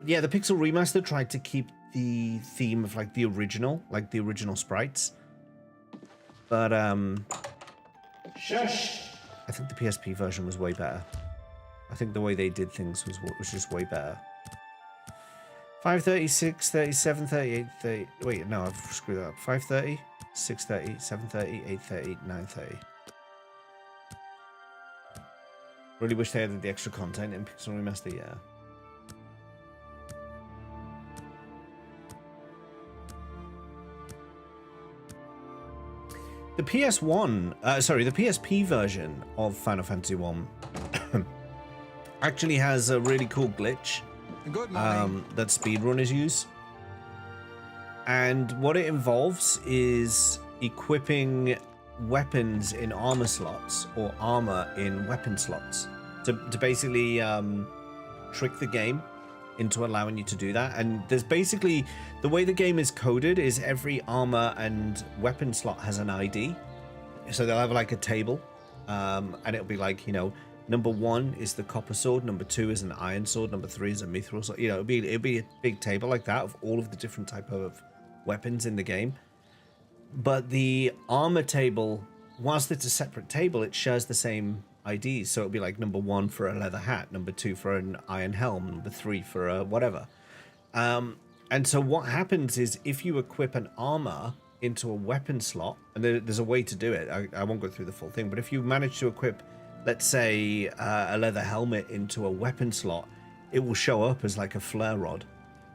Yeah, the Pixel Remaster tried to keep the theme of like the original sprites. But shush. I think the PSP version was way better. I think the way they did things was just way better. 5:30, 6:30, 7:30, 8:30. Wait, no, I've screwed that up. 5:30, 6:30, 7:30, 8:30, 9:30. Really wish they added the extra content in Pixel Remaster, yeah. The the PSP version of Final Fantasy 1 actually has a really cool glitch that speedrunners use. And what it involves is equipping weapons in armor slots or armor in weapon slots to basically trick the game into allowing you to do that. And there's basically, the way the game is coded is every armor and weapon slot has an ID. So they'll have like a table, and it'll be like, you know, number 1 is the copper sword, number 2 is an iron sword, number 3 is a mithril sword. You know, it'll be a big table like that of all of the different type of weapons in the game. But the armor table, whilst it's a separate table, it shares the same IDs. So it'll be like number 1 for a leather hat, number 2 for an iron helm, number 3 for a whatever. And so what happens is if you equip an armor into a weapon slot, and there's a way to do it, I won't go through the full thing, but if you manage to equip, let's say, a leather helmet into a weapon slot, it will show up as like a flare rod,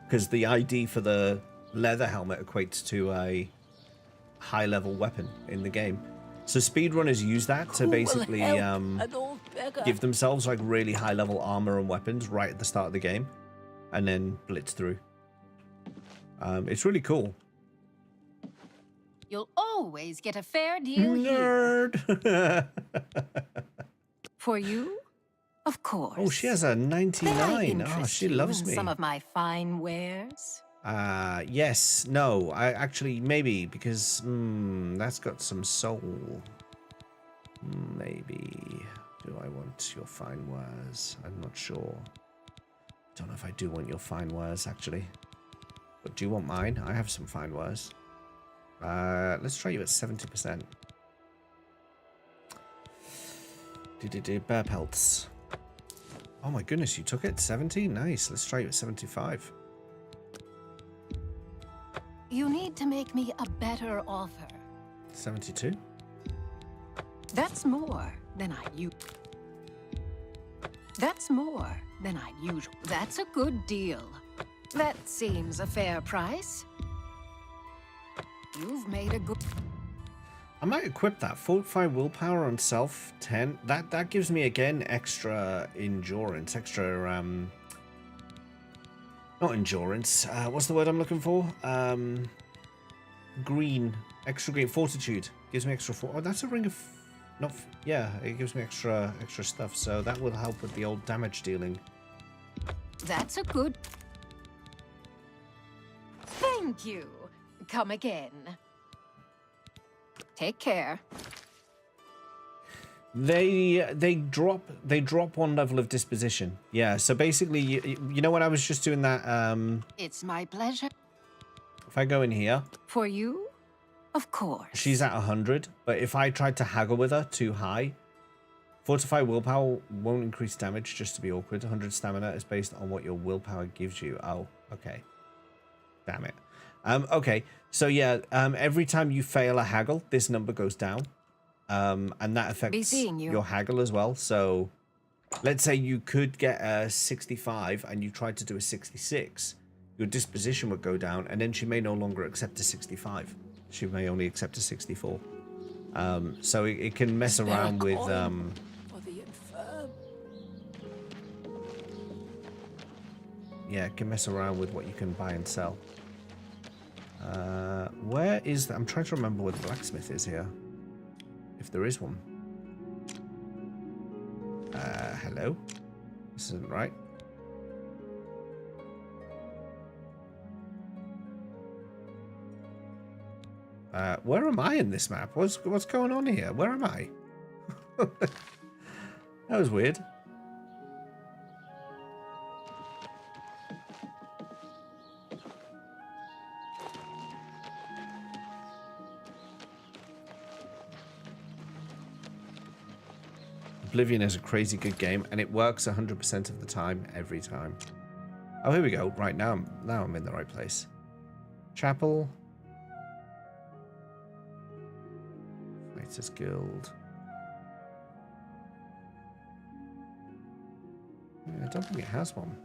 because the ID for the leather helmet equates to a high level weapon in the game. So speedrunners use that to basically give themselves like really high level armor and weapons right at the start of the game, and then blitz through. It's really cool. You'll always get a fair deal here. For you? Of course. Oh, she has a 99. Oh, she loves me. Some of my fine wares? Yes. No, I actually, maybe, because that's got some soul. Maybe. Do I want your fine wares? I'm not sure. Don't know if I do want your fine wares, actually. But do you want mine? I have some fine wares. Let's try you at 70%. Bear pelts. Oh my goodness, you took it? 70? Nice. Let's try you at 75. You need to make me a better offer. 72? That's more than I use. That's more than I usually. That's a good deal. That seems a fair price. You've made a good... I might equip that. Fortify willpower on self 10. That gives me again extra endurance, extra not endurance. What's the word I'm looking for? Green, extra green. Fortitude gives me extra. Oh, that's a ring of. Not. Yeah, it gives me extra stuff. So that will help with the old damage dealing. That's a good... Thank you. Come again. Take care. They drop one level of disposition. Yeah, so basically, you know when I was just doing that, It's my pleasure. if I go in here, For you? Of course. she's at 100, but if I tried to haggle with her too high, Fortify willpower won't increase damage, just to be awkward. 100 stamina is based on what your willpower gives you. Oh, okay. Damn it. Okay, so yeah, every time you fail a haggle, this number goes down. And that affects your haggle as well. So let's say you could get a 65 and you tried to do a 66. your disposition would go down, and then she may no longer accept a 65. She may only accept a 64. So it can mess around with... For the infirm. Yeah, it can mess around with what you can buy and sell. Where is that? I'm trying to remember where the blacksmith is here. If there is one. Hello? This isn't right. Where am I in this map? What's going on here? Where am I? That was weird. Oblivion is a crazy good game, and it works 100% of the time, every time. Oh, here we go. Right, now I'm in the right place. Chapel. Fighters Guild. Yeah, I don't think it has one.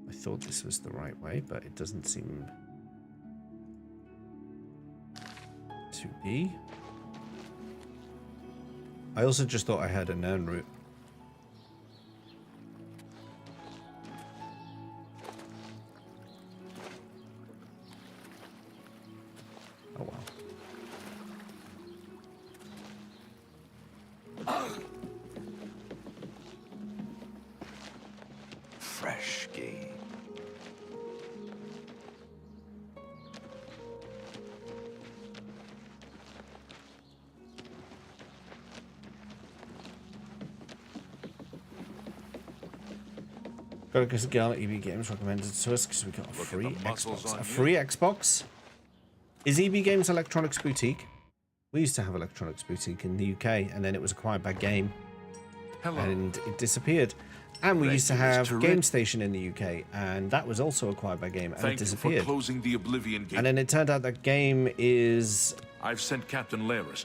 I thought this was the right way, but it doesn't seem to be. I also just thought I had a known route. Oh wow. Fresh game. Got to go to EB Games recommended to us because we got a free Xbox. A free Xbox? Is EB Games Electronics Boutique? We used to have Electronics Boutique in the UK, and then it was acquired by Game. Hello. And it disappeared. And we used to have Game Station in the UK, and that was also acquired by Game, and Thank it disappeared. you for closing the Oblivion Gate. And then it turned out that Game is I've sent Captain Laris.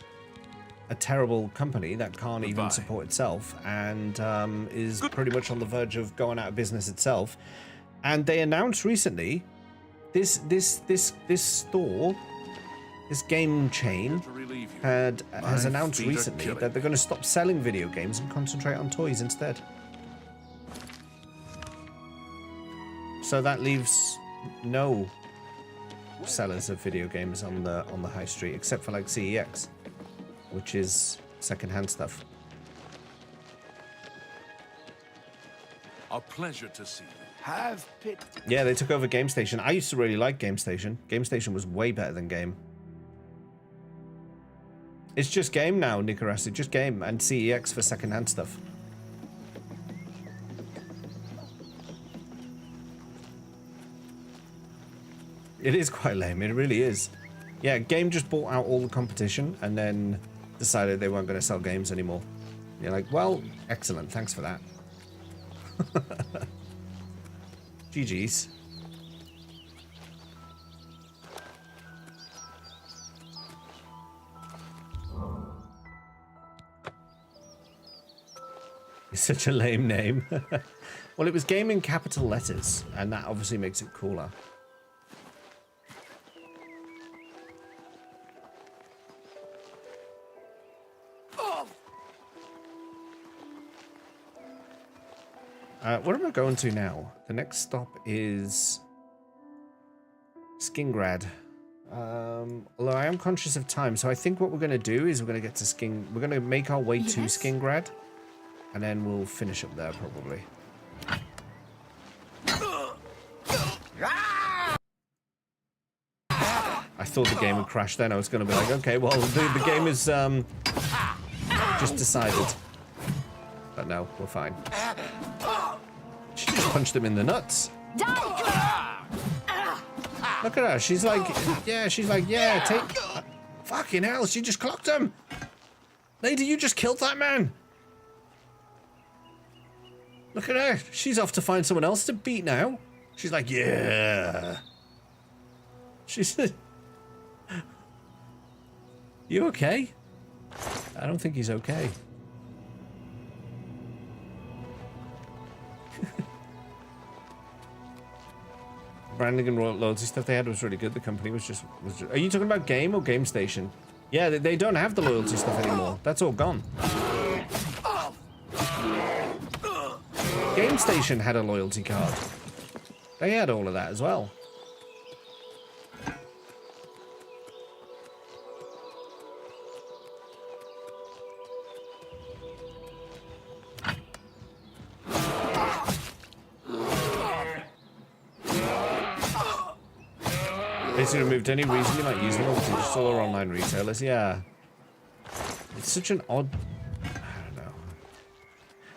a terrible company that can't even support itself, and is pretty much on the verge of going out of business itself. And they announced recently, this store, this game chain, has announced recently that they're going to stop selling video games and concentrate on toys instead. So that leaves no sellers of video games on the high street, except for like CEX, which is secondhand stuff. A pleasure to see you. Have pit. Yeah, they took over Game Station. I used to really like Game Station. Game Station was way better than Game. It's just Game now, Nicarasi. Just Game and CEX for secondhand stuff. It is quite lame. It really is. Yeah, Game just bought out all the competition and then decided they weren't going to sell games anymore. You're like, well, excellent. Thanks for that. GG's. It's such a lame name. Well, it was Game in capital letters, and that obviously makes it cooler. What am I going to now? The next stop is Skingrad. Although I am conscious of time, so I think what we're going to do is we're going to get to we're going to make our way to Skingrad, and then we'll finish up there probably. I thought the game would crash then. I was going to be like, okay, well, the game is just decided. But no, we're fine. She just punched him in the nuts. Look at her. She's like, yeah, take... fucking hell, she just clocked him. Lady, you just killed that man. Look at her. She's off to find someone else to beat now. She's like, yeah. She said, "You okay?" I don't think he's okay. Branding and loyalty stuff they had was really good. The company was just... Are you talking about Game or Game Station? Yeah, they don't have the loyalty stuff anymore. That's all gone. Game Station had a loyalty card. They had all of that as well. Basically removed any reason you might use them on digital or online retailers. Yeah. It's such an odd... I don't know.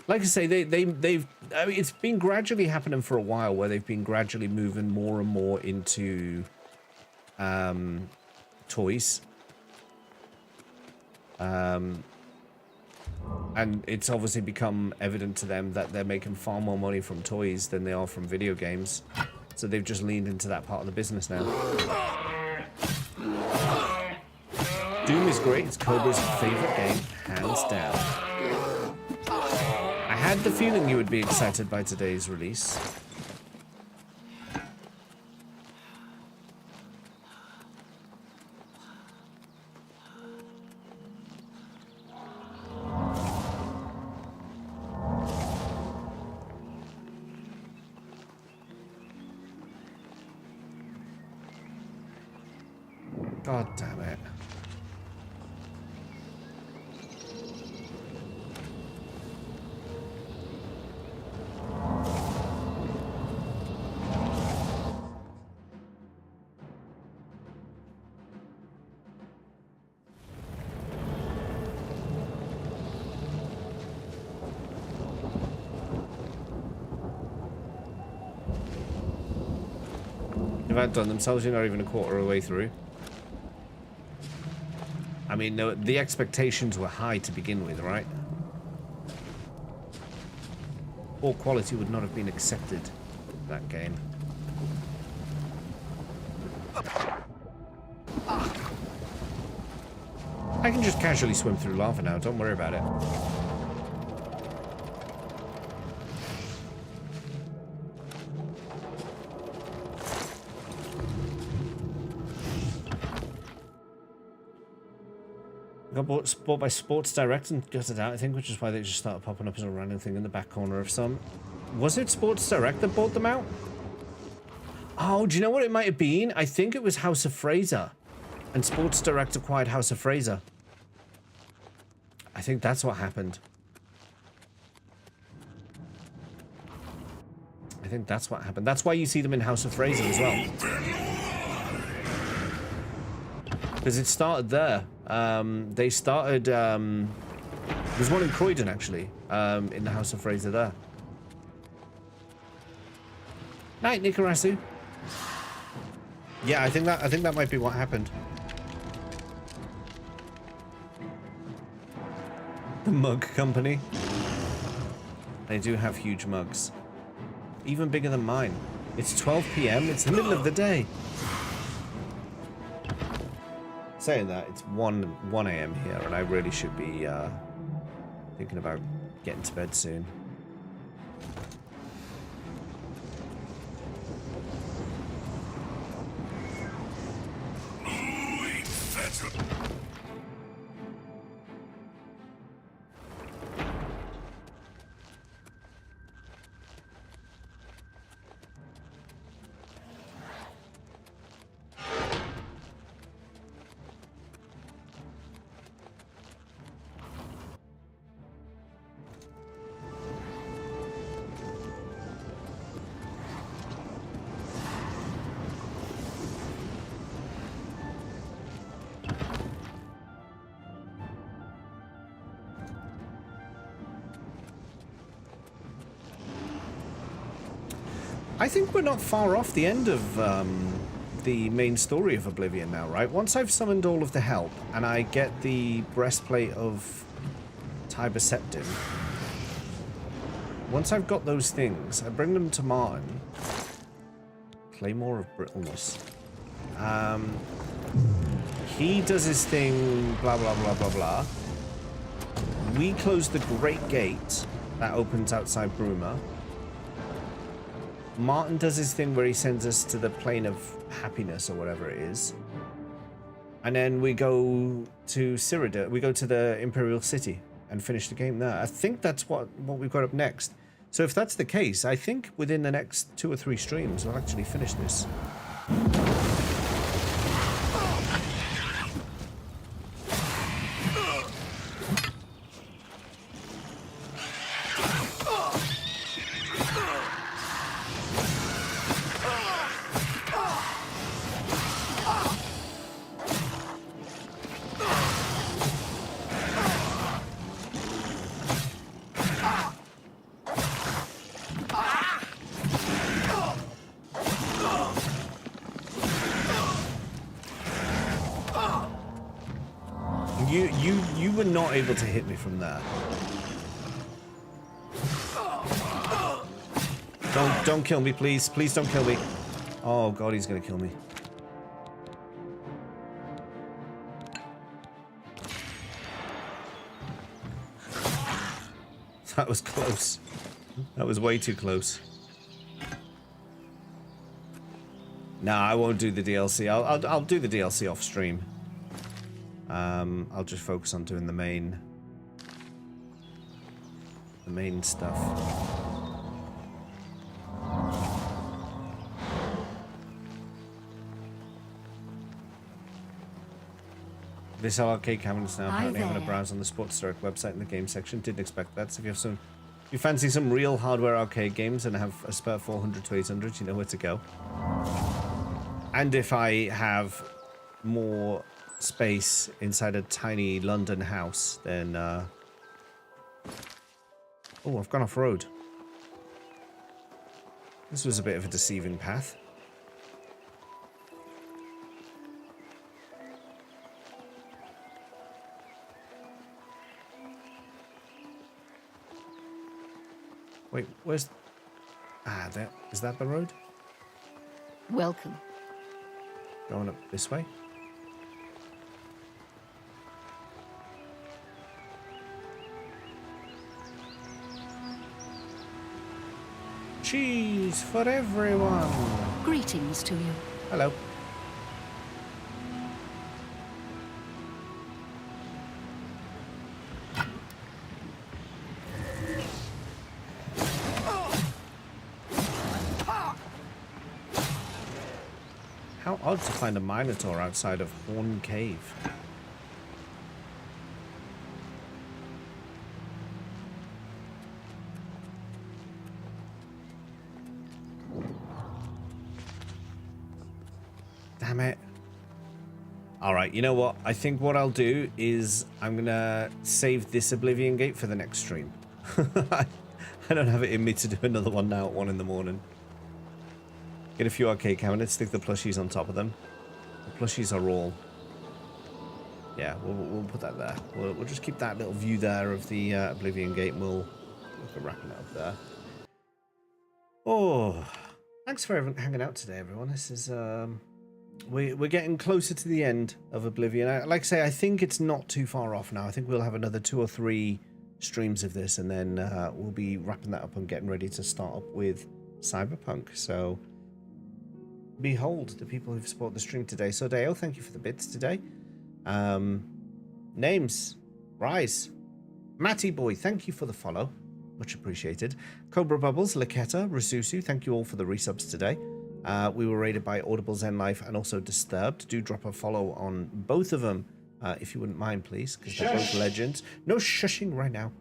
Like I say, they've... I mean, it's been gradually happening for a while where they've been gradually moving more and more into toys. And it's obviously become evident to them that they're making far more money from toys than they are from video games. So they've just leaned into that part of the business now. Doom is great. It's Cobra's favorite game, hands down. I had the feeling you would be excited by today's release. God damn it. They've outdone themselves, you're not even a quarter of the way through. I mean, the expectations were high to begin with, right? Poor quality would not have been accepted in that game. I can just casually swim through lava now, don't worry about it. Got bought by Sports Direct and got it out, I think, which is why they just started popping up as a random thing in the back corner of some. Was it Sports Direct that bought them out? Oh, do you know what it might have been? I think it was House of Fraser. And Sports Direct acquired House of Fraser. I think that's what happened. I think that's what happened. That's why you see them in House of Fraser as well. Because it started there. They started... there's one in Croydon, actually, in the House of Fraser there. Night, Nikarasu. Yeah, I think that might be what happened. The mug company. They do have huge mugs. Even bigger than mine. It's 12 PM. It's the middle of the day. Saying that, it's 1 AM here, and I really should be thinking about getting to bed soon. I think we're not far off the end of the main story of Oblivion now, right? Once I've summoned all of the help and I get the breastplate of Tiber Septim, once I've got those things, I bring them to Martin. Claymore of Brittleness. He does his thing, blah, blah, blah, blah, blah. We close the Great Gate that opens outside Bruma. Martin does his thing where he sends us to the plane of happiness or whatever it is. And then we go to Cyrodiil. We go to the Imperial City and finish the game there. I think that's what we've got up next. So if that's the case, I think within the next 2 or 3 streams, we'll actually finish this. You were not able to hit me from there. Don't kill me, please. Please don't kill me. Oh god, he's gonna kill me. That was close. That was way too close. Nah, I won't do the DLC. I'll do the DLC off stream. I'll just focus on doing the main stuff. This arcade cabinet's now apparently having a browse on the Sports Direct website in the game section. Didn't expect that. So if you fancy some real hardware arcade games and have a spare 400 to 800, you know where to go. And if I have more space inside a tiny London house, then oh, I've gone off road. This was a bit of a deceiving path. Wait, where's... Ah, there. Is that the road? Welcome. Going up this way? Cheese for everyone. Greetings to you. Hello. How odd to find a Minotaur outside of Horn Cave. Damn it. Alright, you know what? I think what I'll do is I'm gonna save this Oblivion Gate for the next stream. I don't have it in me to do another one now at 1 in the morning. Get a few arcade cabinets, stick the plushies on top of them. The plushies are all... Yeah, we'll put that there. We'll just keep that little view there of the Oblivion Gate, and we'll look at wrapping it up there. Oh, thanks for hanging out today, everyone. This is... We're getting closer to the end of Oblivion. Like I say, I think it's not too far off now. I think we'll have another 2 or 3 streams of this, and then we'll be wrapping that up and getting ready to start up with Cyberpunk. So, behold the people who've supported the stream today. So, Dale, thank you for the bits today. Names, Rise, Matty Boy, thank you for the follow. Much appreciated. Cobra Bubbles, Laketa, Rasusu, thank you all for the resubs today. We were raided by Audible Zen Life and also Disturbed. Do drop a follow on both of them, if you wouldn't mind, please, because they're both legends. No shushing right now.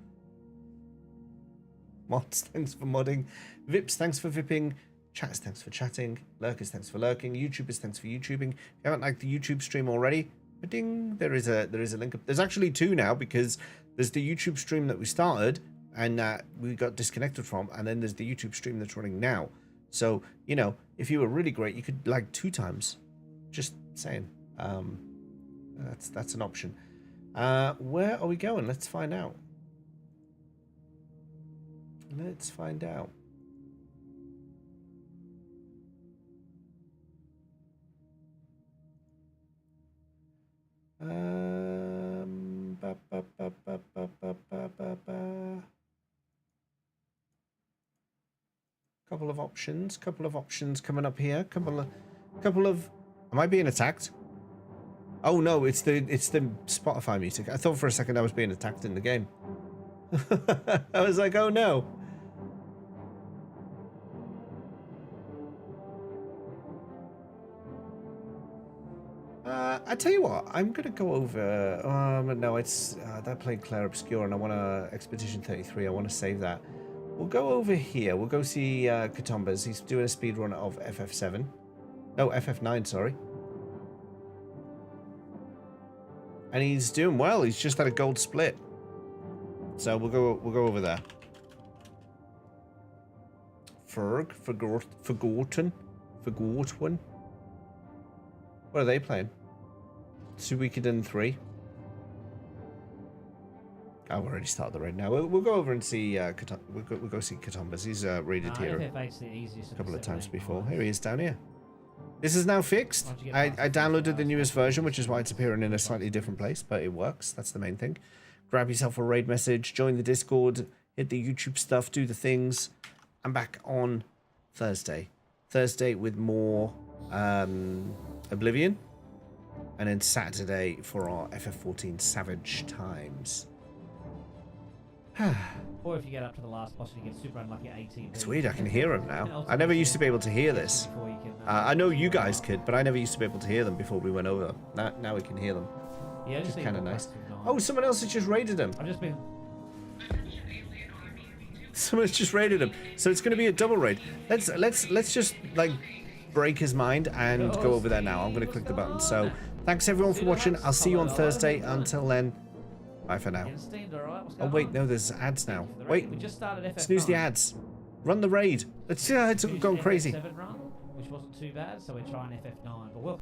Mods, thanks for modding. Vips, thanks for vipping. Chats, thanks for chatting. Lurkers, thanks for lurking. YouTubers, thanks for YouTubing. If you haven't liked the YouTube stream already, ding, there is a link up. There's actually 2 now, because there's the YouTube stream that we started and we got disconnected from, and then there's the YouTube stream that's running now. So, you know, if you were really great, you could like 2 times. Just saying. That's an option. Where are we going? Let's find out. Let's find out. options. Couple of options coming up here. Couple of. Am I being attacked? Oh no, it's the Spotify music. I thought for a second I was being attacked in the game. I was like, oh no. I tell you what, I'm gonna go over. No, it's that played Claire Obscure, and I want to Expedition 33. I want to save that. We'll go over here. We'll go see Katombas. He's doing a speed run of FF7. No, FF9. Sorry. And he's doing well. He's just had a gold split. So we'll go over there. Forgotten. What are they playing? Suikoden 3. I've already started the raid now. We'll go over and see we'll go see Katombas. He's raided here a couple of times before. Here he is down here. This is now fixed. I downloaded the newest version, which is why it's appearing in a slightly different place, but it works. That's the main thing. Grab yourself a raid message, join the Discord, hit the YouTube stuff, do the things. I'm back on Thursday. Thursday with more Oblivion. And then Saturday for our FF14 Savage Times. Or if you get up to the last boss and you get super unlucky at 18. It's weird, I can hear them now. I never used to be able to hear this. I know you guys could, but I never used to be able to hear them before we went over. Now we can hear them. Yeah, which is kind of nice. Oh, someone else has just raided him. I've just been... Someone's just raided him. So it's going to be a double raid. Let's just like break his mind and go over there now. I'm going to click the button. So thanks everyone for watching. I'll see you on Thursday. Until then, bye for now. Oh wait, no, therethere's ads now. Wait, snooze the ads. Run the raid. It's going crazy. Which wasn't too bad, so we're trying FF9. But we'll